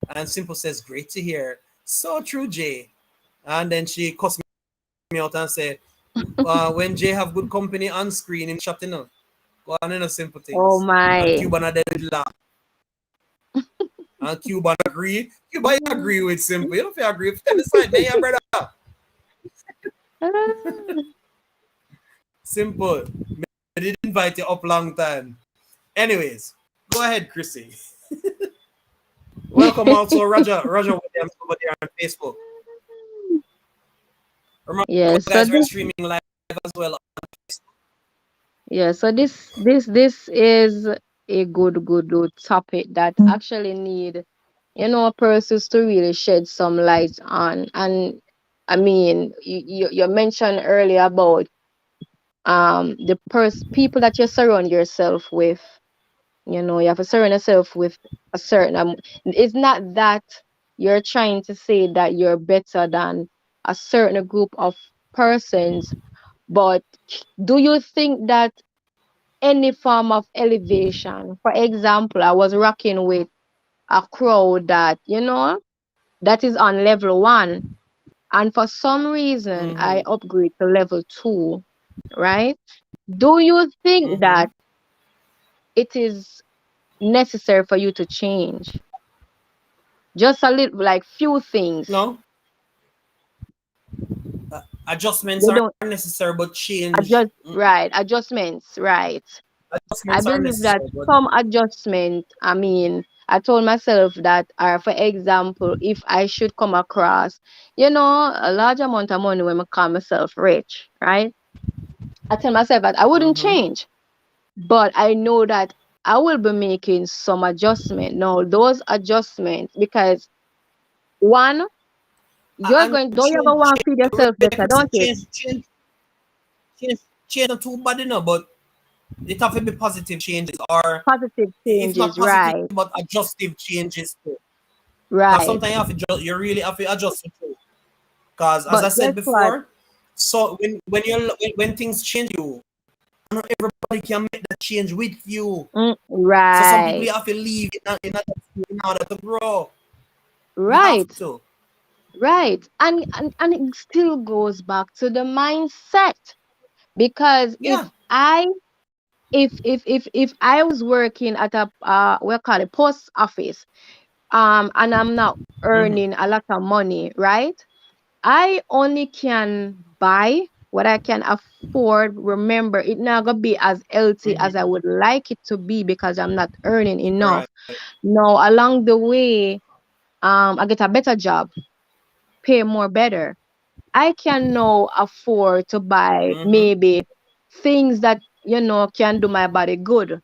And Simple says, "Great to hear. So true, Jay." And then she cussed me out and said, "When Jay have good company on screen, him chat, go on in the simple Oh things." And my. Cuban are dead laugh. And Cuban agree. Cuban agree with Simple. You don't feel agree. Tell me side, man, yeah, brother. Simple. I did invite you up long time. Anyways, go ahead, Chrissy. Welcome also Roger Williams over there on Facebook. Remember, Yes. So guys, we're this, streaming live as well. yeah. So this is a good topic that actually need, persons to really shed some light on. And I mean, you mentioned earlier about the people that you surround yourself with. You have to surround yourself with a certain it's not that you're trying to say that you're better than a certain group of persons, but do you think that any form of elevation, for example, I was rocking with a crowd that that is on level 1, and for some reason I Mm-hmm. upgrade to level 2, right? Do you think Mm-hmm. that it is necessary for you to change? Just a little, like few things. No, adjustments They are don't necessary, but change adjust, right? Adjustments, right? I adjustments are believe that necessary. But some adjustment, I mean, I told myself that, for example, if I should come across, a large amount of money when I call myself rich, right? I tell myself that I wouldn't mm-hmm. change, but I know that I will be making some adjustment. Now, those adjustments, because one, And don't you ever want to feed yourself better, don't it? change not too bad enough, but it have to be positive changes, or Positive if not changes, positive, right? but adjustive changes too. Because Right. sometimes you really have to adjust it too. Because as I But guess said what? before, so when things change you, not everybody can make that change with you. So some people Right. you have to leave in order to grow. You have Right. to. Right. And it still goes back to the mindset. Because Yeah. if I was working at a we call it post office, and I'm not Mm-hmm. earning a lot of money, right? I only can buy what I can afford. Remember, it not gonna be as healthy as I Mm-hmm. would like it to be because I'm not earning enough. Right. Now, along the way, I get a better job, pay more better. I can now afford to buy Mm-hmm. maybe things that can do my body good,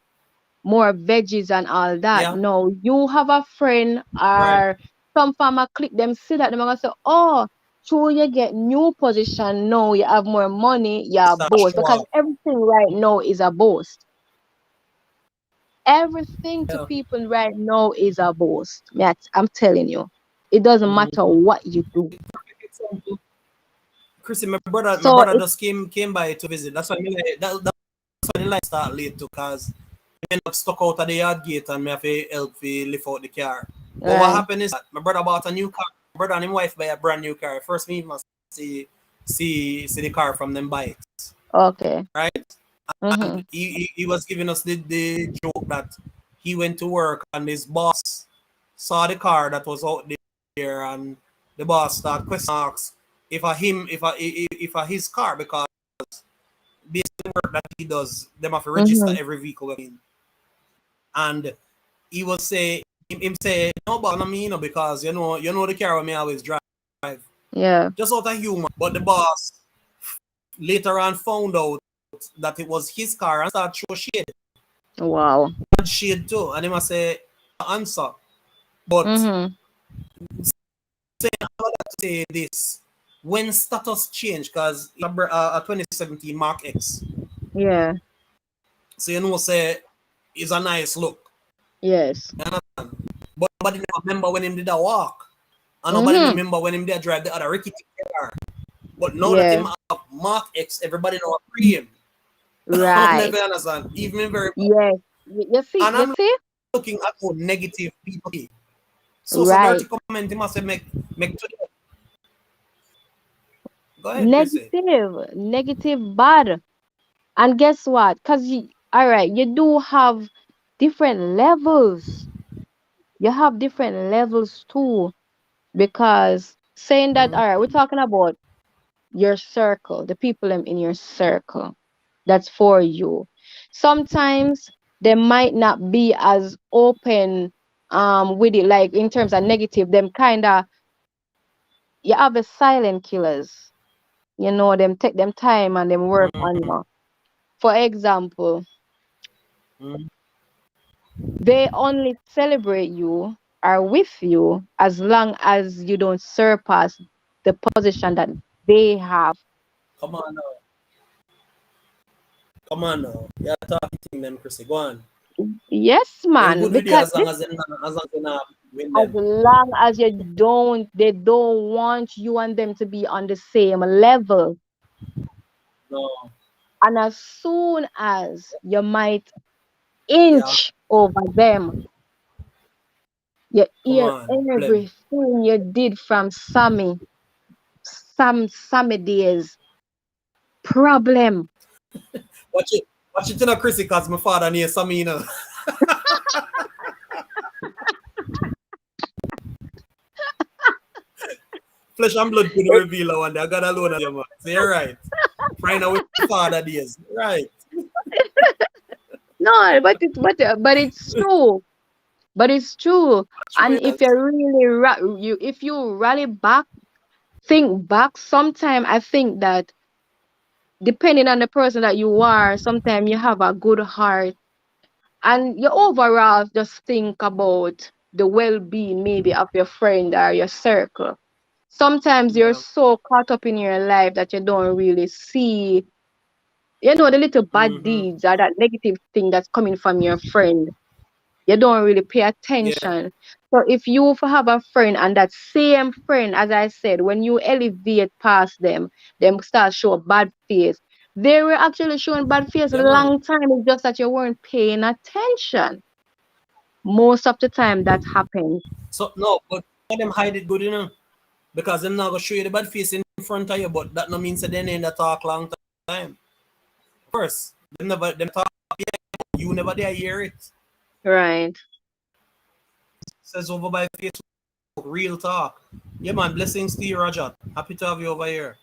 more veggies and all that. Yeah. No, you have a friend Right. or some farmer click them, see that, they're gonna say, oh, true, you get new position, no, you have more money, you Start boast, show because off. everything right now is a boast. Everything to Yeah. people right now is a boast. I'm telling you. It doesn't matter Mm-hmm. what you do. Perfect example. Chrissy, my So brother it just came by to visit. That's why that's why the light start late too, cause he end up stuck out at the yard gate and me have to help lift out the car. But what right. happened is that my brother bought a new car. My brother and his wife buy a brand new car. First me must see the car from them buy it. Okay. Right? Mm-hmm. And he was giving us the joke that he went to work and his boss saw the car that was out there and the boss started question marks if a his car because based on the work that he does, them have to register Mm-hmm. every vehicle. And he will say him say no but I mean because you know the car when me always drive Yeah. just out of humor. But the boss later on found out that it was his car and started throw shade. Wow. Shade too. And he must say answer. But Mm-hmm. saying all that to say this, when status change, because a 2017 Mark X, Yeah. so you know say it's a nice look. Yes. You understand? But nobody never remember when him did a walk. And nobody Mm-hmm. remember when him did drive the other rickety car. But now that Yeah. him have Mark X, everybody know free him. I Right. never understand. Even in very bad. Yes. You see, And you I'm see? looking at how negative people be. So dirty Right. comment he must say make today. Go ahead, Chrissy. Negative, bad. And guess what? All right, you do have different levels. You have different levels too. Because saying that, Mm-hmm. all right, we're talking about your circle, the people in your circle. That's for you. Sometimes they might not be as open with it, like in terms of negative, them kinda you have the silent killers. Them take them time and them work on Mm-hmm. you. For example, Mm-hmm. they only celebrate you or with you as long as you don't surpass the position that they have. Come on now. Come on now. You're talking them, Chrissy. Go on. Yes, Them man, good with you because as long as they not win as them. long as they don't want you and them to be on the same level. No. And as soon as you might Yeah. inch over them, you Come hear on. Problem. everything you did from Sammy days. Problem. Watch it. Watch it to the Chrissy because my father near Samina. Flesh and blood couldn't It, reveal that one day. I got alone as your man. So you're right. Find out with father days. Right. no, but it's true. But it's true. True, And if yes. you really if you rally back, think back. Sometime I think that depending on the person that you are, sometimes you have a good heart and you overall just think about the well-being maybe of your friend or your circle. Sometimes you're Yeah. so caught up in your life that you don't really see, the little bad Mm-hmm. deeds or that negative thing that's coming from your friend. You don't really pay Yeah. attention. So if you have a friend and that same friend, as I said, when you elevate past them start show bad face. They were actually showing bad face a Yeah, man. long time. It's just that you weren't paying attention. Most of the time that happens. So no, but them hide it good, because them not gonna show you the bad face in front of you, but that no means that they ain't talk long time. First, them talk, you never dare hear it. Right. Says over by Facebook, real talk. Yeah, man. Blessings to you, Roger. Happy to have you over here.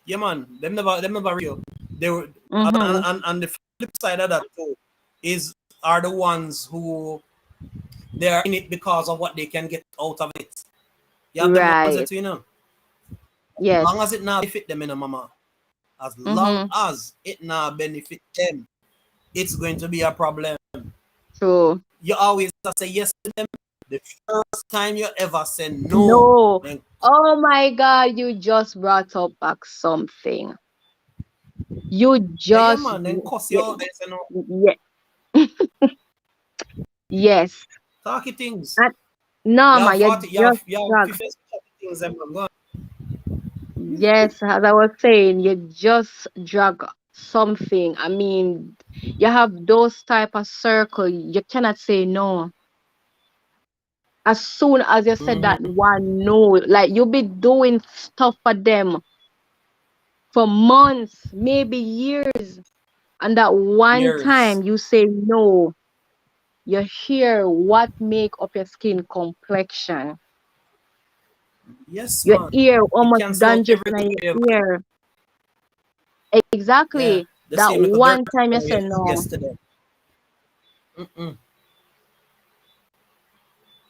Yeah, man. Them never real. They were, Mm-hmm. and the flip side of that too is are the ones who they are in it because of what they can get out of it. You have them ones Right. that as long as Yes. it not benefit them, mama. As long Mm-hmm. as it not benefit them, it's going to be a problem. True. You always have to say yes to them. The first time you ever say no, No. then Oh my God, you just brought up back something. You yeah, just man, then cuss you yeah, out. Then say no. yeah. Yes. Talky things. And no, You have man, you 40, just you have drag. 50 things, them, man. Go on. Yes, as I was saying, you just drag something. I mean, you have those type of circle, you cannot say no. As soon as you said that Mm-hmm. one no, like you'll be doing stuff for them for months, maybe years, and that one Years. time you say no, you hear what make up your skin complexion. Yes, Your man. ear It almost cancel out dangerous everything in you've your ear. Yeah. Exactly. The That same like a girl one time you we say had no. yesterday. Mm-mm.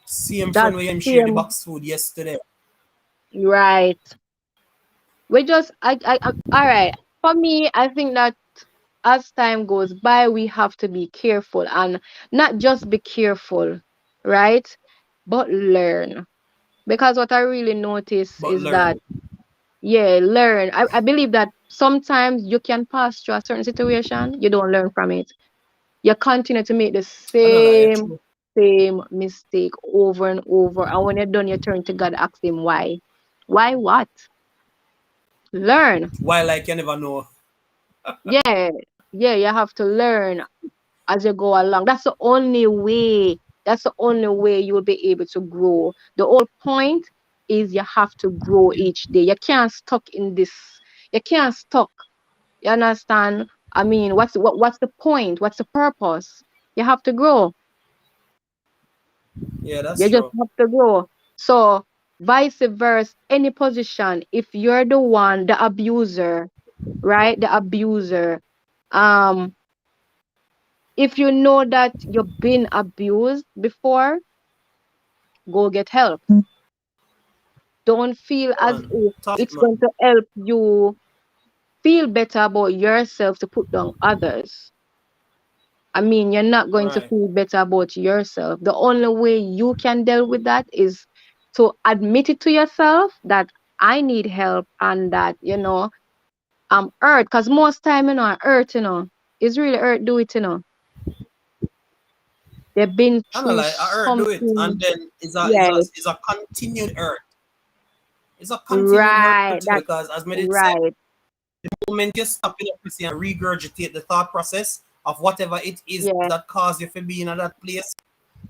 Same That friend we him share the same box food yesterday. right. We just all right. For me, I think that as time goes by, we have to be careful and not just be careful, right? But learn. Because what I really notice But is learn. that, yeah, learn. I believe that sometimes you can pass through a certain situation, you don't learn from it. You continue to make the I know like you're true. same mistake over and over. And when you're done, you turn to God, ask him why. Why what? Learn. Why like you never know. Yeah, yeah, you have to learn as you go along. That's the only way. That's the only way you will be able to grow. The whole point is you have to grow each day. You can't stuck in this. You can't stuck. You understand? I mean, what's the point? What's the purpose? You have to grow. Yeah, that's You just true. have to grow. So vice versa, any position, if you're the one, the abuser, right? The abuser, um, if you know that you've been abused before, go get help. Don't feel as Man. if Talk it, it's man. going to help you feel better about yourself to put down others. I mean, you're not going to Right. feel better about yourself. The only way you can deal with that is to admit it to yourself that I need help and that, I'm hurt. Because most time, I hurt, it's really hurt, do it, They've been I know through like I heard do it. And something. then Yes, it's a continued hurt. It's a continued hurt, right. you know, That's because as I did say, right. the moment you stop in and regurgitate the thought process of whatever it is Yeah, that caused you to be in that place,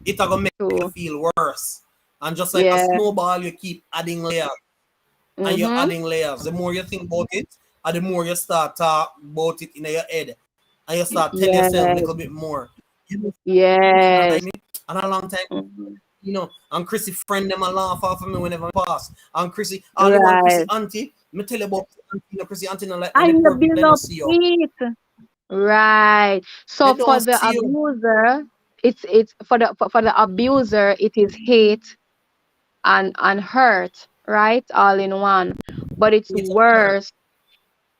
it gonna make you true. feel worse. And just like a Yeah. snowball, you keep adding layers and you're Mm-hmm. adding layers. The more you think about it, and the more you start talk about it in your head, and you start tell yourself a Yes. little bit more. You know, and I Yes. mean, and a long time, Mm-hmm. you know, and Chrissy friend them a laugh off of me whenever I pass. And Chrissy, all the one Chrissy Right. auntie, me tell you about auntie, Chrissy auntie not like and the And you poor people build they don't up see you. it. Right. They So for don't the see you. abuser, it's for the abuser, it is hate and hurt, right? All in one. But it's It's a hurt. worse.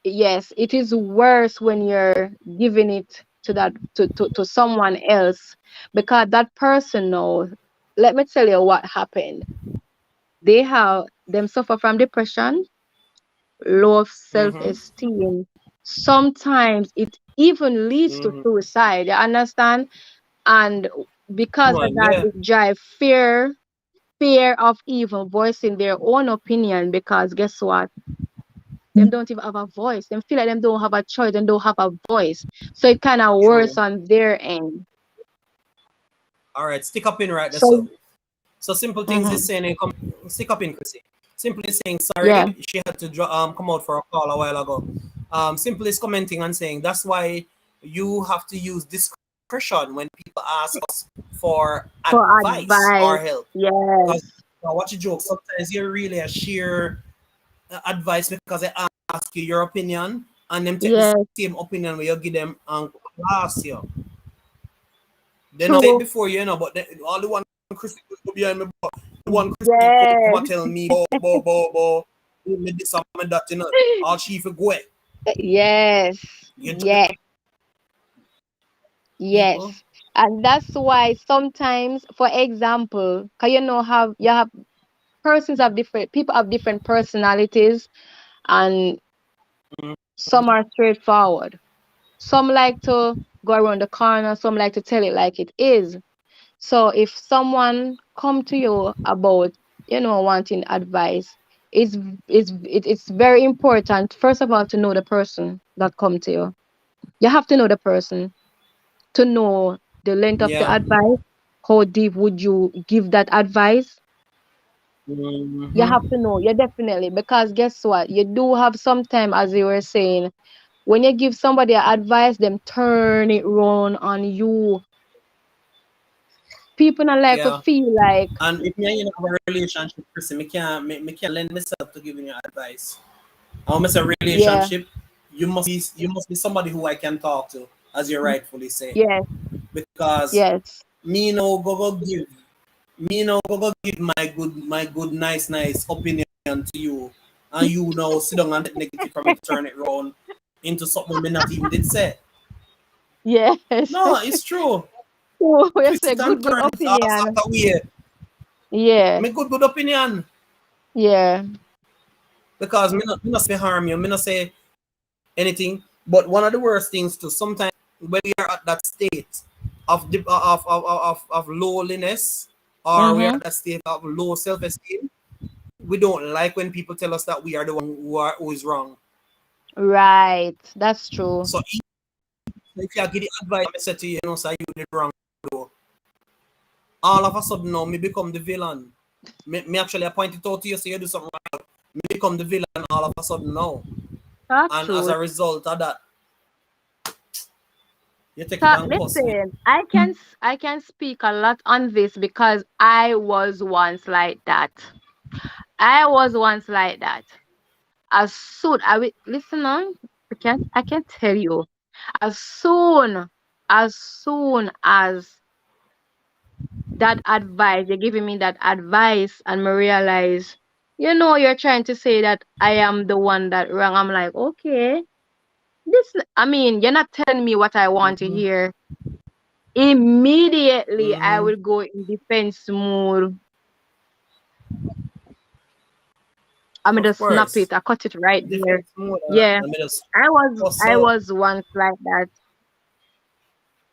Yes, it is worse when you're giving it to to someone else because that person knows. Let me tell you what happened. They have them suffer from depression, low Mm-hmm. self-esteem. Sometimes it even leads to Mm-hmm. suicide. You understand? And because of One, that, yeah. it drive fear of even voicing their own opinion. Because guess what? Them don't even have a voice. Them feel like them don't have a choice. Them don't have a voice. So it kind of worse True. on their end. All right, stick up in right there, So, so. So simple things is mhm, saying come stick up in Chrissy. Simply saying sorry, yeah, she had to come out for a call a while ago. Simply is commenting and saying that's why you have to use discretion when people ask us for for advice or advice. help. Because Yes, watch a joke, sometimes you really share advice because they ask you your opinion and them take the yes, same opinion where you give them and class you. They not say it true. before you know, but all the one Christy go behind me, but the one Christy come Yes, and tell me, me this and that, you know, all she for go. yes, You judge yes, people. yes. And that's why sometimes, for example, cause you have persons have different people have different personalities, and Mhm. some are straightforward. Some like to go around the corner. Some like to tell it like it is. So if someone come to you about, wanting advice, it's very important, first of all, to know the person that come to you. You have to know the person to know the length of the Yeah. advice. How deep would you give that advice? You have Mm-hmm. to know, yeah, definitely, because guess what? You do have some time, as you were saying, when you give somebody advice, them turn it round on you. People not like to Yeah. feel like, And if me and you have a relationship, Chrissy, me can't lend myself to giving you advice. I miss a yeah, relationship. You must be somebody who I can talk to, as you rightfully say. yes, Because yes, me no go give my good nice opinion to you, and you know sit down and take negative from it, turn it around into something me not even did say. yes. No, it's true. Oh, you Twist say it and good turn it all sort opinion. of way. Yeah, Me good opinion. yeah. Because me not say harm you, me not say anything. But one of the worst things too, sometimes when we are at that state of lowliness, or we are Mm-hmm. at that state of low self-esteem, we don't like when people tell us that we are the one who is wrong. Right, that's true. So if you give the advice I said to you, so you did wrong, though, all of a sudden now me become the villain. Me actually I point it out to you, so you do something wrong. Me become the villain all of a sudden now. That's And as true. a result of that, you take it So, and cuss me. listen, I can speak a lot on this because I was once like that. I was once like that. As soon I will listen on, I can tell you. As soon as that advice, you're giving me that advice, and me realize, you're trying to say that I am the one that wrong. I'm like, okay, I mean, you're not telling me what I want to Mm-hmm. hear. Immediately I Mm-hmm. will go in defense mode. I'm gonna Of just snap course. it. I cut it right there. Defense mode. Yeah, Let me just I was cuss I out. was once like that.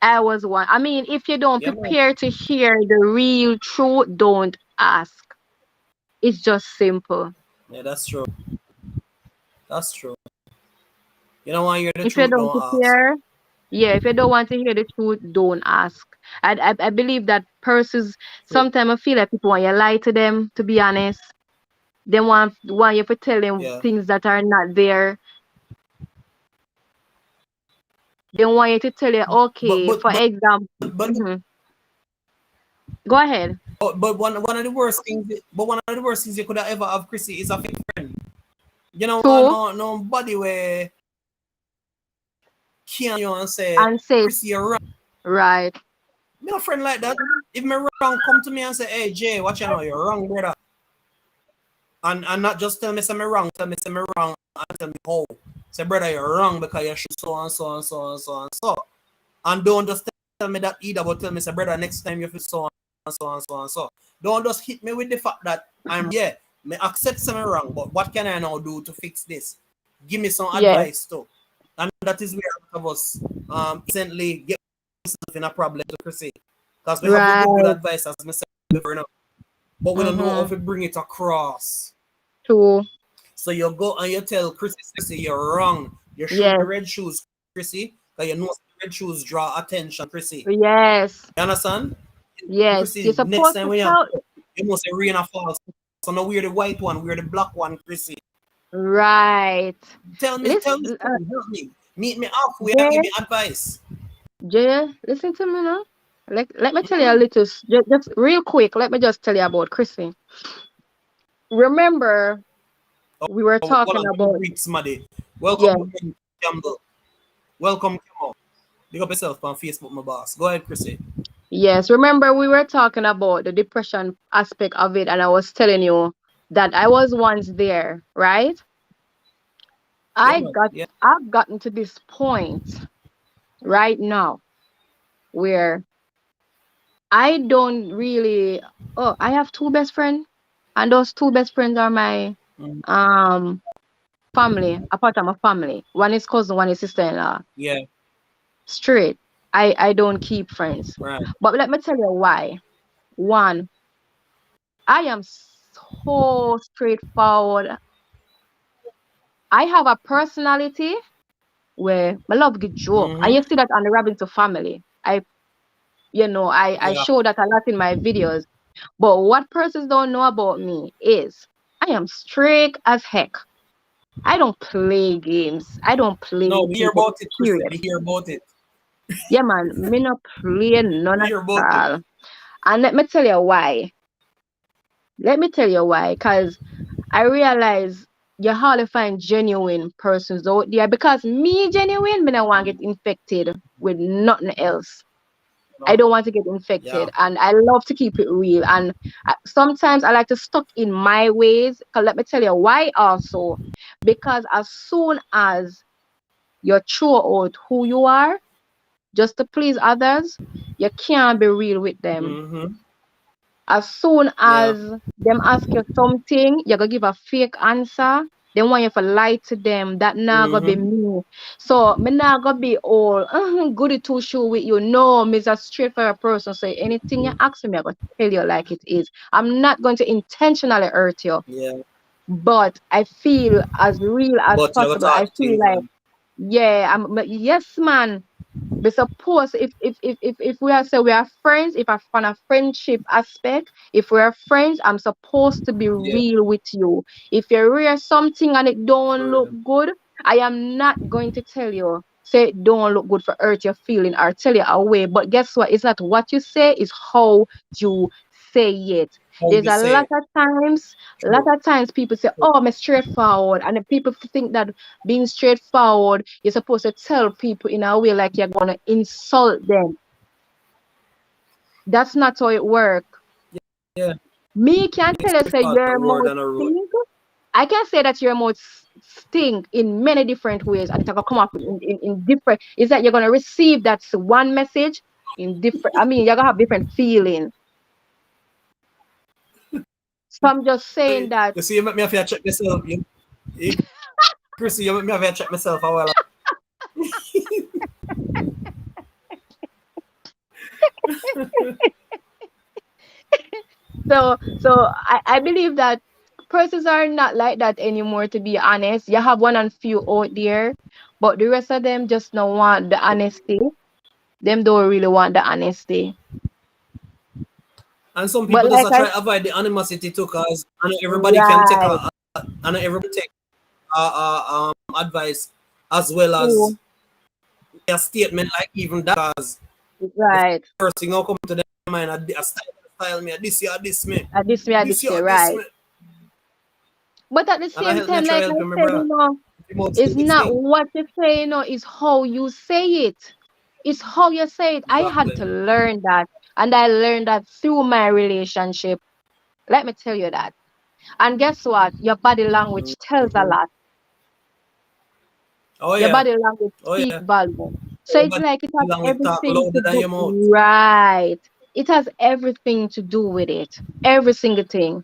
I was one. I mean, if you don't Yeah, man. prepare to hear the real truth, don't ask. It's just simple. Yeah, that's true. That's true. You don't want to hear the If you truth, don't don't ask. prepare, yeah, if you don't want to hear the truth, don't ask. I believe that persons, True. sometimes I feel like people want you to lie to them, to be honest. They want you to tell them Yeah. things that are not there. They want you to tell you, But okay, but for but example, but hmm go ahead. but one of the worst things, you could have ever have, Chrissy, is a fake friend. You know, True, nobody where can you and say, and say, Chrissy, you're wrong. right, Me a friend like that. If me wrong, come to me and say, hey Jay, watch you know, you're wrong, brother. And not just tell me say me wrong, tell me say me wrong and tell me how. Say brother, you're wrong because you should so and so and so and so and so. And don't just tell me that either, but tell me say brother, next time you feel so and so and so and so. Don't just hit me with the fact that I'm yeah, me accept some wrong, but what can I now do to fix this? Give me some yes, advice too. And that is where a lot of us recently get ourselves in a problem to Chrissy. Because we have the good right, advice as I said before now, but we don't know how mm-hmm, to bring it across. true, So you go and you tell Chrissy you're wrong. You shoot the yes, red shoes, Chrissy, because you know the red shoes draw attention, Chrissy. yes, You understand? yes. You're Chrissy, next supposed time to when tell, you must say rain or falls. So now we're the white one, we're the black one, Chrissy. right. Tell me Listen, something, help me. Meet me halfway and Jay, give me advice. Jay, listen to me now. Let me tell you a Mm-hmm. little, just real quick. Let me just tell you about Chrissy. Remember, we were Oh, hold talking on, let me about, greet somebody. yeah, Welcome again, Campbell. Welcome, Campbell. Big up yourself on Facebook, my boss. Go ahead, Chrissy. yes. Remember, we were talking about the depression aspect of it, and I was telling you that I was once there, right? Yeah, I man. got, Yeah. I've gotten to this point right now where I don't really. Oh, I have two best friends, and those two best friends are my Mm, um family. A part of my family. One is cousin, one is sister-in-law. yeah. Straight. I don't keep friends. Right. But let me tell you why. One, I am so straightforward. I have a personality where I love good joke. And Mm-hmm. you see that on the Robinson family. I Yeah. show that a lot in my videos. But what persons don't know about me is I am straight as heck. I don't play games. I don't play No, with we hear people, about it, Chrissy. period. We hear about it. Yeah, man, me not play none We at hear about it. all. And let me tell you why. Let me tell you why. Because I realize you hardly find genuine persons out there. Because me genuine, me not want to get infected with nothing else. I No. don't want to get Yeah. infected, and I love to keep it real. And sometimes I like to stuck in my ways. Cause let me tell you why. Also, because as soon as you throw out who you are just to please others, you can't be real with them. Mm-hmm. As soon Yeah. as them ask you something, you gonna give a fake answer. They want you to lie to them. That not gonna be Mm-hmm. me. So me not gonna be all goody two shoe with you. No, me's a straightforward person. So anything you ask me, I'm gonna tell you like it is. I'm not going to intentionally hurt you, Yeah. but I feel as real as But you gotta possible. I talk feel things like, and yeah, yes, man. We suppose if we are say we are friends, if I find a friendship aspect, if we are friends, I'm supposed to be yeah. real with you. If you wear something and it don't look Word. good, I am not going to tell you say it don't look good for hurt your feeling or tell you away. But guess what? It's not what you say, it's how you say it. How There's you a say lot it. of times, True. people say, True. "Oh, I'm straightforward," and the people think that being straightforward, you're supposed to tell people in a way like you're gonna insult them. That's not how it works. Yeah. Me can It's tell you say a your word mouth and a road. stink. I can say that your mouth stink in many different ways, and it's gonna come up in different. It's that you're gonna receive that one message in different. I mean, you're gonna have different feeling. So I'm just saying that. You see, you make me have to check myself. You, Chrissy, you make me have to check myself a while. So I believe that persons are not like that anymore, to be honest. You have one and few out there, but the rest of them just don't want the honesty. Them don't really want the honesty. And some But people just like I try to avoid the animosity too, cause I know everybody can take right, I know everybody take advice as well as true, a statement like even that. Cause the right. first thing will come to their mind, a style me, this year, this me, I this this year, say this right. me. But at the And I same help time, nature like I help me, said, brother. The most it's stupid not thing. what you say, it's how you say it. It's how you say it. I had to Exactly. learn that. And I learned that through my relationship. Let me tell you that. And guess what? Your body language tells a Mhm. lot. Oh Your yeah, body language oh speak yeah. volume. So it's Everybody like it has language talk everything louder to than do your mouth. right. It has everything to do with it. Every single thing.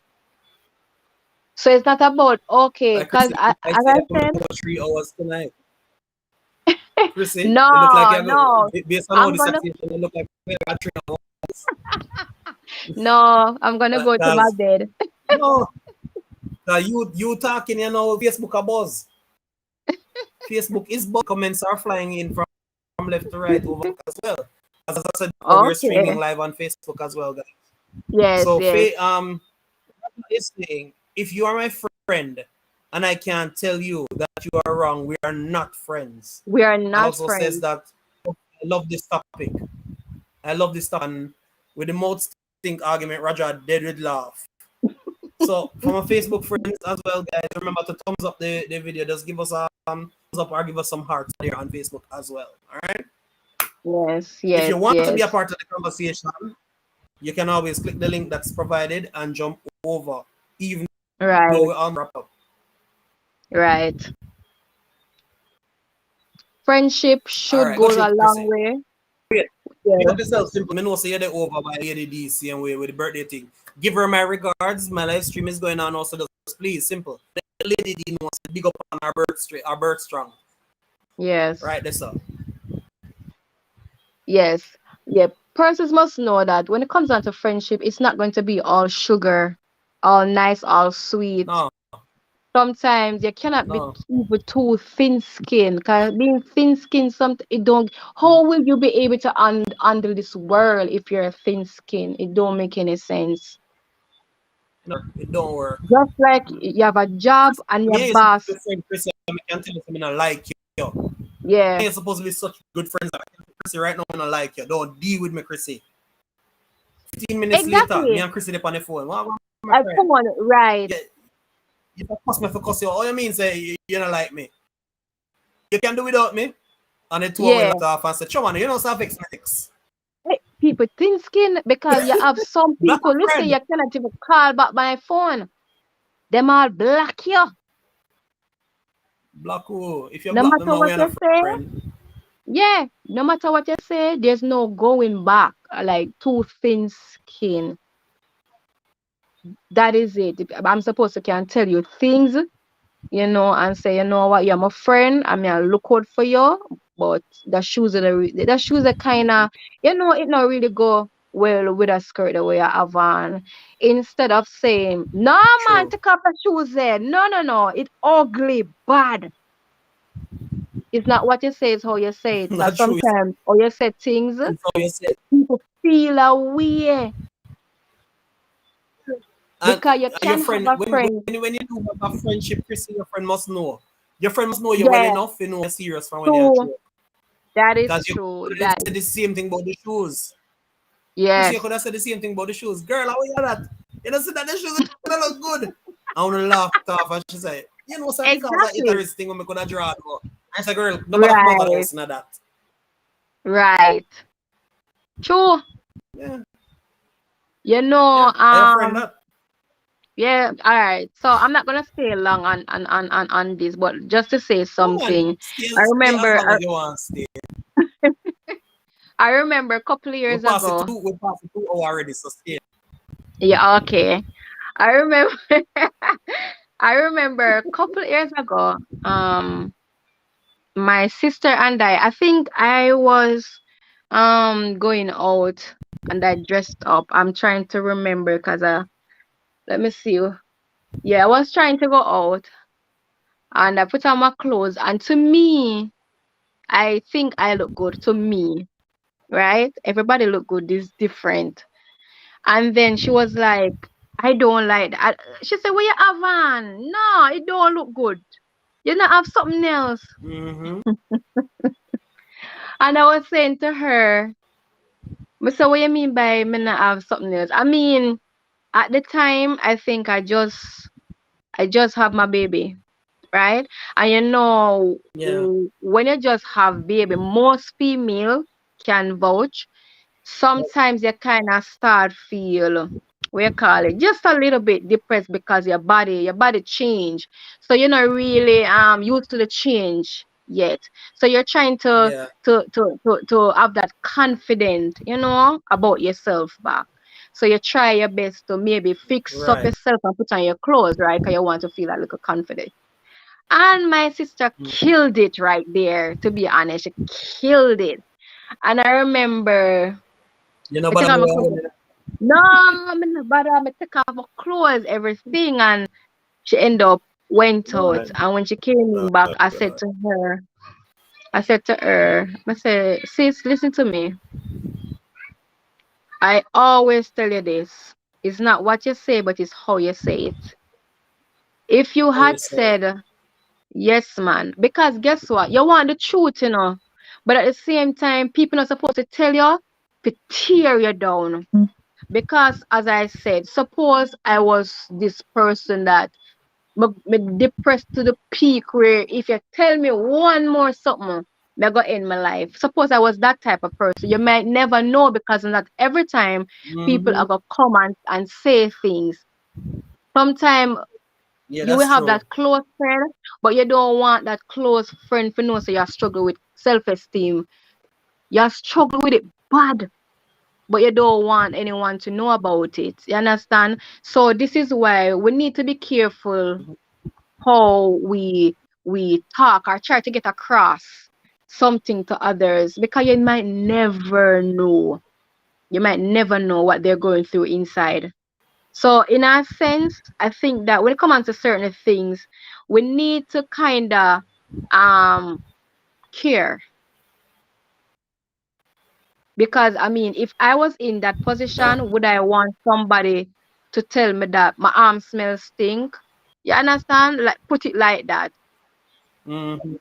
So it's not about okay, Like because Chrissy, as I say I I'm gonna said, go 3 hours tonight. Chrissy, no, you look like you're no. based on all I'm this gonna activity, you look like you got 3 hours. no, I'm gonna go to my Because bed. no, you talking, you know, Facebook a buzz. Facebook is buzz. Comments are flying in from left to right over as well. As I said before, we're streaming Okay. live on Facebook as well, guys. Yes, So yes. is saying if you are my friend and I can't tell you that you are wrong, we are not friends. We are And not also says friends. that I love this topic. I love this topic. And with the most think argument, Roger dead with laugh. So for my Facebook friends as well, guys, remember to thumbs up the video. Just give us a thumbs up or give us some hearts there on Facebook as well. All right. Yes, If you yes, want to be a yes. part of the conversation, you can always click the link that's provided and jump over, even though Right, we're on wrap up. right. Friendship All should right, go go through, a long Chrissy. way. Wait, pick Yeah. up yourself simple. I know say you're there over by Lady D same way with the birthday thing. Give her my regards. My live stream is going on also. Just please, simple. Lady D wants to big up on our birth strong. Yes. Right, that's up. Yes. Yeah. Persons must know that when it comes down to friendship, it's not going to be all sugar, all nice, all sweet. No, Sometimes you cannot be no. with too thin skin. Cause being thin skin, something it don't. How will you be able to handle this world if you're a thin skin? It don't make any sense. No, it don't work. Just like you have a job and your Me ain't supposed to boss. be friend Chris. I can't tell you something I like you. Yeah. Me ain't supposed to be such good friends. I can tell Chrissy right now I like you. Don't deal with me, Chrissy. 15 minutes later, me Exactly. and Chrissy on the phone. What about my I friend? come on, right. Yeah, you cuss me for cuss you. All you mean say you don't like me. You can do without me. And the two will Yeah. laugh off and say, Chumano, you know some vex next. People thin skin because you have some Black people. Listen, friend. you cannot even call back my phone. Them all block you. Black who? If you No block them, matter we what are you not say. friend. Yeah, no matter what you say, there's no going back. Like too thin skin. That is it. I'm supposed to can tell you things, and say, you know what, you're my friend. I mean, I look out for you, but the shoes are kind of, it not really go well with a skirt the way I have on. Instead of saying, no man, True. take off the shoes there. No, no, no, it ugly, bad. It's not what you say, it's how you say it. Because Not true. sometimes, how you say things, It's how you say. people feel a way. And, Because you and your can have friend, a when, friend. when you do have a friendship, Chrissy, your friend must know. Your friend must know you well Yeah, enough, you're serious from when you're a true. joke. That is Because you true. could have That said the same thing about the shoes. Chrissy, you yes. could have said the same thing about the shoes. Girl, how you that? You know, said that the shoes don't look good. I want to laugh off and she said, you know, sir, because I Exactly. interest thing when I could have drawn. I said, girl, nobody come out of the Right. house, not that. Right. True. Yeah, You know, yeah. Are your friend that? yeah, all right. So I'm not gonna stay long on this, but just to say Come on, something. I stay as remember long as you want to stay. I remember a couple of We years passed it ago. two, we passed it 2 hours already, so stay. Yeah, okay. I remember I remember a couple of years ago, my sister and I think I was going out and I dressed up. I'm trying to remember because let me see. Yeah, I was trying to go out and I put on my clothes, and to me, I think I look good to me, right? Everybody look good, is different. And then she was like, I don't like that. She said, what you have on? No, it don't look good. You not have something else. Mm-hmm. And I was saying to her, so what you mean by me not have something else? I mean, at the time, I think I just have my baby, right? And Yeah, when you just have baby, most female can vouch. Sometimes you kind of start feel, what you call it, just a little bit depressed because your body change. So you're not really used to the change yet. So you're trying to yeah, have that confidence, about yourself back. So you try your best to maybe fix up right. yourself and put on your clothes, right? Because you want to feel a little confident. And my sister killed it right there, to be honest. She killed it. And I remember You know, I but take I'm off my clothes. No, I'm not bother. I take off my clothes, everything. And she end up went out. God. And when she came back, I said, sis, listen to me. I always tell you this. It's not what you say, but it's how you say it. If you How you had say it. said, yes, man, because guess what? You want the truth. But at the same time, people are supposed to tell you to tear you down. Because as I said, suppose I was this person that me depressed to the peak where if you tell me one more something, me go end my life. Suppose I was that type of person. You might never know because not every time people Mm-hmm. are gonna come and say things. Sometimes Yeah, you will that's have true. that close friend, but you don't want that close friend to know so you struggle with self-esteem. You struggle with it bad, but you don't want anyone to know about it. You understand? So this is why we need to be careful how we talk or try to get across something to others, because you might never know. You might never know what they're going through inside. So in a sense, I think that when it comes to certain things, we need to kind of care. Because I mean, if I was in that position, would I want somebody to tell me that my arm smells stink? You understand? Like, put it like that. Mm-hmm.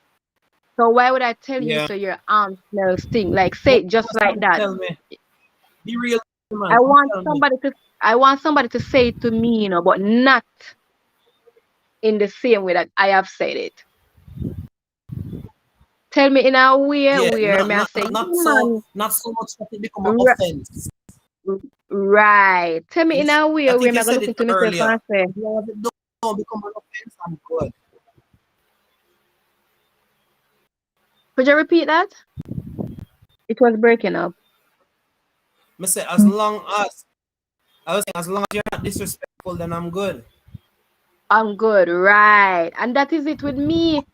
So why would I tell you Yeah. so your arm smells stink? Like, say it just like that. Tell me. Be real, man. I want Tell me. somebody to say it to me, but not in the same way that I have said it. Tell me in a way where me I say, not man, so much that it become an r- offense. right. Tell me in a way I where think me you I go said listen it to myself earlier. and say, Yeah, don't become an offense. I'm good. could you repeat that? It was breaking up. I say as long as you're not disrespectful, then I'm good. I'm good, right. And that is it with me.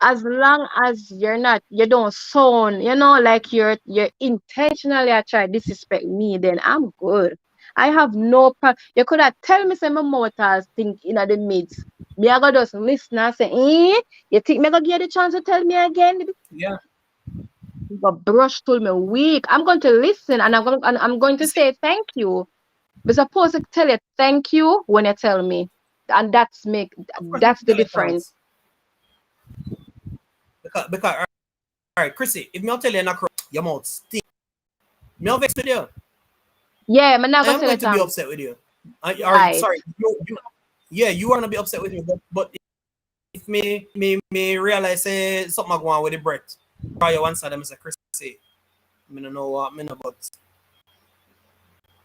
As long as you don't sound, like you're intentionally try disrespect me, then I'm good. I have no problem. You could have tell me some mortals think in the midst. Me I go just listen and say, you think me gonna get the chance to tell me again? Yeah. You got brush told me weak. I'm going to listen and I'm going to say thank you. We're supposed to tell you thank you when you tell me. And that's Of course, the tell you difference. thanks. Because all right, Chrissy, if me tell you not your mouth stink, me I'll vex with you. Yeah, I'm not I gonna am tell you going to be thanks. upset with you. Right. Sorry, you are gonna be upset with me, but if me realize say something going on with the breath, try you one side, I say Chrissy, me don't know what me know, but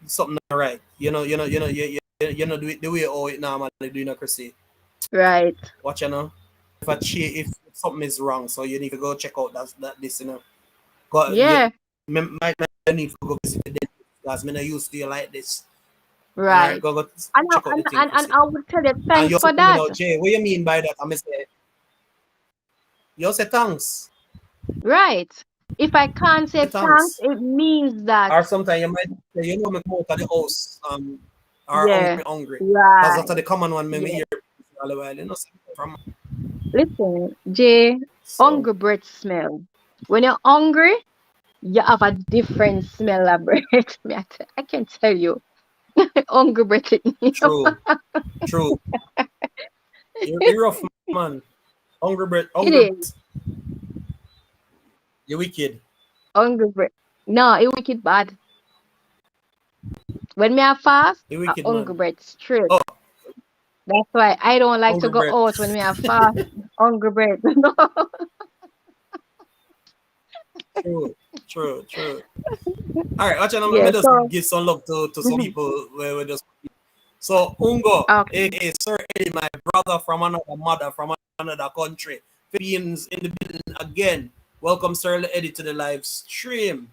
something not right. You know, do it the way how it normally do, Chrissy. Right. Watch if something is wrong, so you need to go check out this, Go, Yeah. might need to go visit the dentist because me not used to you like this. All right, Right. go And check out the thing, and Chrissy. I would tell you And thanks you for say to me that. now, Jay, what you mean by that? I'm say, you say thanks. Right. If I can't say thanks, Thanks. it means that, Or sometimes you might say, me come out of the house, or yeah. hungry. Because Right. that's the common one, me Yeah. hear all the while, from Listen, Jay, so hungry breath smell. When you're hungry, you have a different smell of breath. I can tell you. Hungry breath. true. You're rough, man. It Hungry, is. you wicked. Hungry breath. No, it wicked bad. When me a fast, You a wicked, hungry man. breath straight. Oh, That's why I don't like to hungry go breath. out when me a fast. Hungry breath. True. All right, watch out. Yeah, Let us so give some love to some people where we just. So Ungo, okay. aka Sir Eddie, my brother from another mother from another country, Philippines in the building again. Welcome, Sir Eddie, to the live stream.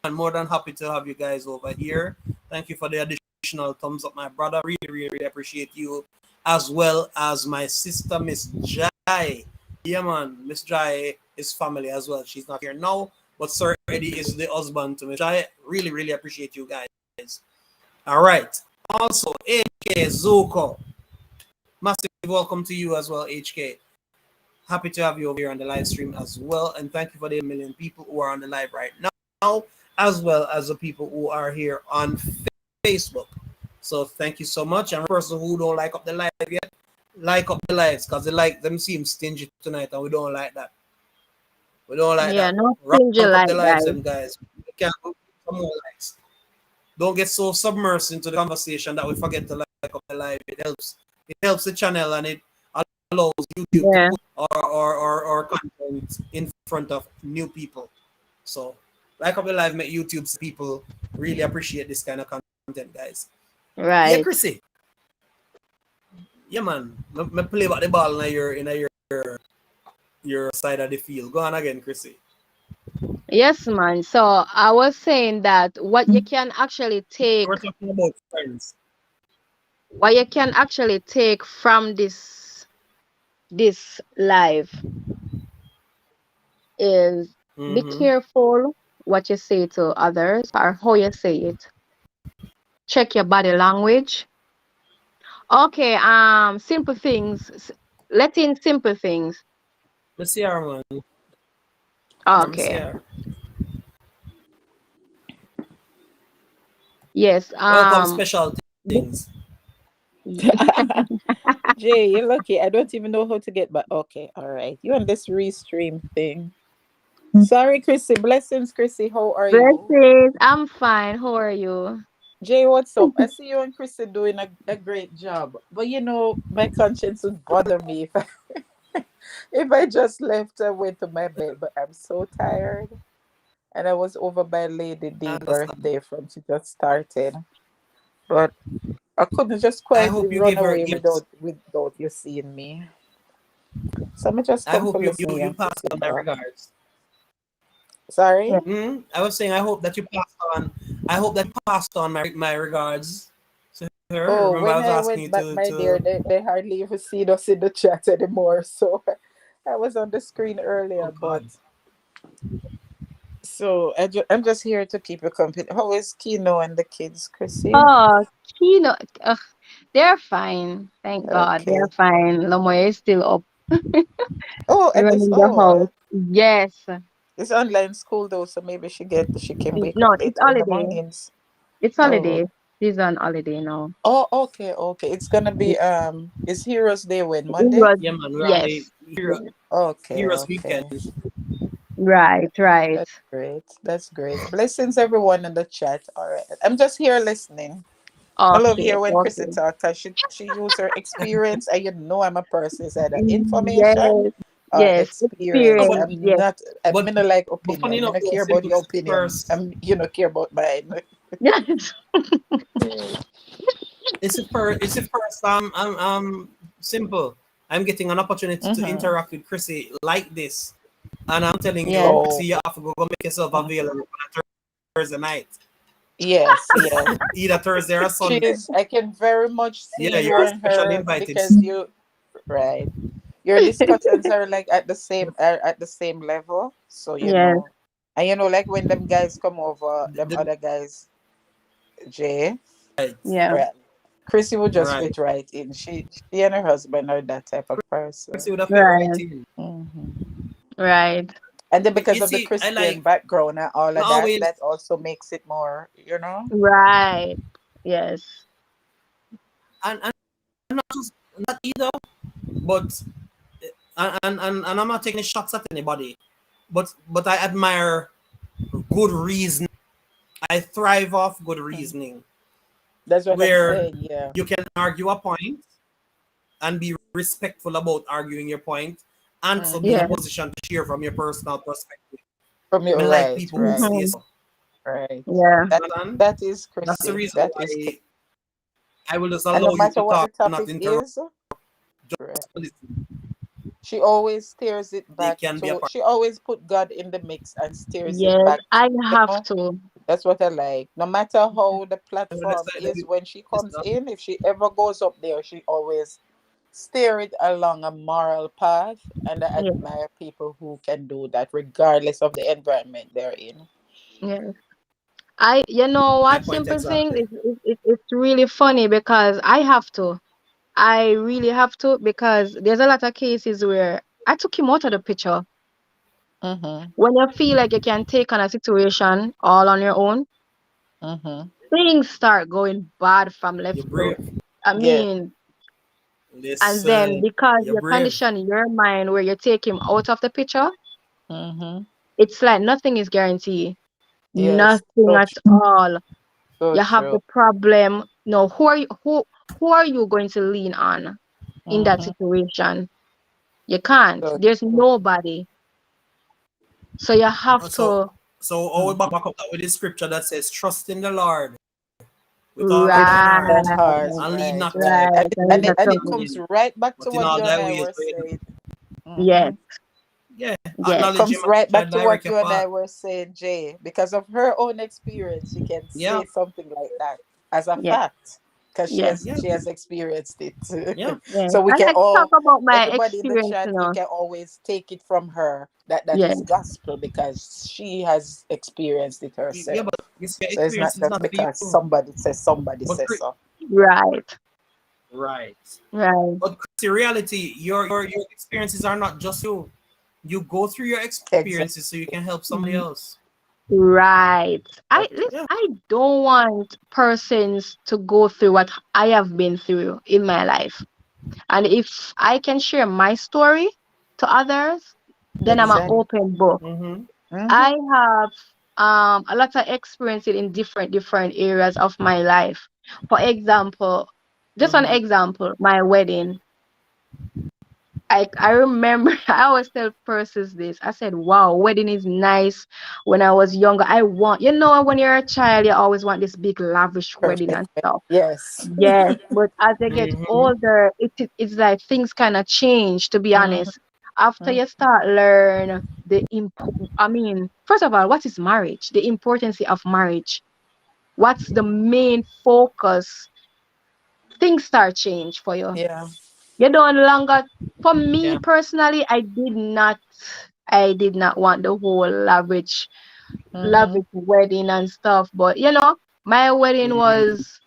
I'm more than happy to have you guys over here. Thank you for the additional thumbs up, my brother. Really appreciate you, as well as my sister, Miss Jai. Yeah, man, Miss Jai is family as well. She's not here now, but Sir Eddie is the husband to Miss Jai. Really appreciate you guys. All right. Also, HK Zuko. Massive welcome to you as well, HK. Happy to have you over here on the live stream as well. And thank you for the million people who are on the live right now, as well as the people who are here on Facebook. So thank you so much. And for person who don't like up the live yet, like up the lives because them seem stingy tonight and we don't like that. We don't like Yeah, that. no Rank stingy up like the lives, guys. them guys. We can't do some more likes. Don't get so submersed into the conversation that we forget to like up the live. It helps the channel and it allows YouTube to Yeah. put our content in front of new people. So like up the live make YouTube's people really appreciate this kind of content, guys. Yeah, Right. Chrissy. Yeah, man. Me play about the ball in your side of the field. Go on again, Chrissy. Yes, man. So I was saying that what you can actually take, We're talking about friends. from this live is Be Mm-hmm. careful what you say to others or how you say it. Check your body language. Okay, simple things. Let in simple things. Let's see her, man. Let me see Okay. her. Yes. Welcome, special Be- things. Jay, you're lucky. I don't even know how to get back. Okay, all right. You on this restream thing. Sorry, Chrissy. Blessings, Chrissy. How are you? Blessings. I'm fine. How are you? Jay, what's up? I see you and Chrissy doing a great job. But you know, my conscience would bother me if if I just left and went to my bed. But I'm so tired. And I was over by Lady I D understand. birthday from she just started. But I couldn't just I quietly hope you run give her away gifts. without you seeing me. So I just I come to hope listen to you you and pass Chrissy on my talk. regards. Sorry? I was saying I hope that you passed on. I hope that you passed on my regards to her. Oh, Remember, I when was I asking went you back, my dear, to. they hardly even see us in the chat anymore. So I was on the screen earlier, Oh but God, so I'm just here to keep you company. How is Kino and the kids, Chrissy? Oh, Kino. Ugh, they're fine. Thank God. They're Okay. fine. Lamoya is still up Oh, at this running the house. Yes. it's online school though, so maybe she can wake up No, it's later in the holiday. mornings. It's Oh. holiday. She's on holiday now. Oh, okay, okay. It's gonna be it's Heroes Day when It Monday? was, yeah, man, we're on the yes. Okay, Heroes okay. weekend. Right, right. That's great. That's great. Blessings everyone in the chat. All right. I'm just here listening. I love Okay, here when Chrissy okay. talk because she use her experience and you know I'm a person is either information Yes, or yes. No, experience. Experience, I'm yes. not I but me not like but funny opinion. I enough, don't though, care about simple your opinion. first. You don't care about mine. Yes. It's the first. Simple. I'm getting an opportunity to Mm-hmm. interact with Chrissy like this, and I'm telling you, Yes, Oh Chrissy, you have to go make yourself mm. available on a Thursday night, Yes, yes. either Thursday or Sunday. She's I can very much see Yeah, you you're and especially her invited. because you right. Your discussions are like at the same level. So you yes, know. And you know, like when them guys come over, them The- other guys, Jay, right, yeah, right. Chrissy would just right. fit right in. She and her husband are that type of Chrissy person. would have fit right right, in. Hmm. right. And then because You of the see, I Christian like background and all of not that, always, that also makes it more, you know. Right. Yes. and not just not either, but and I'm not taking shots at anybody, but I admire good reasoning. I thrive off good Mhm. reasoning, That's what I'm where saying. Yeah. you can argue a point and be respectful about arguing your point, and also be in a Yes. Hmm. position to share from your personal perspective. From I your like right, people who right, say Hmm. so. right. Yeah. That Understand? that is That's the Chrissy. reason That is Chrissy. why I will just And no allow you matter to what the talk, not topic interrupt. is, right, Just to listen. she always steers it They back can be a to. part. She always put God in the mix and steers it Yes. back. I You have know, to. that's what I like. No matter how the Let's platform say that is, when she it's comes in, if she ever goes up there, she always steer it along a moral path. And I Yeah. admire people who can do that, regardless of the environment they're in. Yes. You know my what, point simple thing exactly. it's really funny because I have to. I really have to because there's a lot of cases where I took him out of the picture. Mm-hmm. When you feel like you can take on a situation all on your own, Mm-hmm. things start going bad from You're left to. brave. I Yeah. mean, and then Listen, because you're you brave. condition your mind where you take him out of the picture, Mm-hmm. it's like nothing is guaranteed. Yes. Nothing So at true. all. So You have true. the problem. No, who are you going to lean on in that Mm-hmm. situation? You can't. So There's true. nobody. So you have So to I will back up that with the scripture that says, "Trust in the Lord with all With thine right, heart, that heart, and lean right, not to right. right. And And leave it it and to it him. comes understanding, right back to but in what all you and thy I ways were wait." saying. Yes, Mm-hmm. Yeah, yes, acknowledge Comes him right and back shall to what direct your you and I path. were saying, Jay. Because of her own experience, she can Yeah, say something like that as a yes, fact. because Yes. she has experienced it. Yeah. Yes. So we I can like to talk all, about my everybody in the experience, chat, you we know. can always take it from her that Yes. is gospel because she has experienced it Yeah, herself. but you see, your So it's not experience is just not for you. because somebody But says so. Right. right. Right. But the reality, your experiences are not just you. You go through your Exactly. experiences so you can help somebody else. Right. Exactly. Yeah. I don't want persons to go through what I have been through in my life. And if I can share my story to others, then I'm an Exactly. Mm-hmm. open book. Mm-hmm. I Mm-hmm. have a lot of experience in different areas of my life. For example, just an Mm-hmm. example, my wedding. I remember I always tell persons this. I said, wow, wedding is nice. When I was younger, I want, you know, when you're a child, you always want this big lavish wedding Perfect. and stuff. Yes. Yes, but as I get Mm-hmm. older, it's like things kind of change, to be Mm-hmm. honest. After you start learn I mean, first of all, what is marriage? The importance of marriage. What's the main focus? Things start change for you. Yeah. You don't longer, for me Yeah. personally, I did not want the whole Mm-hmm. lavish wedding and stuff. But you know, my wedding Mm-hmm. was,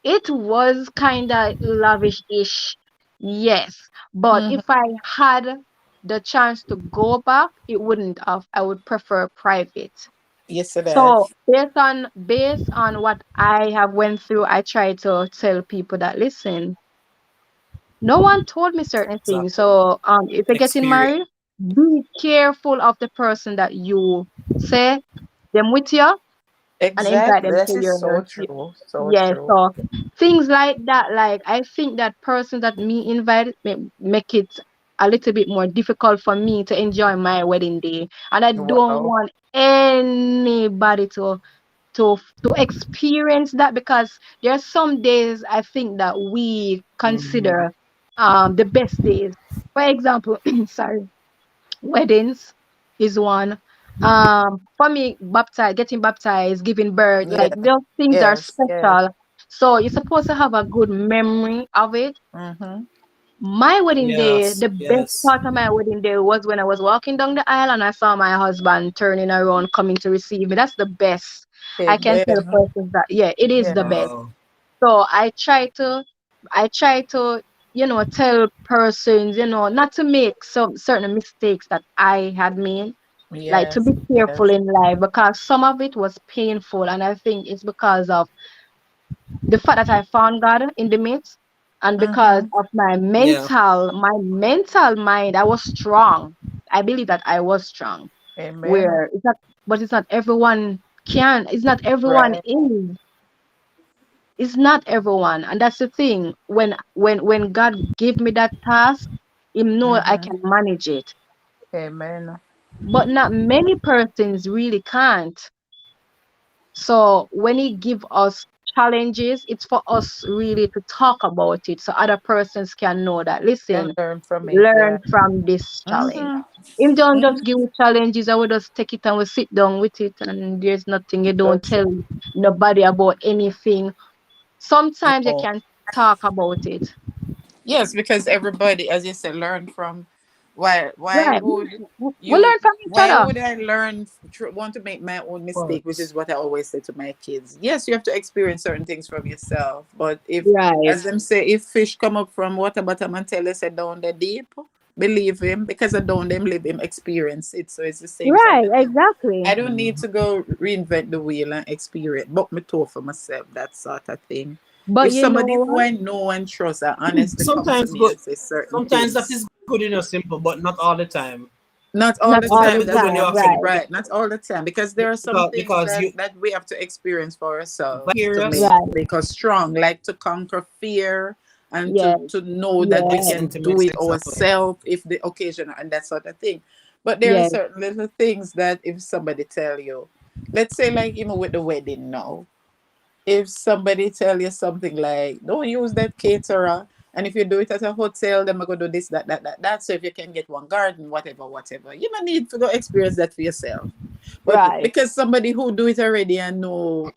it was kind of lavish-ish, yes. But Mm-hmm. if I had the chance to go back, it wouldn't have. I would prefer private. Yes, it So is. based on what I have went through, I try to tell people that, listen, no one told me certain things. Exactly. So if you're getting Experience. married, be careful of the person that you say them with you and invite Exactly. them That to is so your true. So yeah. true. So things like that, like I think that person that me invite make it a little bit more difficult for me to enjoy my wedding day, and I don't Wow. want anybody to experience that, because there are some days I think that we Mm-hmm. consider the best days. For example, sorry, weddings is one. For me, getting baptized, giving birth, like Yeah. those things are Yes. Yes. special. So you're supposed to have a good memory of it. Mm-hmm. My wedding day, Yes. the best Yes. part of my wedding day was when I was walking down the aisle and I saw my husband turning around, coming to receive me. That's the best. I can tell Amen. persons that, yeah, it is the Yeah. best. Wow. So I try to, tell persons, not to make some certain mistakes that I had made, like to Yes. be careful Yes. in life, because some of it was painful, and I think it's because of the fact that I found God in the midst, and because Mm-hmm. of Yeah. my mental mind, I was strong. I believe that I was strong. Amen. Where it's not everyone can. It's not everyone Right. is. It's not everyone, and that's the thing. When God gave me that task, He know I Mm-hmm. can manage it, Amen. but not many persons really can't. So when He give us challenges, it's for us really to talk about it so other persons can know that, Can listen, learn from it. Yeah. learn from this challenge. Mm-hmm. If don't Mm-hmm. just give you challenges, I would just take it and we sit down with it, and there's nothing, you So don't true. tell nobody about anything. Sometimes you No. can talk about it. Yes, because everybody, as you said, learn from. Why Right. would We you? learn from each Why other. would I learn? Want to make my own mistake, which But is what I always say to my kids. Yes, you have to experience certain things from yourself, but if, Right. as them say, if fish come up from water bottom and tell us down the deep, believe him because I down them live him experience it. So it's the same sort Right, of thing. I exactly. don't need mhm. to go reinvent the wheel and experience, but me toe for myself. That sort of thing. But If you know somebody who what? I know and trust are honestly come to Sometimes me good. and say certain Sometimes that things, is good enough, simple, but not all the time. not all Not the all Sometimes time. the it's good That's when you time, actually right. right. Not all the time because there are some things because you that we have to experience for ourselves to curious Right. make us strong, like to conquer fear and Yes. to know that we Yes. can do sentiments it exactly. ourselves if the occasion and that sort of thing. But there are Yes. certain little things that if somebody tell you, let's say like with the wedding now, if somebody tell you something like don't use that caterer, and if you do it at a hotel then we're going to do this that, so if you can get one garden whatever, you don't need to go experience that for yourself. But Right. because somebody who do it already and know,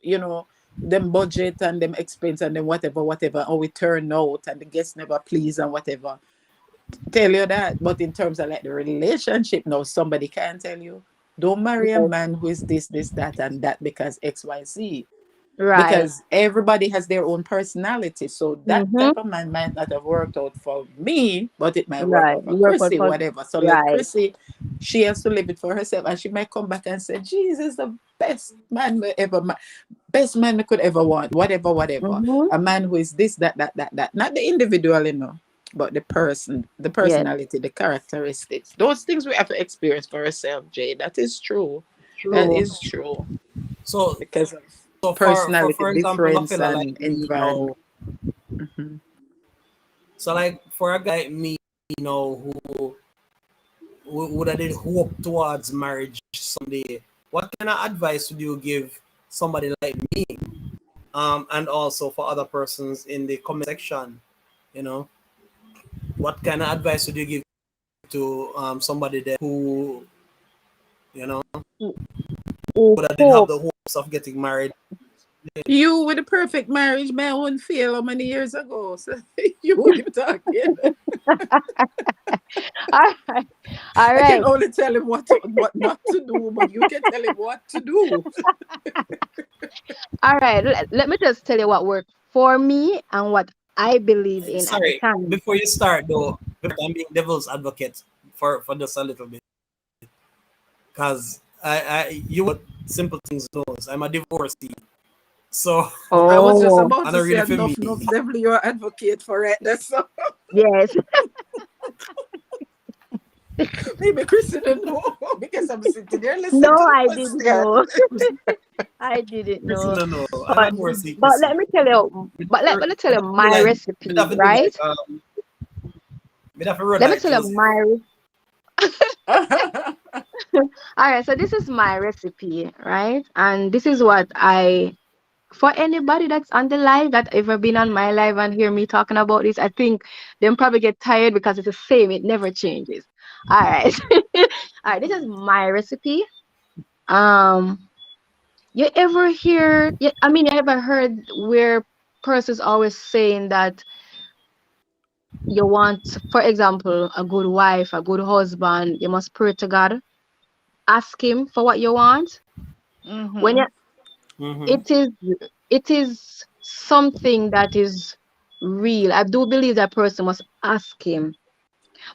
them budget and them expense and then whatever, or we turn out and the guests never please and whatever. Tell you that. But in terms of like the relationship, no, somebody can tell you, don't marry a Yes. man who is this, that, and that because XYZ. Right. Because everybody has their own personality. So that Mm-hmm. type of man might not have worked out for me, but it might work Right. out for You work Chrissy, for whatever. So let right. Chrissy, she has to live it for herself. And she might come back and say, Jesus, the best man we ever best man we could ever want, whatever. Mm-hmm. A man who is this, that. Not the individual, but the person, the Yes. personality, the characteristics. Those things we have to experience for ourselves, Jay. That is true. That True. is true. So Because of so personality for example, a difference fella like and me, you know, environment. Hmm. so like for a guy like me, you know, who would I did hope towards marriage someday, what kind of advice would you give somebody like me? And also for other persons in the comment section, you know, what kind of advice would you give to somebody there who, you know, Who who who did have hope. the hopes of getting married? You with the perfect marriage, man, wouldn't feel how many years ago. So you would be talking. All right. All I can right. only tell him what not to do, but you can tell him what to do. All right. Let me just tell you what worked for me and what I believe in at the Sorry, time. before you start though, I'm being devil's advocate for just a little bit, because I you what simple things knows. I'm a divorcee, so I was just Oh, about and to not say really for me. enough, definitely your advocate for it. That's so yes. maybe Chris didn't know because I'm sitting there listening No, to the I didn't question. know. I didn't Listen, know. no, no, I'm a But divorcee, but Chrissy. let me tell you. But let me tell Me you have to do my like me recipe, have to do right? me have to run Let me like tell you Joseph. my. All right. So this is my recipe, right? And this is what I for anybody that's on the live that ever been on my live and hear me talking about this, I think them probably get tired because it's the same. It never changes. All right. All right. This is my recipe. Um, you ever hear? I mean, you ever heard where persons always saying that you want, for example, a good wife, a good husband, you must pray to God, ask Him for what you want. When Hmm. you, Mm-hmm. it is, it is something that is real. I do believe that person must ask Him,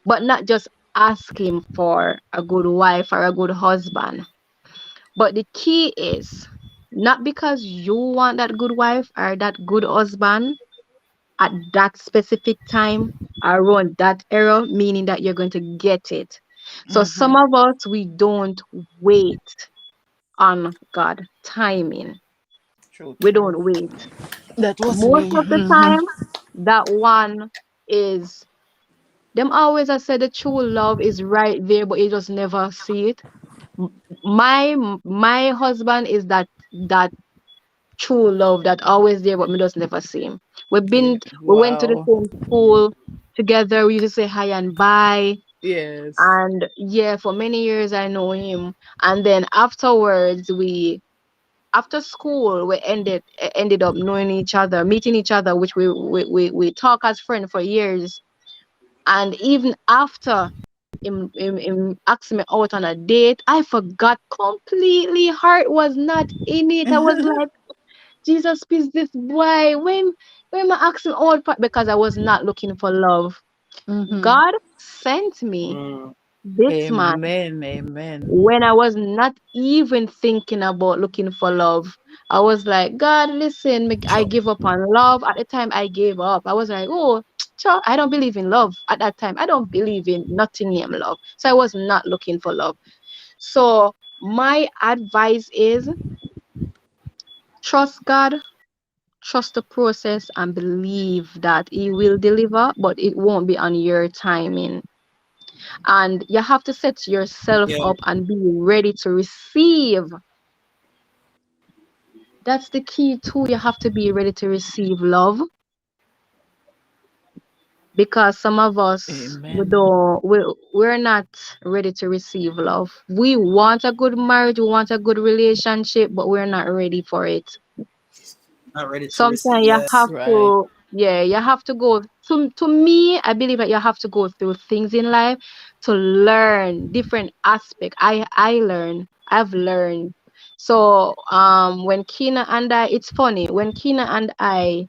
but not just ask Him for a good wife or a good husband. But the key is not because you want that good wife or that good husband at that specific time around that era, meaning that you're going to get it. So some Hmm. of us we don't wait on God timing. True, We true. don't wait. That was Most me. of the Hmm. time, that one is them always I said the true love is right there, but you just never see it. My husband is that true love that always there, but me just never see him. We've Yeah. been we went to the Wow. same school together. We used to say hi and bye. Yes. And yeah, for many years I know him. And then afterwards we after school we ended up knowing each other, meeting each other, which we talk as friends for years. And even after him asked me out on a date, I forgot completely. Heart was not in it. I was like, Jesus, please, this boy, when I asked him out because I was not looking for love. Hmm. God sent me Mm. this man Amen. Amen. when I was not even thinking about looking for love. I was like, God, listen, I Sure. give up on love. At the time, I gave up. I was like, oh, I don't believe in love at that time. I don't believe in nothing named love. So I was not looking for love. So my advice is trust God, trust the process, and believe that He will deliver, but it won't be on your timing. And you have to set yourself Yeah. up and be ready to receive. That's the key too. You have to be ready to receive love because some of us we Amen. don't we're not ready to receive love. We want a good marriage, we want a good relationship, but we're not ready for it. Not ready to receive. Sometimes you Yes. have Right. to, yeah, you have to go to me, I believe that you have to go through things in life to learn different aspects. I've learned. So when Kina and I, it's funny, when Kina and I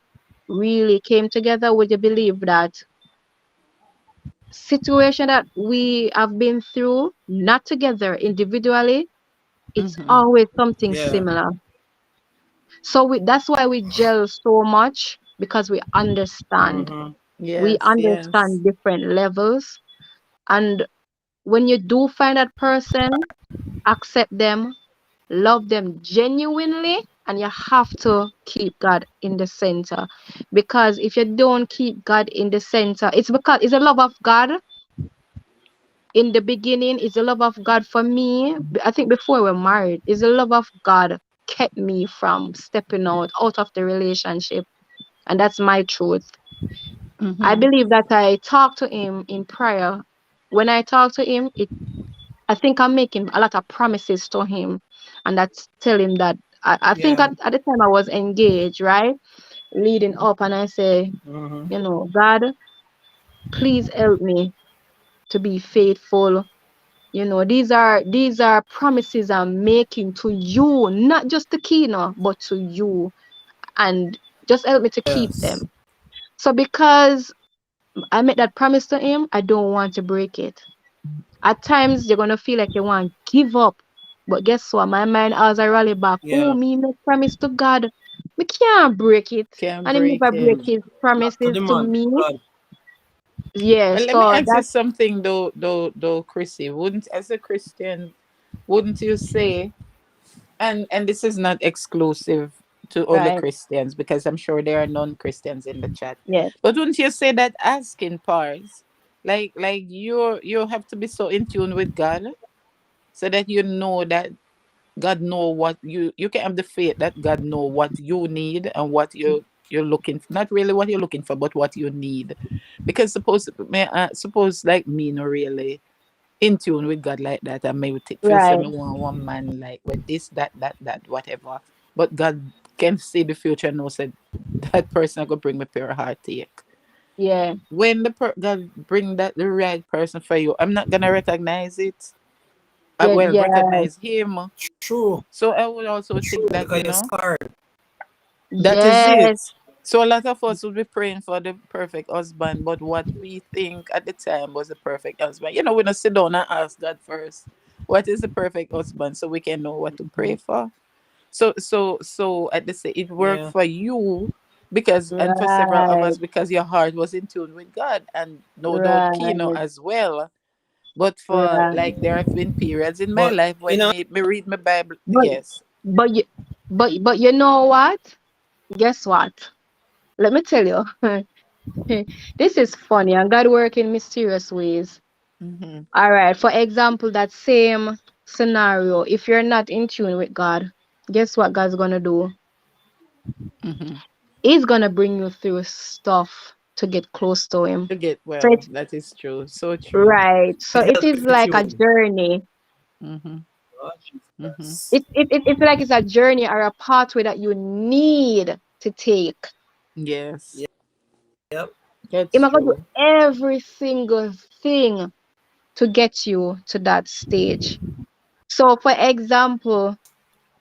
really came together, would you believe that situation that we have been through, not together individually, it's Mm-hmm. always something Yeah. similar. So that's why we gel so much, because we understand. Mm-hmm. We Yes, yes. understand different levels. And when you do find that person, accept them, love them genuinely, and you have to keep God in the center. Because if you don't keep God in the center, it's because it's the love of God. In the beginning, it's the love of God for me. I think before we were married, it's the love of God kept me from stepping out of the relationship. And that's my truth. I Mm-hmm. believe that I talk to him in prayer. When I talk to him, I think I'm making a lot of promises to him, and that's tell him that I think Yeah. at the time I was engaged, right? Leading up, and I say, Mm-hmm. God, please help me to be faithful. These are promises I'm making to you, not just to Kina, but to you, and just help me to keep Yes. them. So because I made that promise to him, I don't want to break it. At times you're gonna feel like you want to give up. But guess what? My mind as I rally back, oh, Yeah. me make promise to God. We can't break it. Can't And he break never break it. Mm. his Back to promises the to man. me. God. Yeah, But let me so ask you that's something though, Chrissy. Wouldn't, as a Christian, wouldn't you say, and this is not exclusive to only right. Christians, because I'm sure there are non-Christians in the chat. Yes, But wouldn't you say that asking parts, like you have to be so in tune with God, so that you know that God know what you can have the faith that God know what you need and what you're looking for. Not really what you're looking for, but what you need. Because suppose like me no really in tune with God like that, and maybe feel say right. me one man like with this, that, whatever. But God can see the future and know said that person gonna bring me pure heartache. Yeah, When God bring that the right person for you, I'm not gonna recognize it. yeah, Well, yeah, recognize him. True. So I would also True. think that, Because you're scarred. that is it. yes, So a lot of us would be praying for the perfect husband, but what we think at the time was the perfect husband. We don't sit down and ask God first, what is the perfect husband, so we can know what to pray Mhm. for. So at the say it worked Yeah. for you because, and for several of right, us, because your heart was in tune with God, and no doubt Kino right, as well. But for right. like there have been periods in my But life you when know, me read my Bible. But Yes. but you but you know what? Guess what? Let me tell you. This is funny, and God work in mysterious ways. Mm-hmm. All right. For example, that same scenario, if you're not in tune with God, guess what God's gonna do? Mm-hmm. He's gonna bring you through stuff to get close to Him. To get So well. it's That is true. So true. right. So it it helps is you like a tune. journey. Mm-hmm. Oh, Mm-hmm. Jesus. It's like it's a journey or a pathway that you need to take. Yes, Yep. Him that's gonna do true. every single thing to get you to that stage. So, for example,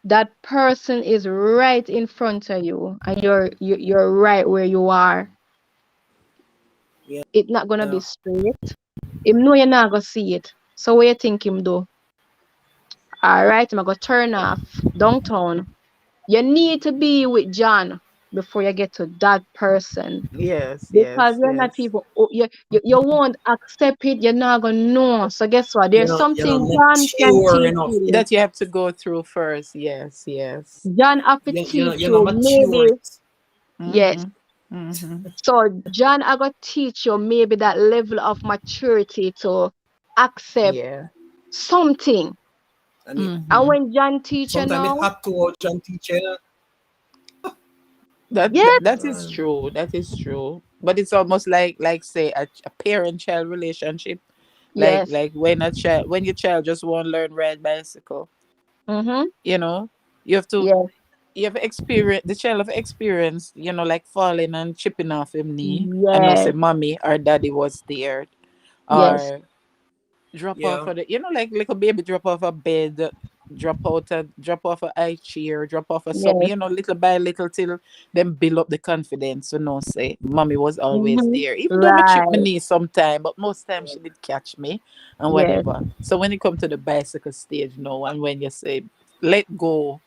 that person is right in front of you, and you're right where you are. Yeah. It's not gonna be straight. Him know you're not gonna see it. So, what you think him do? All right, I'm gonna turn off downtown. You need to be with John before you get to that person. Yes, Because yes, you're not yes. even, you won't accept it, you're not gonna know. So guess what? There's You're not something John can mature teach enough yet. you. That you have to go through first. Yes, yes. John have to You're teach not you, mature maybe, yet. yes. Mm-hmm. Mm-hmm. So John I got teach you maybe that level of maturity to accept Yeah. something. And And Mm-hmm. when John teach you sometimes it now, have to watch and teach you. yeah, That is true. That is true. But it's almost like say a parent-child relationship. Like yes, like when your child just won't learn ride bicycle, mm-hmm, you know, you have to yes, you have experience the child have experience, like falling and chipping off him knee, and no say Yes, mommy or daddy was there, yes, or drop off Yeah. of the, like a baby drop off a bed, drop off a high chair, drop off of something, yes. little by little till them build up the confidence, say mommy was always Mm-hmm. there. Even though me chip my Right. knee sometime, but most times she did catch me and Yes. whatever. So when you come to the bicycle stage, and when you say let go,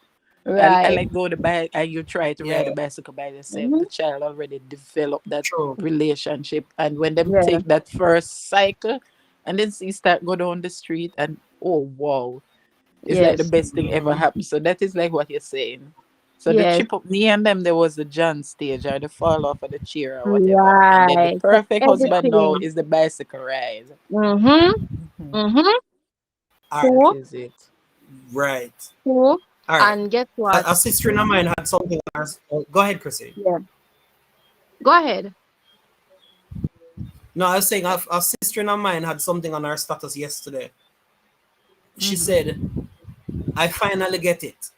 I Right. let go of the bike and you try to ride Yeah. the bicycle by yourself. Mm-hmm. The child already developed that True. relationship. And when them Yeah. take that first cycle and then see start go down the street and oh wow, it's like the Yes. best thing ever Mm-hmm. happened. So that is like what you're saying. So the Yes. chip up knee and them there was the John stage or the fall off of the chair or whatever. And then the Right. So perfect husband now everything. is the bicycle ride. Mm-hmm. Mhm. Mm-hmm. All right. That Cool. is it. Right. Cool. All right. And guess what? A sister of mine had something. Go ahead, Chrissy. Yeah. Go ahead. No, I was saying a sister of mine had something on her status yesterday. She Hmm. said, "I finally get it."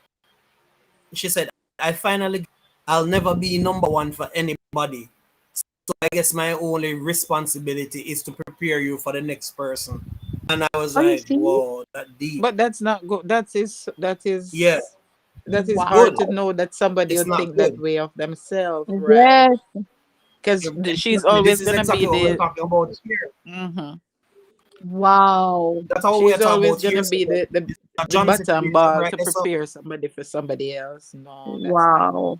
She said, "I finally, I'll never be number one for anybody. So I guess my only responsibility is to prepare you for the next person." And I was Oh, you like, see? "Whoa, that deep." But that's not good. Yeah, That is hard good. to Wow. know that somebody It's would not think that good. way of themselves, right? Yes. Because she's Exactly. This always is gonna be exactly what we're the talking about here. hmm Wow. That's how we're she's talking always about gonna here. be So a the John bottom situation ball right to there. So prepare somebody for somebody else. No, that's not good. Wow.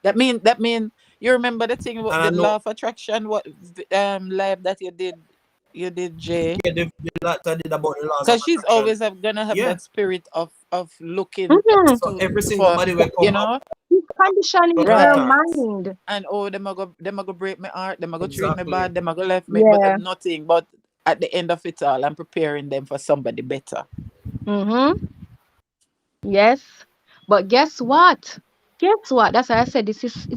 That mean you remember the thing and about I the know, law of attraction, what live that you did, Jay? yeah, that I did about the laws of Because she's attraction. always gonna have Yeah. that spirit of looking Mm-hmm. So to every single for body will you come up know She's conditioning with her her right. thoughts. mind. And oh, them a go break my heart, them a go treat me Exactly. bad, them a go left me, but Yeah. nothing. But at the end of it all, I'm preparing them for somebody better. Mm-hmm. Yes. But guess what? Guess what? That's why I said this is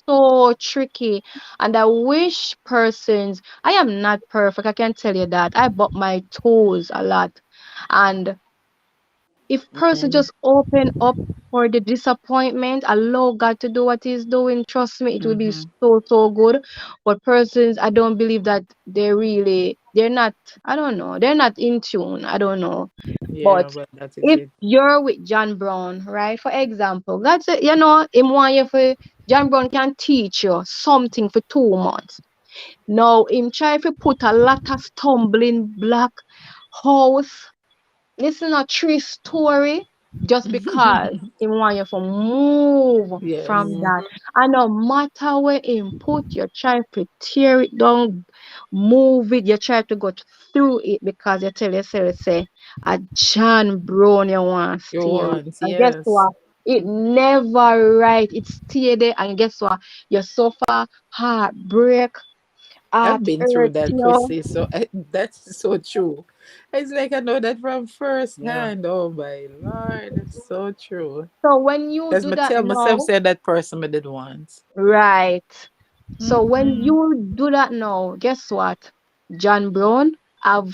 so tricky. And I wish persons I am not perfect. I can tell you that. I butt my toes a lot. And if person Mm-hmm. just open up for the disappointment, allow God to do what He's doing, trust me, it will be Mm-hmm. so good. But persons, I don't believe that they're not. I don't know. They're not in tune. I don't know. Yeah, But well, that is if it. you're with John Brown, right? For example, God said, him want you for John Brown can teach you something for 2 months. Now him try to put a lot of stumbling block house. This is not true story just because he want you to move from Yes. that. Mm-hmm. And no matter where him put, you try to tear it down, move it, you try to go through it because you tell yourself, say, a John Brown you want to You stay with. want, And guess yes. what? It never right. It stay there and guess what? You suffer heartbreak, I've heart been through hurt, that, Chrissy. So that's so true. It's like I know that from first Yeah. hand. Oh my Lord, that's so true. So when you Because do me that tell myself now, say that person I did once. right. So when Mm-hmm. you do that now, guess what? John Brown have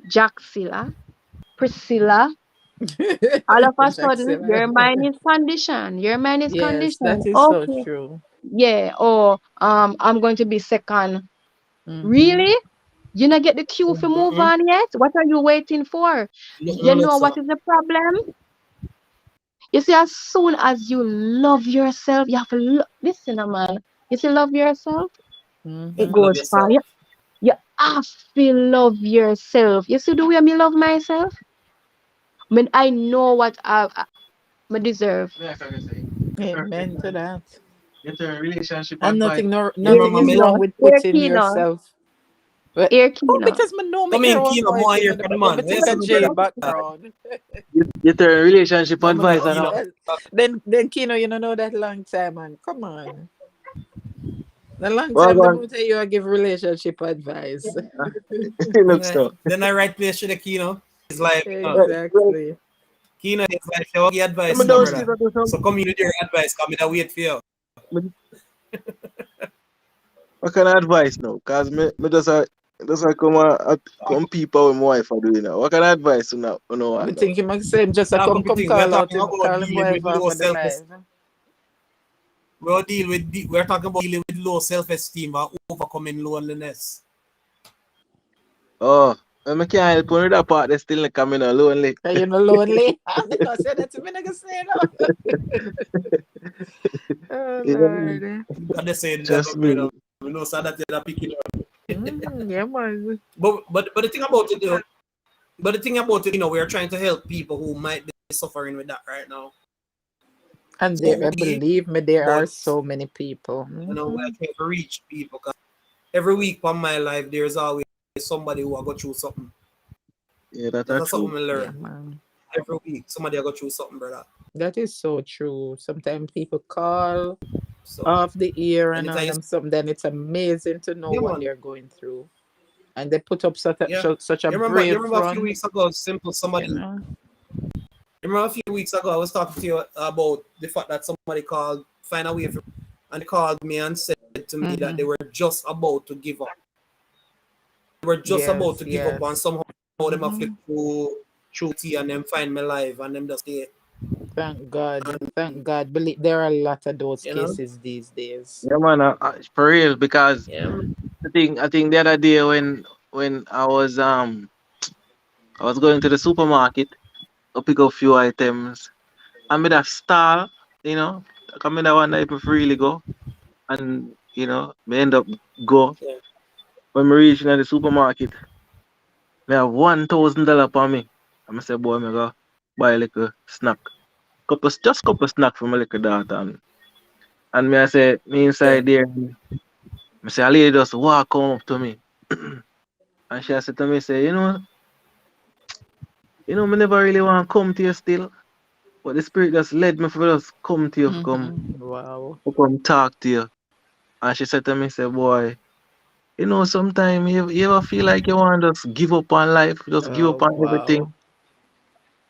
Jaxila, Priscilla. All of a sudden, Jackson. your mind is conditioned. Your mind is Yes, that conditioned. is so Okay, true. yeah. Or I'm going to be second. Mm-hmm. Really? You not get the cue for move Mm-hmm. on yet? What are you waiting for? Nothing You on it, know what so. is the problem? You see, as soon as you love yourself, you have to listen, man. You see, love yourself. It Have to Mm-hmm. love goes far. yourself. You have to love yourself. You see the way me love myself? I mean, I know what I deserve. Amen to that. And advice. Yeah, Here nothing mama, is me. wrong Kino. with Here putting Kino. yourself. But, Here oh, Kino. because me know me Come hear in, one Kino, voice more in here me, for the but man. me What you think say, a my J brother? background. You turn relationship No, man, advice and Kino. Then Kino, you don't know that long time, man. Come on. The long well time the gone. moon tell you I give relationship advice. Look so. Then I right place to the Kino. It's like, Well, Exactly. Kino is like, say, what your I'm advice, no, downstairs brother? I do some So come in with your advice, come in and wait for you. what kind of advice now? Cause me just come come people with my wife are doing now. What kind of advice you know I want now? think he must say him just a Now, come come to come think, we are call out talking him, about call him dealing wife with off low of the self live. we're talking about dealing with low self-esteem or overcoming loneliness. Oh, I can't help with that part. They still not coming lonely. Are you not lonely? I don't say that to me. I say no. Oh Yeah, Lord. God they saying that, trust me. brother. We know so that they're picking up. Yeah, man. But the thing about it, we're trying to help people who might be suffering with that right now. And So there, believe me, there are but so many people. we're trying to reach people. 'Cause every week on my life, there's always somebody who will go through something. Yeah, that's That's true. something I Yeah, learn. man. Every week, somebody will go through something, brother. That is so true. Sometimes people call So off the ear and all anytime, them something, then it's amazing to know yeah, what man. they're going through. And they put up such a, Yeah. such a You brave remember a few front, weeks ago, simple you somebody. know. You remember a few weeks ago, I was talking to you about the fact that somebody called, find a way for, and they called me and said to me that they were just about to give up. They were just about Yes, to give up, yes. and somehow them have flip through tea and them find me live and them just stay. Thank God. Thank God. Believe there are a lot of those You know? cases these days. Yeah, man, for real. Because Yeah, man. I think the other day when I was going to the supermarket to pick up few items, I made a stall, you know, I made that one that if really go, and me end up go Yeah. when me reach in the supermarket, me have $1,000 for me. I say, boy, me go buy a little snack, couple snack for my little daughter, and me I say me Yeah. inside there, me say a lady just walk come up to me, and she said to me, say, me never really want to come to you still, but the spirit just led me for just come to you, Wow. come talk to you. And she said to me, say, boy, sometimes you ever feel like you want to just give up on life, just give Oh, up on wow. everything.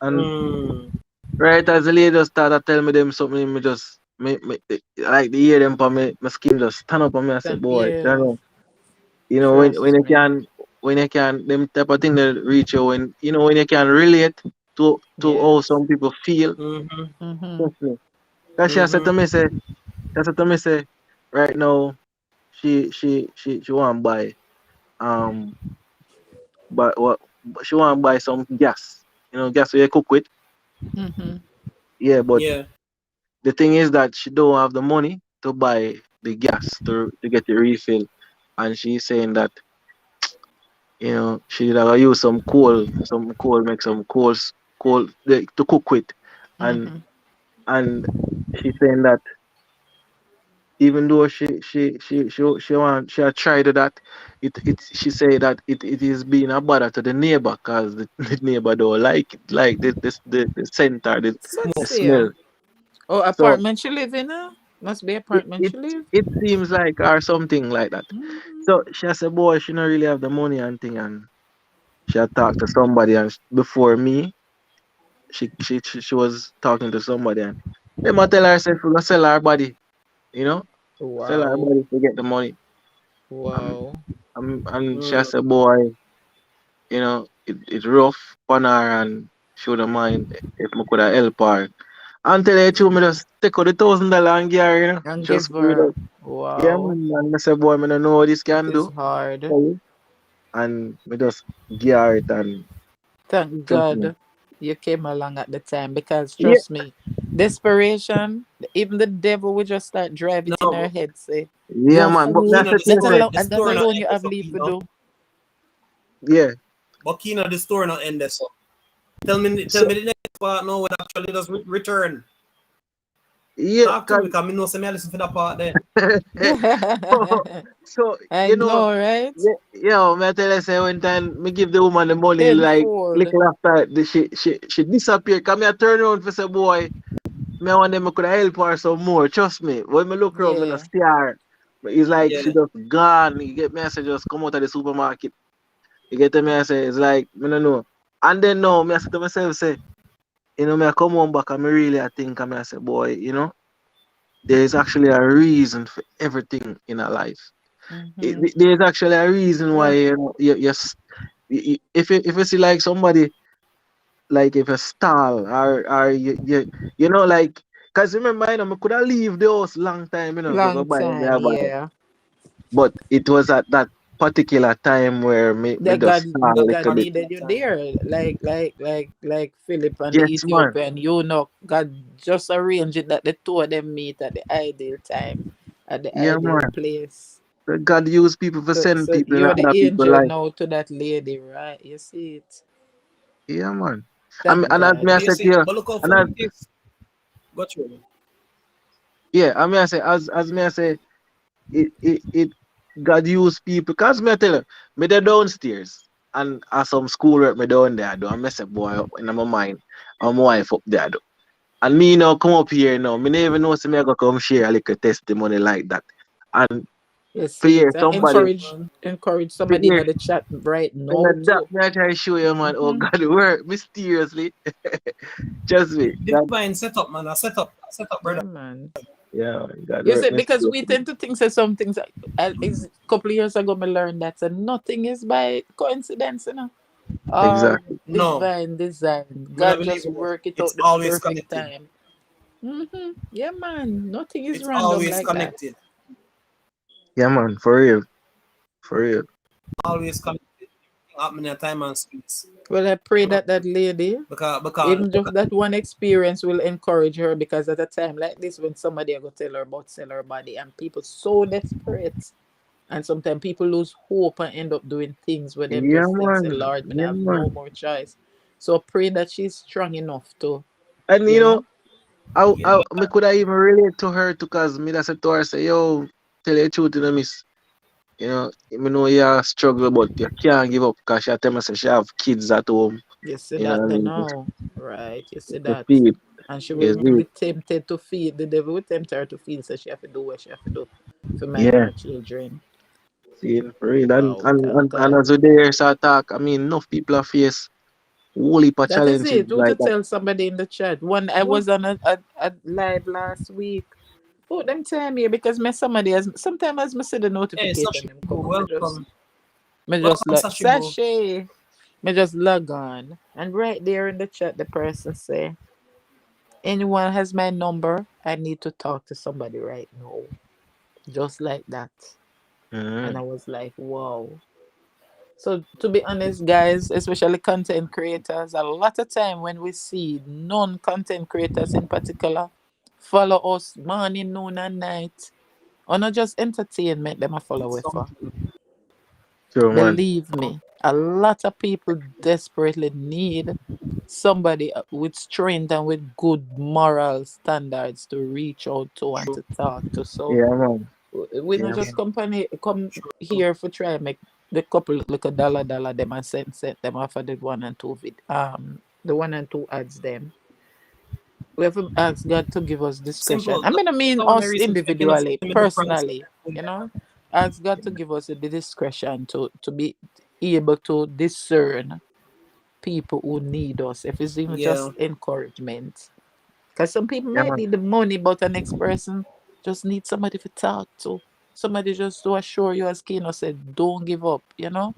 And Mm. right as the lady just started telling me them something, me just like the hear them from me, my skin just stand up on me. I said, boy, Yeah. when Trust you me. can them type of thing that reach you when you can relate to how Yes. some people feel. Mm-hmm. Mm-hmm. Trust me. Cause Mm-hmm. she said to me say, right now she want to buy um but what she want to buy some gas. Gas where you cook with. Mm-hmm. Yeah, but Yeah. the thing is that she don't have the money to buy the gas to get the refill, and she's saying that she have use some coal, make some coal to cook with, and Mm-hmm. and she's saying that even though she had tried that, she say that it is being a bother to the neighbor because the neighbor don't like it, like the scent or Let's the see. smell. Oh, So apartment she live in now? Must be it apartment it she live. it seems like or something like that. Mm-hmm. So she has a boy, she don't really have the money and thing, and she had talked to somebody, and before me, she was talking to somebody, and they might tell her say, "We're gonna sell her body, you know, sell her Wow. body to get the money." Um, Wow. and she Mm. has a boy, it's rough on her, and she wouldn't mind if I could have help her. Until they told me just take out the $1,000 and give her, And just give give it her. up. Yeah, Wow. man. And I said, boy, I don't know what this That can is do hard. for you. And me just give her it and Thank trust me. God you came along at the time because Yeah, trust me, desperation, even the devil will just start drive it in No, our head. Say, yeah, you're a man. But fool. that's Kina, the the thing, That story, say. alone, the that story not alone you ended have so, leave to do. Yeah. But Kina, the story not ended so. Tell So, me the next part now when actually does return. yeah, Talk to me because I know some listen for that part then. so, I know, right? yeah, me tell you, say, when time me give the woman the money, like, Tenfold. little after, she disappear. Come here, turn around for say, boy, me want them, I could help her some more. Trust me. When me look around, me no Yeah. see her. But it's like Yeah. she just gone. You get me? I say, just come out of the supermarket. You get me? I say, it's like, me no know. And then now, me I say to myself, say, me I come home back and me really I think, and me I say, boy, there is actually a reason for everything in our life. Mm-hmm. There is actually a reason why Yeah. if you see like somebody like if a stall or like Because remember, you know, I could have leave the house long time, you know, go Long buy me time, a bike. yeah. But it was at that particular time where me That just start a God little bit. needed you there, like Philip and the Yes, man. Ethiopian eunuch. God just arranged it that the two of them meet at the ideal time, at the Yeah, ideal man. place. So God use people to So, send so people in you're the other people's angel life. now to that lady, right? You see it. Yeah, man. Thank And as me God. I You said see, to you, but look out and for as the case. Got you. yeah, I mean I say as me I say it God use people because me I tell you, me there downstairs and as some school work me down there do. I mess up boy up in my mind. I'm wife up there do. And me now come up here now. Me never know see me I go come share a little testimony like that. And You for see hear it. somebody Encourage for somebody in hear the chat right now and that too. me I try to show you man, oh Mhm. God work mysteriously. Just me. God, Divine setup, man. A setup, Yeah, brother. man. yeah, God You work see, because we mysteriously. tend to think that some things, a couple of years ago, me learned that nothing is by coincidence, you know, or Exactly. No, divine design. I don't God believe just in that. work it It's out the always perfect connected. time. Yeah, man. Nothing is It's random always like that. connected. Yeah man, for real. For real. Always connected. Happening at time and space. Well, I pray that that lady, Because even just that one experience, will encourage her, because at a time like this, when somebody go tell her about sell her body and people so desperate, and sometimes people lose hope and end up doing things where them Yeah just think, say, man. Lord, I Yeah have no man. more choice. So pray that she's strong enough to, And you you know, know, yeah, me could have even relate to her too, cause me that said to her say, yo, tell you the truth, you know, miss. You know you struggle, but you can't give up because she tell me say she have kids at home. you see You know what that I they mean? know, right? You see To that. feed. And she You will see? be tempted to feed. The devil will tempt her to feed, so she have to do what she have to do to mind Yeah. her children. See, for real. Wow, thank And God. as we there start talk, I mean, enough people are face whole heap of That is challenges it. Who to like that. tell somebody in the chat? One, I was on a live last week. Oh, them time here, because me somebody has sometimes as me see the hey, notification them Sashibu, come up, welcome. me just Welcome, like Sashibu. sachet. Me just log on, and right there in the chat, the person say, "Anyone has my number? I need to talk to somebody right now." Just like that, and I Mm-hmm. was like, "Wow." So to be honest, guys, especially content creators, a lot of time when we see non-content creators in particular follow us morning, noon, and night, or not just entertainment, them a follow It's with for. something. Sure, man. Believe me, a lot of people desperately need somebody with strength and with good moral standards to reach out to and True, to talk to. So Yeah, man. we not Yeah. just yeah, come true. here for try and make the couple like a dollar them and send them after the 1 and 2 the 1 and 2 ads them. We have to ask God to give us discretion. Simple. I That's mean the only us reason I cannot individually, see the difference. personally, you know. Ask God to give us the discretion to be able to discern people who need us. If it's even Yeah, just encouragement. Because some people Yeah, might man. need the money, but the next person just need somebody to talk to. Somebody just to assure you, as Kino said, don't give up, you know?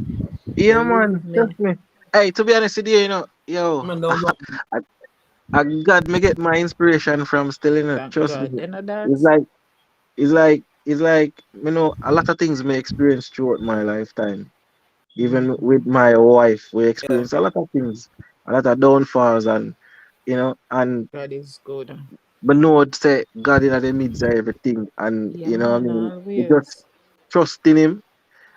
Yeah, Believe man. Trust me. me. Hey, to be honest with you, you know, yo, man, don't know. I, I got me get my inspiration from still in it. Thank Trust me. God. You know that? It's like you know, a lot of things me experience throughout my lifetime. Even with Mhm. my wife, we Yeah, experience a lot of things, a lot of downfalls, and you know, and God is good. but know say God in the midst of everything, and Yeah, you know, what I man, mean, we just always. trust in Him.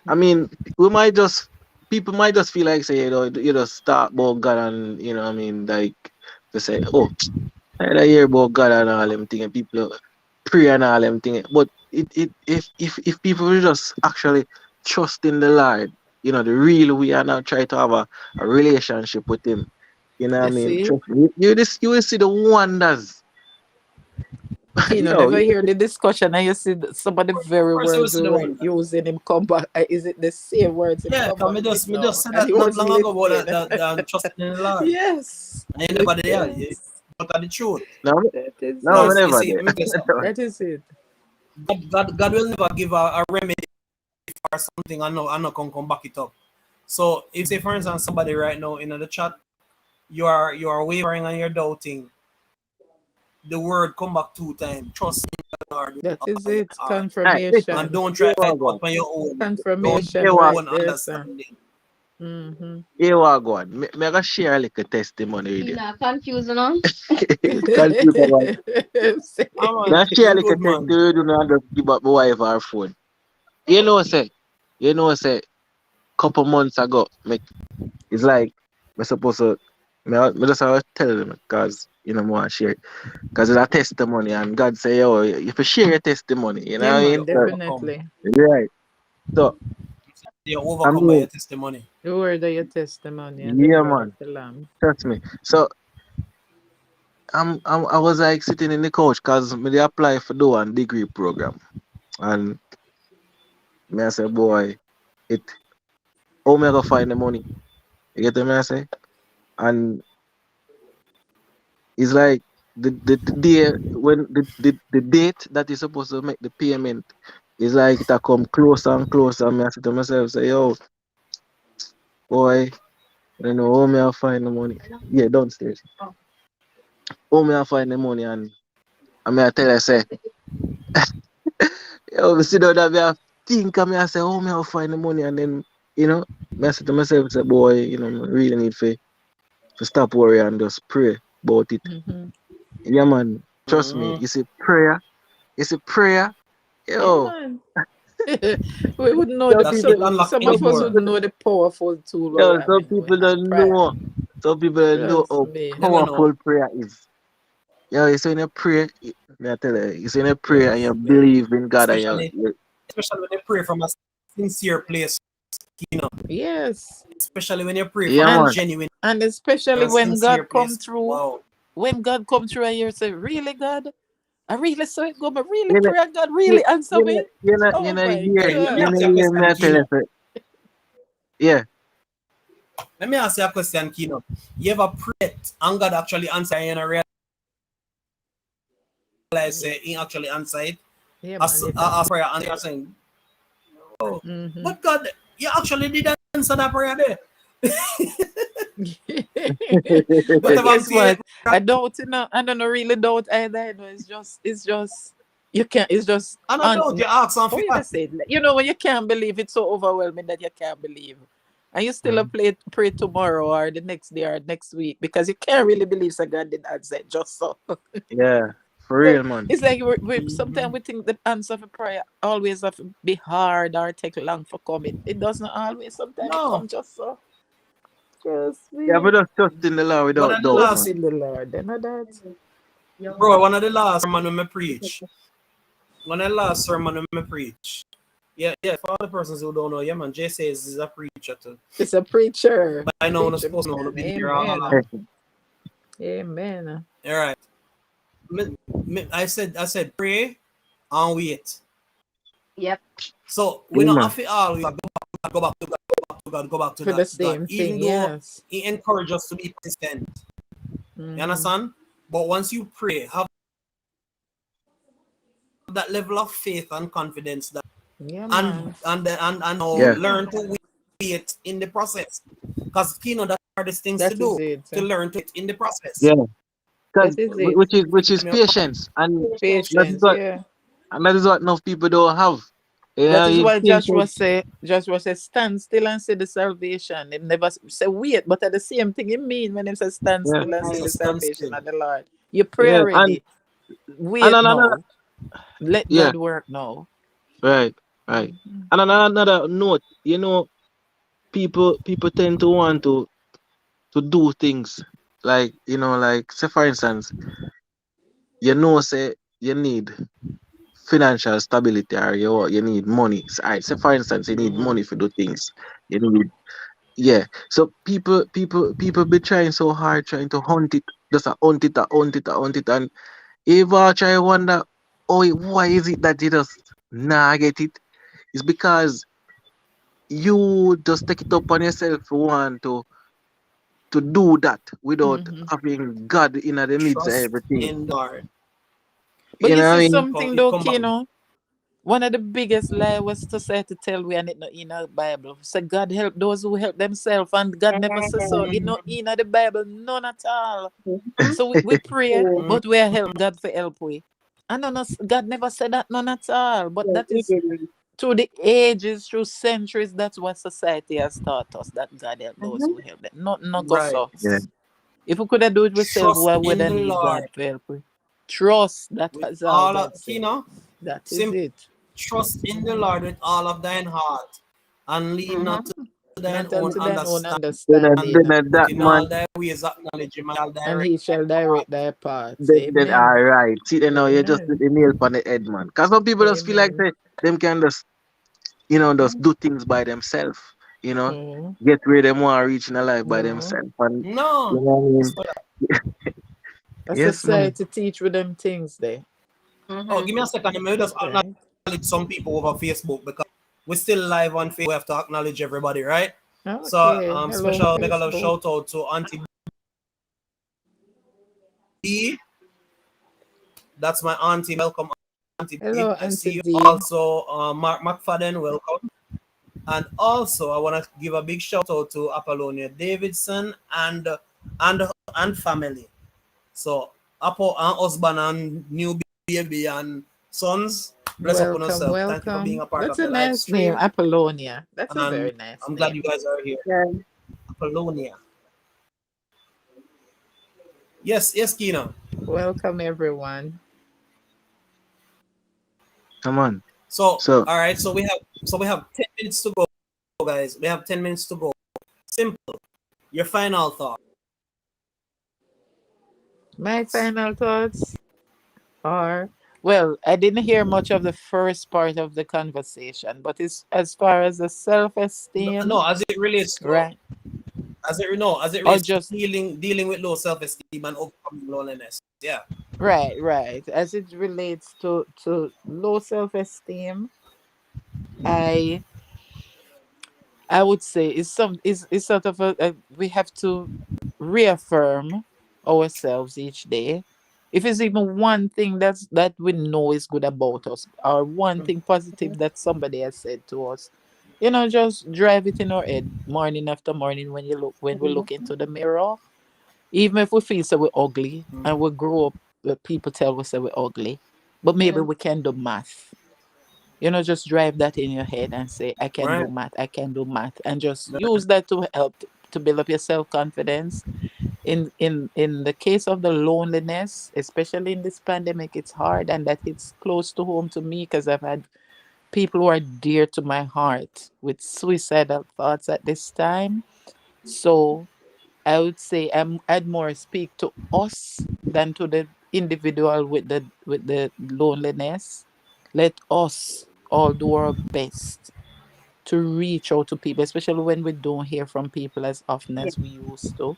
I mean, we might just people might just feel like say you just start about God and you know what I mean like to say oh I hear about God and all them thing and people pray and all them thing. But it if people will just actually trust in the Lord, you know, the real we are now try to have a relationship with him. You know what I You mean? see? Trust me. You will see the wonders. Kino Yo, never hear the discussion and you see some of the of very course you will words see we the were one. using him come back. Is it the same words him Yeah, come cause back with me just now? said And that he not was long ago about listening. that trusting in the Lord. Yes. And anybody there, yeah, Yes. but that's the truth. no, That is no, it. Because you never see, did. let me tell you something. That is it. God will never give a remedy for something I know come back it up. So if say for instance somebody right now in the chat, you are wavering and you're doubting, the word come back 2 times. Trust in the Lord with That all is your it. heart. Alright, Confirmation. And don't try here to we find go. out on your own. Don't Confirmation Here your we right own there, sir. understanding. Mm-hmm. Here we go. Me gonna share a little testimony with You're you. not confused enough. Confused about. Ah, Me man, gonna share a do little good, man. testimony with you and just give up my wife her phone. You know, say, couple months ago, it's like, me supposed to, me just have to tell them, because, you know, I want to share it. Because it's a testimony, and God say, yo, you have share your testimony, you know Yeah, what I man, mean? You So, overcome. definitely. right. So, You I overcome by mean, your testimony. The word of your testimony and the yeah, blood of man, the Lamb. trust me. So, I was like sitting in the couch, because me dey apply for the one degree program. And me I say, boy, it, how me I go find the money? You get what I say? And it's like the day when the date that you're supposed to make the payment is like it a come closer and closer. And I say to myself, say, yo, boy, I don't know how me I find the money. Yeah, downstairs. How me I find the money and I tell her, say, yo, me sit down there, me I think and I say, how me I find the money, and then, you know, I say to myself, say, boy, you know, I really need to stop worrying and just pray about it. Mm-hmm. Yeah, man, trust me, Mm-hmm. it's a prayer, Yeah, yo. man. We would know Some the That's it. people, some Unlock some any of some us door. would people, know the powerful tool what we yo, have some in our people hand. don't Prayer. know. Some people don't know Trust how me. Never know. powerful prayer is. Yo, it's when you pray, may I tell you, it's when you pray and Yes. you Yes. believe in God and Especially especially when you pray from a sincere place, you know. Yes. Especially when you pray yeah, from a And man. genuine and especially and when sincere God come place. through, Wow. and you say, really, God? I really saw it go, but really You know, pray and God you, really answer me. you Oh know, my Let me you ask know, you a God. hear me question, I tell you, Kino. say, yeah, Let me ask you a question, Kino. You ever prayed and God actually answer and you know, realize Yeah, he actually answered yeah, as man, it a happened. prayer and you're saying, oh, Mm-hmm. but God, you actually did answer that prayer there. But But if I'm guess saying, what? I don't really doubt either. You know, it's just you can't. It's just I don't on. doubt you ask and How you fear. gonna say it? You know, when you can't believe, it's so overwhelming that you can't believe, and you still mm, pray tomorrow or the next day or next week because you can't really believe that God did answer it just so. yeah, for So real, man. it's like sometimes Mm-hmm. we think the answer for prayer always have to be hard or take long for coming. It doesn't always. Sometimes it No. comes just so. Trust Yeah, me. but just trust in the Lord One without of the doubt, Trust man. last, in the Lord. Then that. bro, one of the last sermon when I preach. One of the last sermon when I preach. Yeah, yeah, for all the persons who don't know, yeah, man, Jay says he's a preacher too. It's a preacher. But I know I'm not Preacher. supposed to know, I've been here all Amen. along. Amen. All right. I said, pray and wait. Yep. So we Yeah, don't man. have to always go back to God, go back to For the God. same Even thing, though yes. He encourages us to be persistent. You Mm-hmm. understand? But once you pray, have that level of faith and confidence that Yeah, and man. now Yeah, learn to wait in the process. Because you know that's the hardest things to That is do, it. to learn to wait in the process. yeah. That Because is it. which is You know, patience, and that is Patience, what yeah. enough people don't have. That Yeah, is you why patience. Joshua said, stand still and see the salvation. He never say wait, but at the same thing he mean when he says stand Yeah, still and see so the stand salvation still. of the Lord. You pray yeah, and already. Wait another, now. Let yeah, God work now. right, right. Mhm. And another note, people tend to want to do things like like say for instance, say you need financial stability, or you need money. So, alright, say for instance, you need Mm-hmm. money for do things. You need Yeah. So people be trying so hard trying to hunt it, just a hunt it, a hunt it, a hunt it, and ever try wonder, oh, why is it that you just nah get it? It's because you just take it up on yourself for one to do that without Mhm. having God in the midst of Trust everything. in the Lord. But You you know what see I mean? something It though, come back. Kino, One of the biggest lie was to say to tell we and it not in the Bible. Say God help those who help themselves, and God never says so. It not in the Bible, none at all. So we pray, but we help God for help we. And God never said that none at all. But that is through the ages, through centuries, that's what society has taught us, that God help those who help them. Not go Right. so. Yeah. If we could have do it ourselves, Trust why would in I the need Lord God for help we? Trust, that with is all all of God you said. know. That is Simple. it. Trust in the Lord with all of thine heart, and lean not to thine Not own unto thine own understanding. understanding, But That in man, all thy ways acknowledge him, and shall and direct he thy shall path. direct thy paths. then Amen. all right. See, then now you just put Amen. the nail on the head, man. Cause some people just feel like Amen. they them can just just do things by themselves. You know, Mm-hmm. get where they want to reach in their life by No. themselves. And you No. know what I That's mean? what A Yes, man. society teach with them things there. Oh, give me a second. Let me just Right. acknowledge some people over Facebook because we're still live on Facebook. We have to acknowledge everybody, right? So, Okay. Hello, special mega love Facebook. shout out to Auntie B. That's my auntie. Welcome, Auntie B. Hello, I Auntie see you. D. Also, Mark McFadden, welcome. And also, I want to give a big shout out to Apollonia Davidson and and family. So, Apple and husband and new baby and sons, bless up on Welcome, yourself. Thank you for being welcome. a part That's of a the live nice name, stream. Apollonia. That's a And very nice I'm glad you name. guys are here. Yeah. Apollonia. Yes, yes, Kina. Welcome, everyone. Come on. So, So all right. So we have 10 minutes to go, guys. We have 10 minutes to go. Simple. Your final thought. My final thoughts are, well, I didn't hear much of the first part of the conversation, but it's as far as the No, self-esteem, no, as it relates to right? as it Or relates to just dealing with low self-esteem and overcoming loneliness. Yeah. right. As it relates to low self-esteem, I I would say it's sort of we have to reaffirm ourselves each day. If it's even one thing that we know is good about us, or one thing positive that somebody has said to us, just drive it in our head morning after morning when we look into the mirror. Even if we feel so we're ugly and we grow up, people tell us that we're ugly, but maybe we can do math. Just drive that in your head and say, I can do Right. math, I can do math, and just use that to help to build up your self confidence. In the case of the loneliness, especially in this pandemic, it's hard, and that it's close to home to me because I've had people who are dear to my heart with suicidal thoughts at this time. So I would say I'd more speak to us than to the individual with the loneliness. Let us all do our best to reach out to people, especially when we don't hear from people as often as we used to.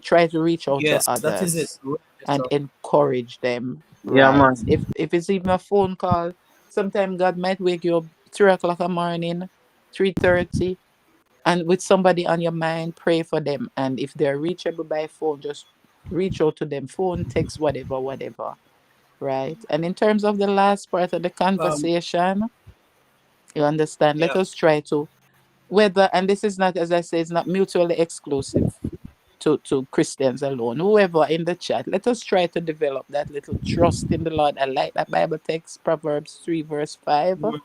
Try to reach out to Yes, that is it. others and So, encourage them. yeah, Right? man. If it's even a phone call, sometimes God might wake you up 3 o'clock in the morning, 3:30, and with somebody on your mind, pray for them. And if they're reachable by phone, just reach out to them, phone, text, whatever. Right. And in terms of the last part of the um, conversation, you understand, let yeah. us try to, whether, and this is not, as I say, it's not mutually exclusive to Christians alone, whoever in the chat, let us try to develop that little trust in the Lord. I like that Bible text, Proverbs 3, verse 5. Mm,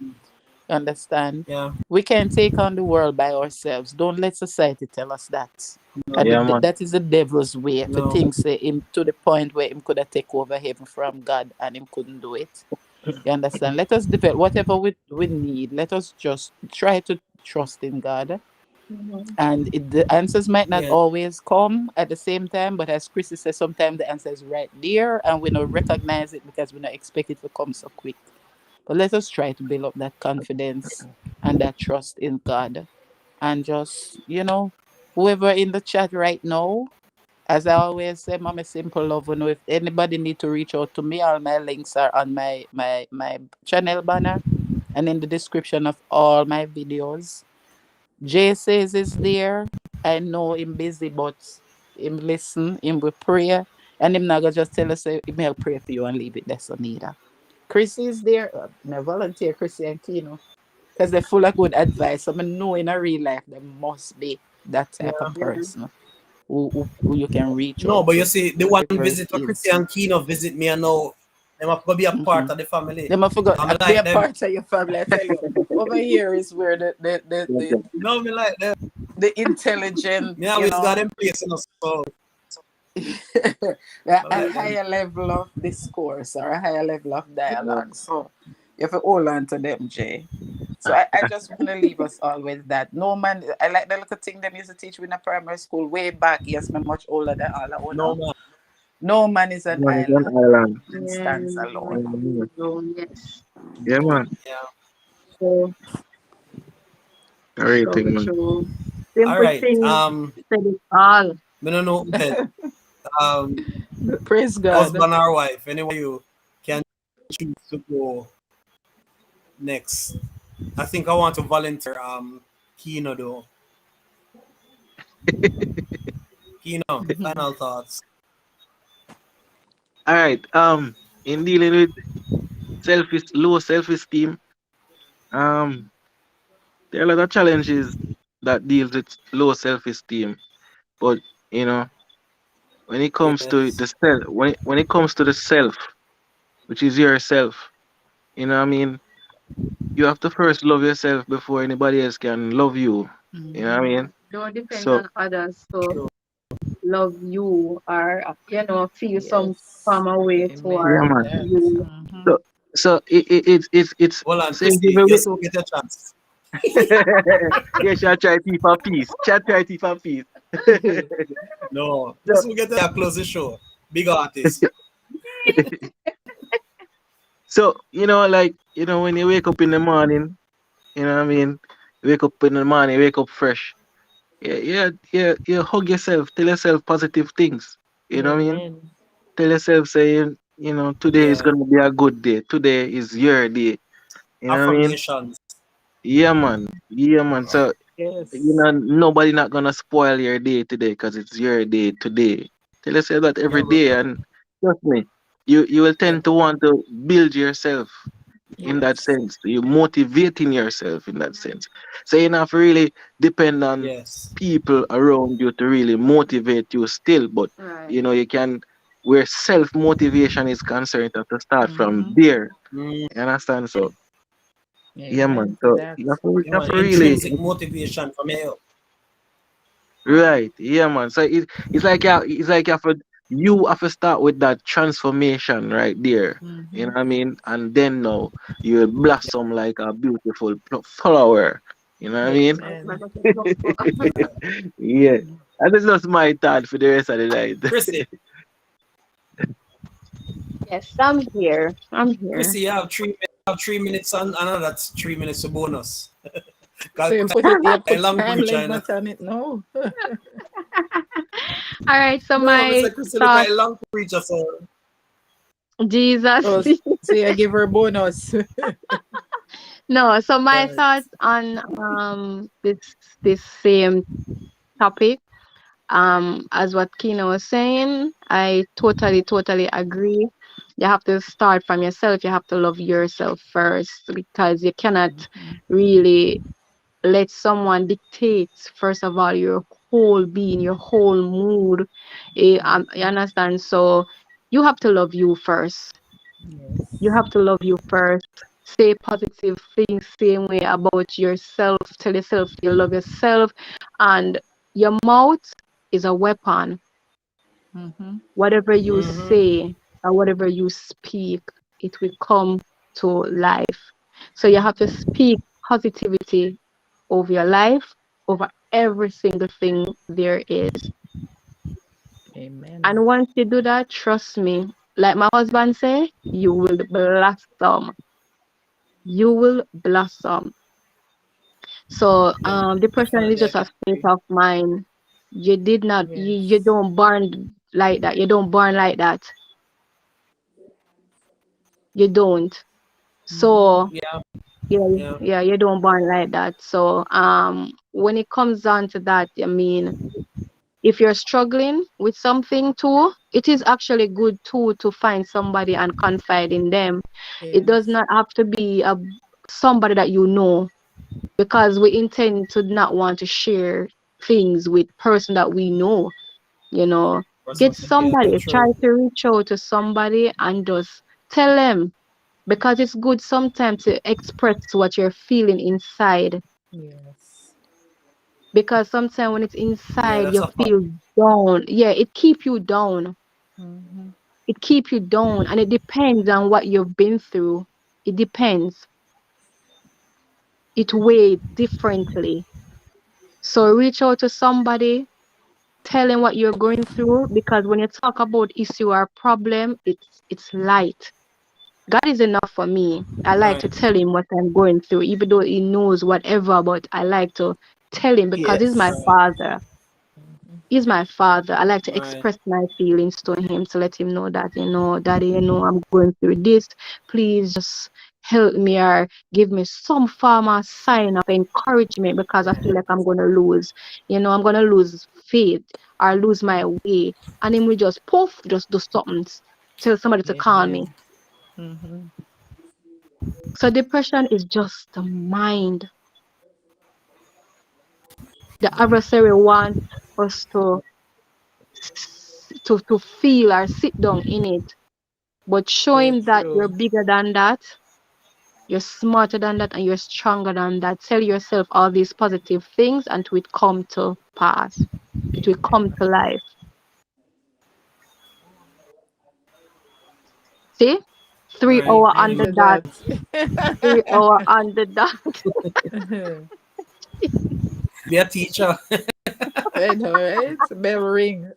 Understand? yeah. We can take on the world by ourselves. Don't let society tell us that. And No. Yeah, man. that is the devil's way for No. things say him to the point where him could have take over heaven from God and him couldn't do it. You understand? Let us develop whatever we need. Let us just try to trust in God. And the answers might not Yeah. always come at the same time, but as Chrissy says, sometimes the answer is right there and we don't recognize it because we don't expect it to come so quick. But let us try to build up that confidence and that trust in God. And just, whoever in the chat right now, as I always say, I'm a simple love. If anybody need to reach out to me, all my links are on my channel banner and in the description of all my videos. Jay says is there. I know him busy, but him listen, him will pray. And him not gonna just tell us, him will pray for you and leave it there, so neither. Chrissy is there. I volunteer Chrissy and Kino. Because they're full of good advice. So I know in a real life there must be that type of person who you can reach No, out but you to, see, the one whatever it visit where is. Christian Kino visit me, I know them have to be a part Mm-hmm. of the family. They must forgot I be like a them. part of your family. I tell you, over here is where No, me like them. the intelligent, Me always got them place, you know, so a I like them. higher level of discourse or a higher level of dialogue. So you have to hold on to them, Jay. So I just want to leave us all with that. No man, I like the little thing them used to teach me in a primary school way back. Yes, I'm much older than all of you No know. man. No man is an Man, it's an island island. and stands alone. Yes. Yeah, man. Yeah. So, Great so thing, man. true. All Simple right. things said it all. Me don't know who said. Um, Praise God. husband or wife, anyone you can choose to go next. I think I want to volunteer. Kino though. Kino, final thoughts. All right. In dealing with low self-esteem, um, there are a lot of challenges that deals with low self-esteem. But you know, when it comes to Yes. the self, when it comes to the self, which is yourself, you know what I mean? You have to first love yourself before anybody else can love you. You know what I Mhm. mean? Don't depend So on others to True. love you or, feel some Yes. form of way Amen yeah, toward to man. that. you. Mhm. So it's Hold on, say Christy. You still get a chance. yeah, shall try tea for peace. Shall try tea for peace. No, you so still get a close the show. Big artist. so like when you wake up in the morning, you know what I mean? You wake up in the morning, wake up fresh. Yeah, yeah, yeah. You hug yourself, tell yourself positive things. You know what I mean? Amen. Tell yourself saying, today is Yeah. gonna be a good day. Today is your day. You know what I mean? Affirmations. Yeah, man. Yeah, man. So Yes. nobody not gonna spoil your day today because it's your day today. Tell yourself that Yeah, every bro. day, and trust me, you will Yeah. tend to want to build yourself in that Yes. sense. You're motivating yourself in that sense. So you don't have to really depend on Yes. people around you to really motivate you still, but Right. you can where self motivation is concerned, you have to start from Mhm. there. Mm, You understand? So yeah, man. Amen to So that. you yeah, have man. to really Intrinsic motivation from you. right. Yeah, man. So it's like you have to start with that transformation right there. You know Mhm. what I mean? And then now you will blossom like a beautiful flower. You know what I mean? Amen. Yeah. And it's just my thought for the rest of the night. Chrissy, Yes, I'm here. I'm here. Chrissy, you have 3 minutes and that's 3 minutes of bonus. So Cause you a put long time preacher, you know. limit on it no. All right, so No, my Mr. Chrissy look like a thoughts, long preacher, so Jesus. Oh, so you give her bonus. No, so my right. thoughts on this same topic, as what Kina was saying, I totally agree. You have to start from yourself. You have to love yourself first because you cannot Mhm. really let someone dictate, first of all, your whole being, your whole mood. You Mhm. understand? So you have to love you first. You Yes. have to love you first. Say positive things same way about yourself. Tell yourself you love yourself. And your mouth is a weapon. Mhm. Whatever you Mm-hmm. say or whatever you speak, it will come to life. So you have to speak positivity over your life, over every single thing there is. Amen. And once you do that, trust me, like my husband say, you will blossom. You will blossom. So Yeah, depression is definitely I just a can state agree. of mind. You did not you Yes. don't born like that. You don't born like that. You don't. Mhm. So Yeah, yeah, yeah. yeah, you don't born like that. So when it comes down to that, I mean, if you're struggling with something too, it is actually good too to find somebody and confide in them. It does Yes. not have to be somebody that you know, because we intend to not want to share things with person that we know, you know. Or Get something. Yeah, somebody, try true. to reach out to somebody and just tell them, because it's good sometimes to express what you're feeling inside, Yes. because sometimes when it's Yeah, inside that's you a fact. feel down. Yeah, it keep you down. Mm-hmm. It keep you down, and it depends on what you've been through. It depends. It weighs differently. So reach out to somebody, tell them what you're going through, because when you talk about issue or problem, it's light. God is enough for me. I like to Right. tell him what I'm going through, even though he knows whatever, but I like to tell him because he's my Yes. Right. father. He's my father. I like to Right. express my feelings to him to let him know that, Daddy, I'm going through this. Please just help me or give me some form of sign of encouragement, because I feel like I'm going to lose, I'm going to lose faith or lose my way. And then we just poof, just do something, tell somebody to call me. Amen. Mm-hmm. So depression is just the mind. The adversary wants us to feel or sit down in it. But show So him that you're true. bigger than that, you're smarter than that, and you're stronger than that. Tell yourself all these positive things until it come to pass. It will come to life. See? three Right. hour on Amen the to dot. that. 3 hour on the dot. Be a teacher. I know, right? Bell ring.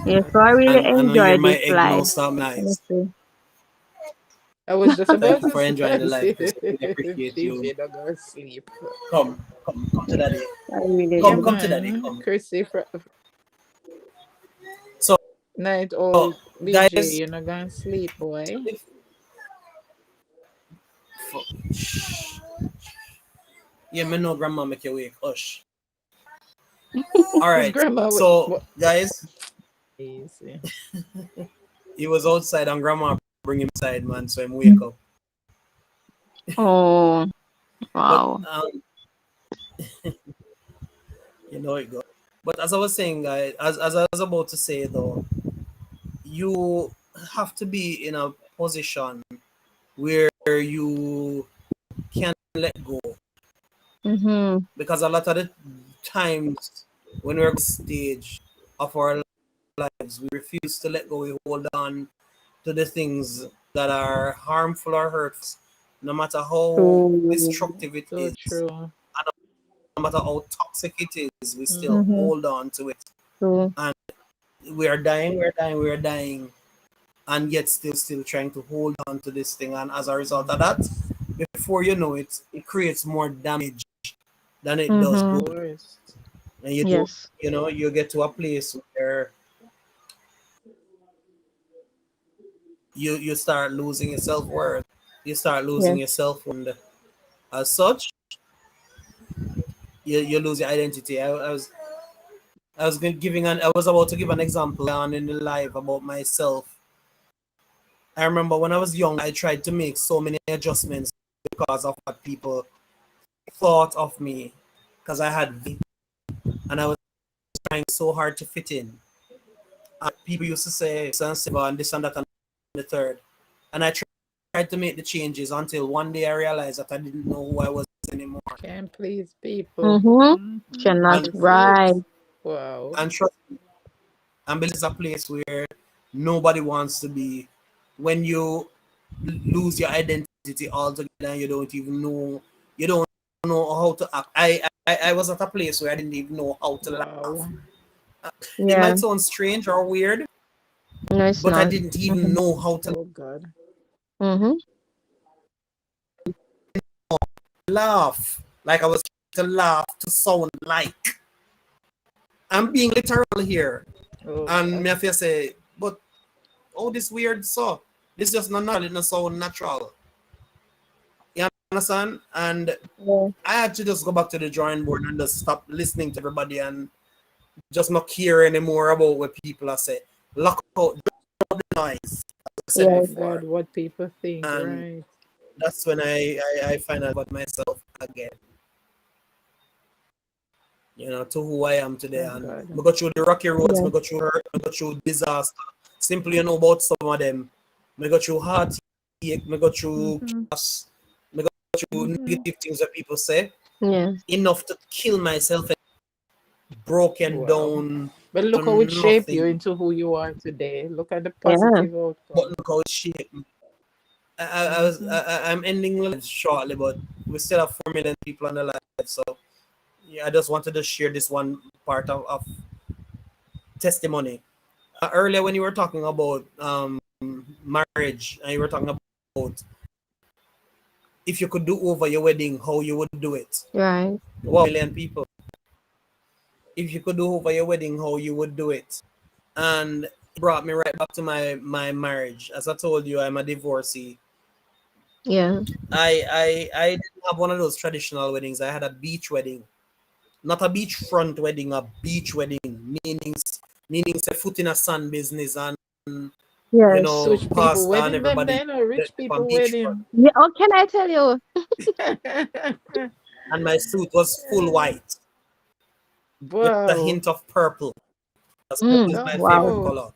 Yeah, so I really And I know you're enjoy my this egg now, live. stop nice. Honestly. I was just Thank about you to for enjoying the life, say, Chris. I really appreciate you. TJ, not gonna sleep. Come to Yeah, daddy. I really Yeah, do. Come to daddy, man. come. Chrissy, So, night old BJ, guys, you're not gonna sleep, boy. if, shh. Yeah, me know grandma make you wake. Hush. All His right. grandma would. So, What? guys, Easy. he was outside and grandma bring him inside, man. So him wake up. Oh, But wow. you know it go. But as I was saying, guys, as I was about to say though, you have to be in a position where you can let go, Mm-hmm. because a lot of the times when we're at the stage of our lives, we refuse to let go. We hold on to the things that are harmful or hurtful, no matter how True. destructive it So is, true. no matter how toxic it is, we still Mm-hmm. Mm-hmm. hold on to it. True. And we are dying, and yet still trying to hold on to this thing. And as a result of that, Yes. before you know it, it creates more damage than it Of does Mm-hmm. good. course. And you do, Yes. you get to a place where you start losing your self-worth, you start losing Yes. your self-worth. As such, you lose your identity. I was about to give an example on in the live about myself. I remember when I was young, I tried to make so many adjustments because of what people thought of me, because I had and I was trying so hard to fit in. And people used to say sensitive and this and that and the third. And I tried to make the changes until one day I realized that I didn't know who I was anymore. Can't please people. Mm-hmm. Mm-hmm. Cannot. This And is Right. it. Wow. and trust me, and this is a place where nobody wants to be. When you lose your identity altogether and you don't know how to act. I was at a place where I didn't even know how to laugh. Wow. It Yeah. might sound strange or weird, No, it's but I not. didn't even Mm-hmm. know how to Oh God. Mm-hmm. laugh. Like I was trying to laugh to sound like I'm being literal here. Oh And me God. have to say, but oh, this weird so. This is just not natural. It's not so natural. You understand? And Yeah. I had to just go back to the drawing board and just stop listening to everybody and just not care anymore about what people are saying. Lock out, drop the noise, as I said Yes. before. God, what people think, And right? that's when I find out about myself again. You know, to who I am today. Thank And God. I go through the rocky roads, Yeah. I go through hurt, I go through disaster. Simply you know about some of them. I go through heartache, I go through Mm-hmm. chaos, I go through Mm-hmm. negative things that people say. Yes. Enough to kill myself and broken Wow. down But to look how it shaped you nothing. into who you are today. Look at the Yeah. positive But outcome. look how it shaped me. Mm-hmm. I'm ending live shortly, but we still have 4 million people on the live. So yeah, I just wanted to share this one part of testimony. Earlier when you were talking about marriage and you were talking about if you could do over your wedding, how you would do it. Right. 1 million people. If you could do over your wedding, how you would do it. And it brought me right back to my marriage. As I told you, I'm a divorcee. Yeah. I didn't have one of those traditional weddings. I had a beach wedding. Not a beachfront wedding, a beach wedding. Meanings a foot in a sun business and Yes. Which people pastor and wedding them everybody then, or rich on people beachfront. wedding? Yeah. Oh, can I tell you? And my suit was full white with a Wow. hint of purple. That's purple is my Wow. favorite Oh, color.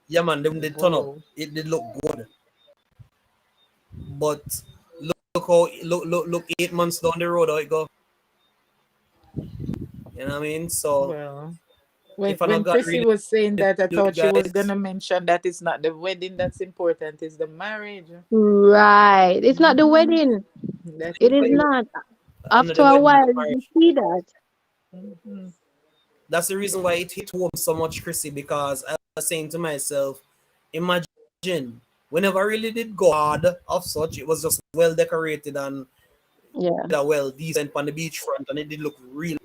Yeah, man, them did turn up. whoa. It did look good. But look how look 8 months down the road how it go. You know what I mean? So Well, when if I know God Chrissy really was saying that, I do it, thought she was guys, gonna mention that it's not the wedding that's important, it's the marriage. Right. It's not the Mm-hmm. wedding. That It is is but it. not. After another a wedding, while, the you marriage. see that. Mm-hmm. That's the reason why it hit home so much, Chrissy, because I was saying to myself, imagine whenever I really did go hard of such, it was just well decorated and Yeah. well decent on the beachfront and it did look real.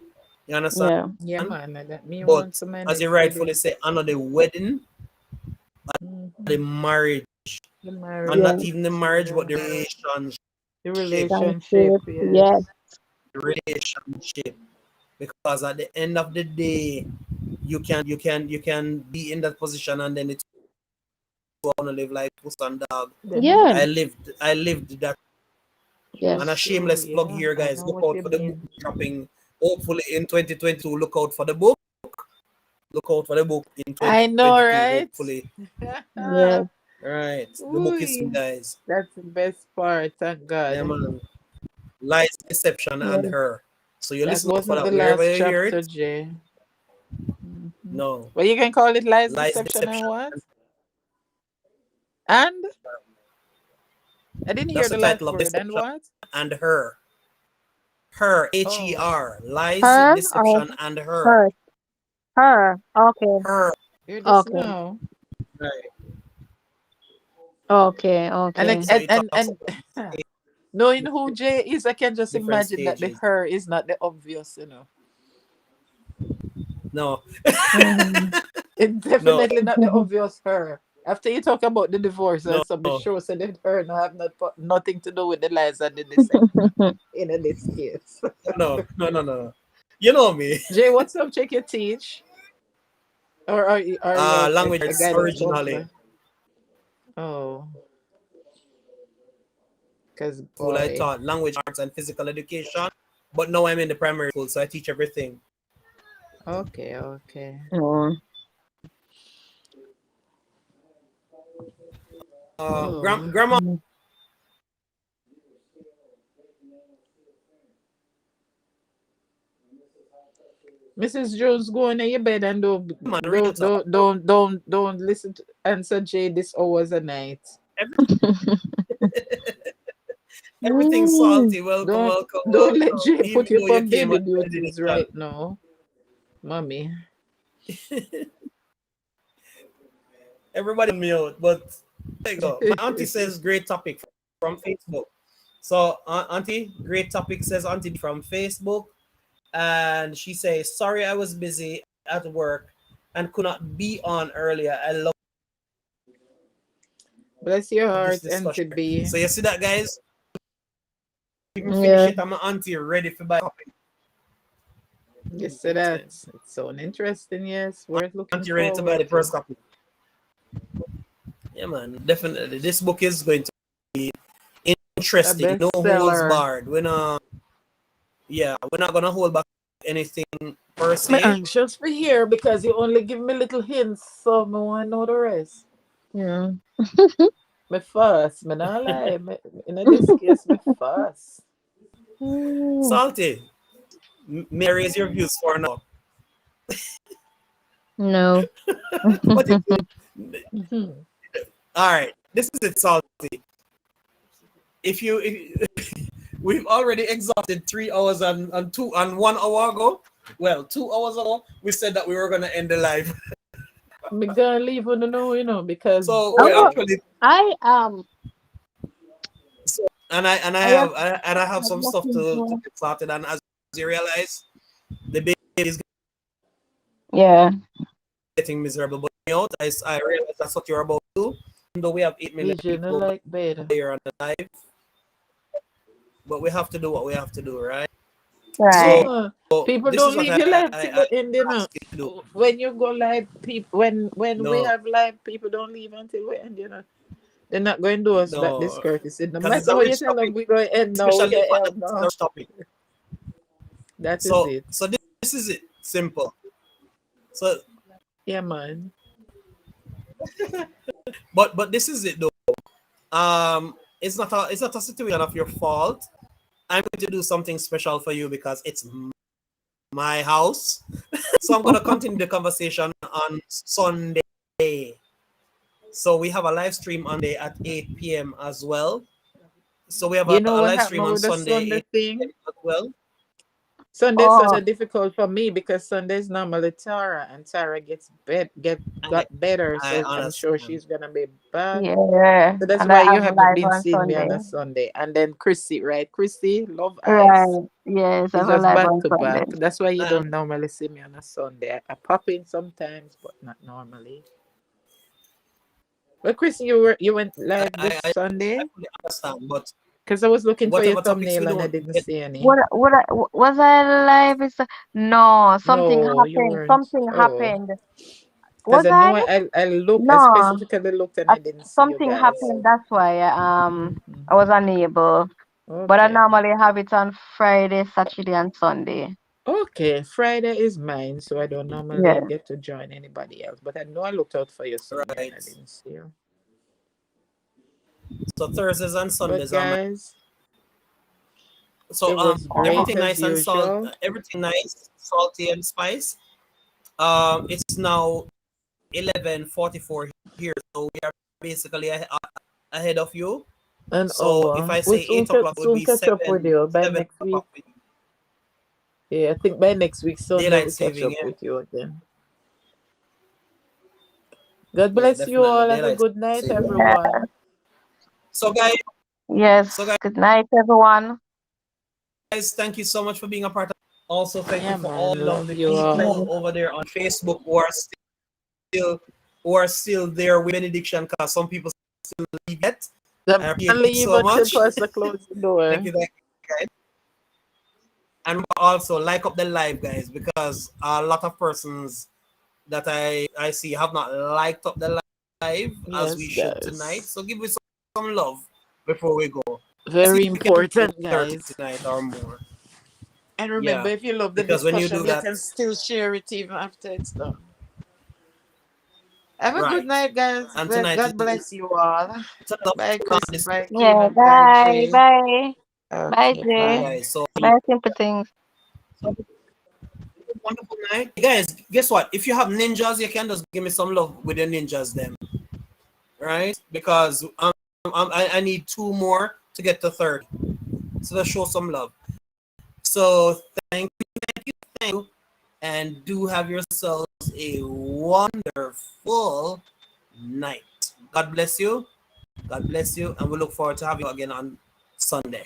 You understand? Yeah. Yeah, man. That me want But to my as you next rightfully wedding. say, another wedding, Mm-hmm. the marriage, The and not Yeah. marriage, even the marriage, but yeah. the relationship, The Thank relationship, you. Yes. yes. the relationship. Because at the end of the day, you can be in that position and then it's want to live like puss and dog. Then Yeah. I lived that. And a Yes. true, shameless plug yeah. here, I guys. know Look what out you for the book mean. dropping. Hopefully in 2022. Look out for the book. Look out for the book in I know, 2022. right? Hopefully, Yes. right. The book is Ooh, guys. that's the best part, thank Yeah, God. man. Lies, deception, and Yes. her. So you That listen out for wasn't that the wherever last you hear chapter, it. Jay. Hmm. No, Well, you can call it lies, lies, deception, and deception. what? And I didn't That's hear the the title last of word. And deception what? and her. Her, Oh, Her, lies, Her or deception, and her. her? Her. Okay. Her. hear this Okay. now. Right. Okay. And Okay. I- So it talks and about knowing who Jay is, I can just different imagine that the stages. her is not the obvious. No, Mm-hmm. It's no, definitely not the obvious her. After you talk about the divorce no, and some, the show said that her no have nothing to do with the lies and the deception in this case. no. You know me. Jay, what subject you teach? Or are you Language a arts guidance originally. counselor? Oh, because School I boy. taught language arts and physical education, but now I'm in the primary school, so I teach everything. Okay, okay. Oh. Oh. Grandma, Mrs. Jones, go on in your bed and man, real talk. don't listen to answer Jay this hours a night. Every, everything Mm. salty. Welcome, Don't welcome, don't let welcome. Jay Even put you though you on came baby at duties benediction. right now, mommy. Everybody on mute, but there you go. My auntie says great topic from Facebook. So auntie, great topic says auntie from Facebook, and she says sorry I was busy at work and could not be on earlier. I love Bless your of this heart, discussion. NTB. So you see that, guys? Even finish Yeah. it, and my auntie ready for buy copy. Yes, so that's it sounds interesting. Yes, worth looking Auntie ready to buy forward the first to. copy. Yeah, man, definitely. This book is going to be A interesting. No holds bestseller. barred. We're not gonna hold back anything per I'm se. anxious for here because you only give me little hints, so I want to know the rest. Yeah. Me fuss, me not lie. In this case, me fuss. Mm, Salty. May I raise your views for now? no. What if Mhm. all right, this is it, Salty. If we've already exhausted 3 hours and 1 hour ago. Well, 2 hours ago, we said that we were gonna end the live. Me gonna leave on the know, because So we're Oh, boy, actually I and I have have some stuff nothing to to. get started. And as you realize, the baby is Yeah. getting miserable. But out, I realize that's what you're about to do. Even though we have 8 million vision I people over like better. here on the live, but we have to do what we have to do, right? Right. So No, people this don't is what leave your live till I the end, you know. ask you to do. When you go live, people when we No, have live, people don't leave until we end, you know. They're not going to do us that no, discourtesy. No because it's matter a what you rich tell them, topic, we're going to end now. We especially the get fact that hell it's now. a rich topic. That is So it. this is it. Simple. So Yeah, man. but this is it though. It's not a situation of your fault. I'm going to do something special for you because it's my house. So I'm gonna continue the conversation on Sunday. So we have a live stream on day at 8 p.m. as well. So we have You know a what live stream happened on with the Sunday Sunday 8 p.m. thing? as well. Sunday's Oh, kind of difficult for me because Sunday's normally Tara, and Tara I got better, I so I'm sure understand. she's gonna be back. yeah. So that's And I why you have haven't live been on seeing me on Sunday. a Sunday. And then Chrissy, right? Chrissy, Love Eyes. Right. Yes, I It's have a just live back on to Sunday. back. That's why you And don't normally see me on a Sunday. I pop in sometimes, but not normally. But Chrissy, you went live this I Sunday? fully understand, but Because I was looking for your whatever topics we thumbnail and I don't didn't get, see any. Was I live? No, something No, you happened. weren't. Something Oh. happened. Because Was I I? know I No, specifically looked and I didn't see you something guys. happened. That's why Mhm. I was unable. But I Okay. normally have it on Friday, Saturday, and Sunday. Okay. Friday is mine, so I don't normally Yeah. get to join anybody else. But I know I looked out for your Sunday and I right. didn't see you. So Thursdays and But Sundays are my guys, so it was great everything Oh, as nice and salt, usual. everything nice, salty and spice. It's now 11:44 here, so we are basically ahead of you. An So if hour. I We say 8 o'clock, it would soon be catch up with you by seven next week. o'clock with Yeah, I think by next week Sunday daylight we catch saving. up Yeah, with you again. God yeah, bless you definitely all. Have a daylight good night, saving. yeah. everyone. So guys, so Yes. guys, Good night, everyone. thank you so much for being a part of. Also, thank you Yeah, for all the man. Love lovely you all. people Yes. over there on Facebook who are still there with benediction because some people still leave it. I'm I gonna appreciate it leave so until much. Pastor close the Thank door. you, guys. And also like up the live, guys, because a lot of persons that I see have not liked up the live as we Yes, should tonight. guys. So give us some love before we go. Let's see Very if we can do important, 30 guys. tonight or more. And remember, Yeah, if you love the because when you do discussion, you that, can still share it even after it's done. Have a good right? night, guys. And tonight God bless you all. it's enough Bye, on Chrissy. this Bye, Yeah. Cleanup. Bye, Bye. Jay. Bye. Bye, Okay, Jay. bye. guys. So Bye, Simple Things. wonderful night, guys. Guess what? If you have ninjas, you can just give me some love with your ninjas, then, right? Because I need 2 more to get to 30. So let's show some love. So thank you, and do have yourselves a wonderful night. God bless you. God bless you, and we look forward to having you again on Sunday.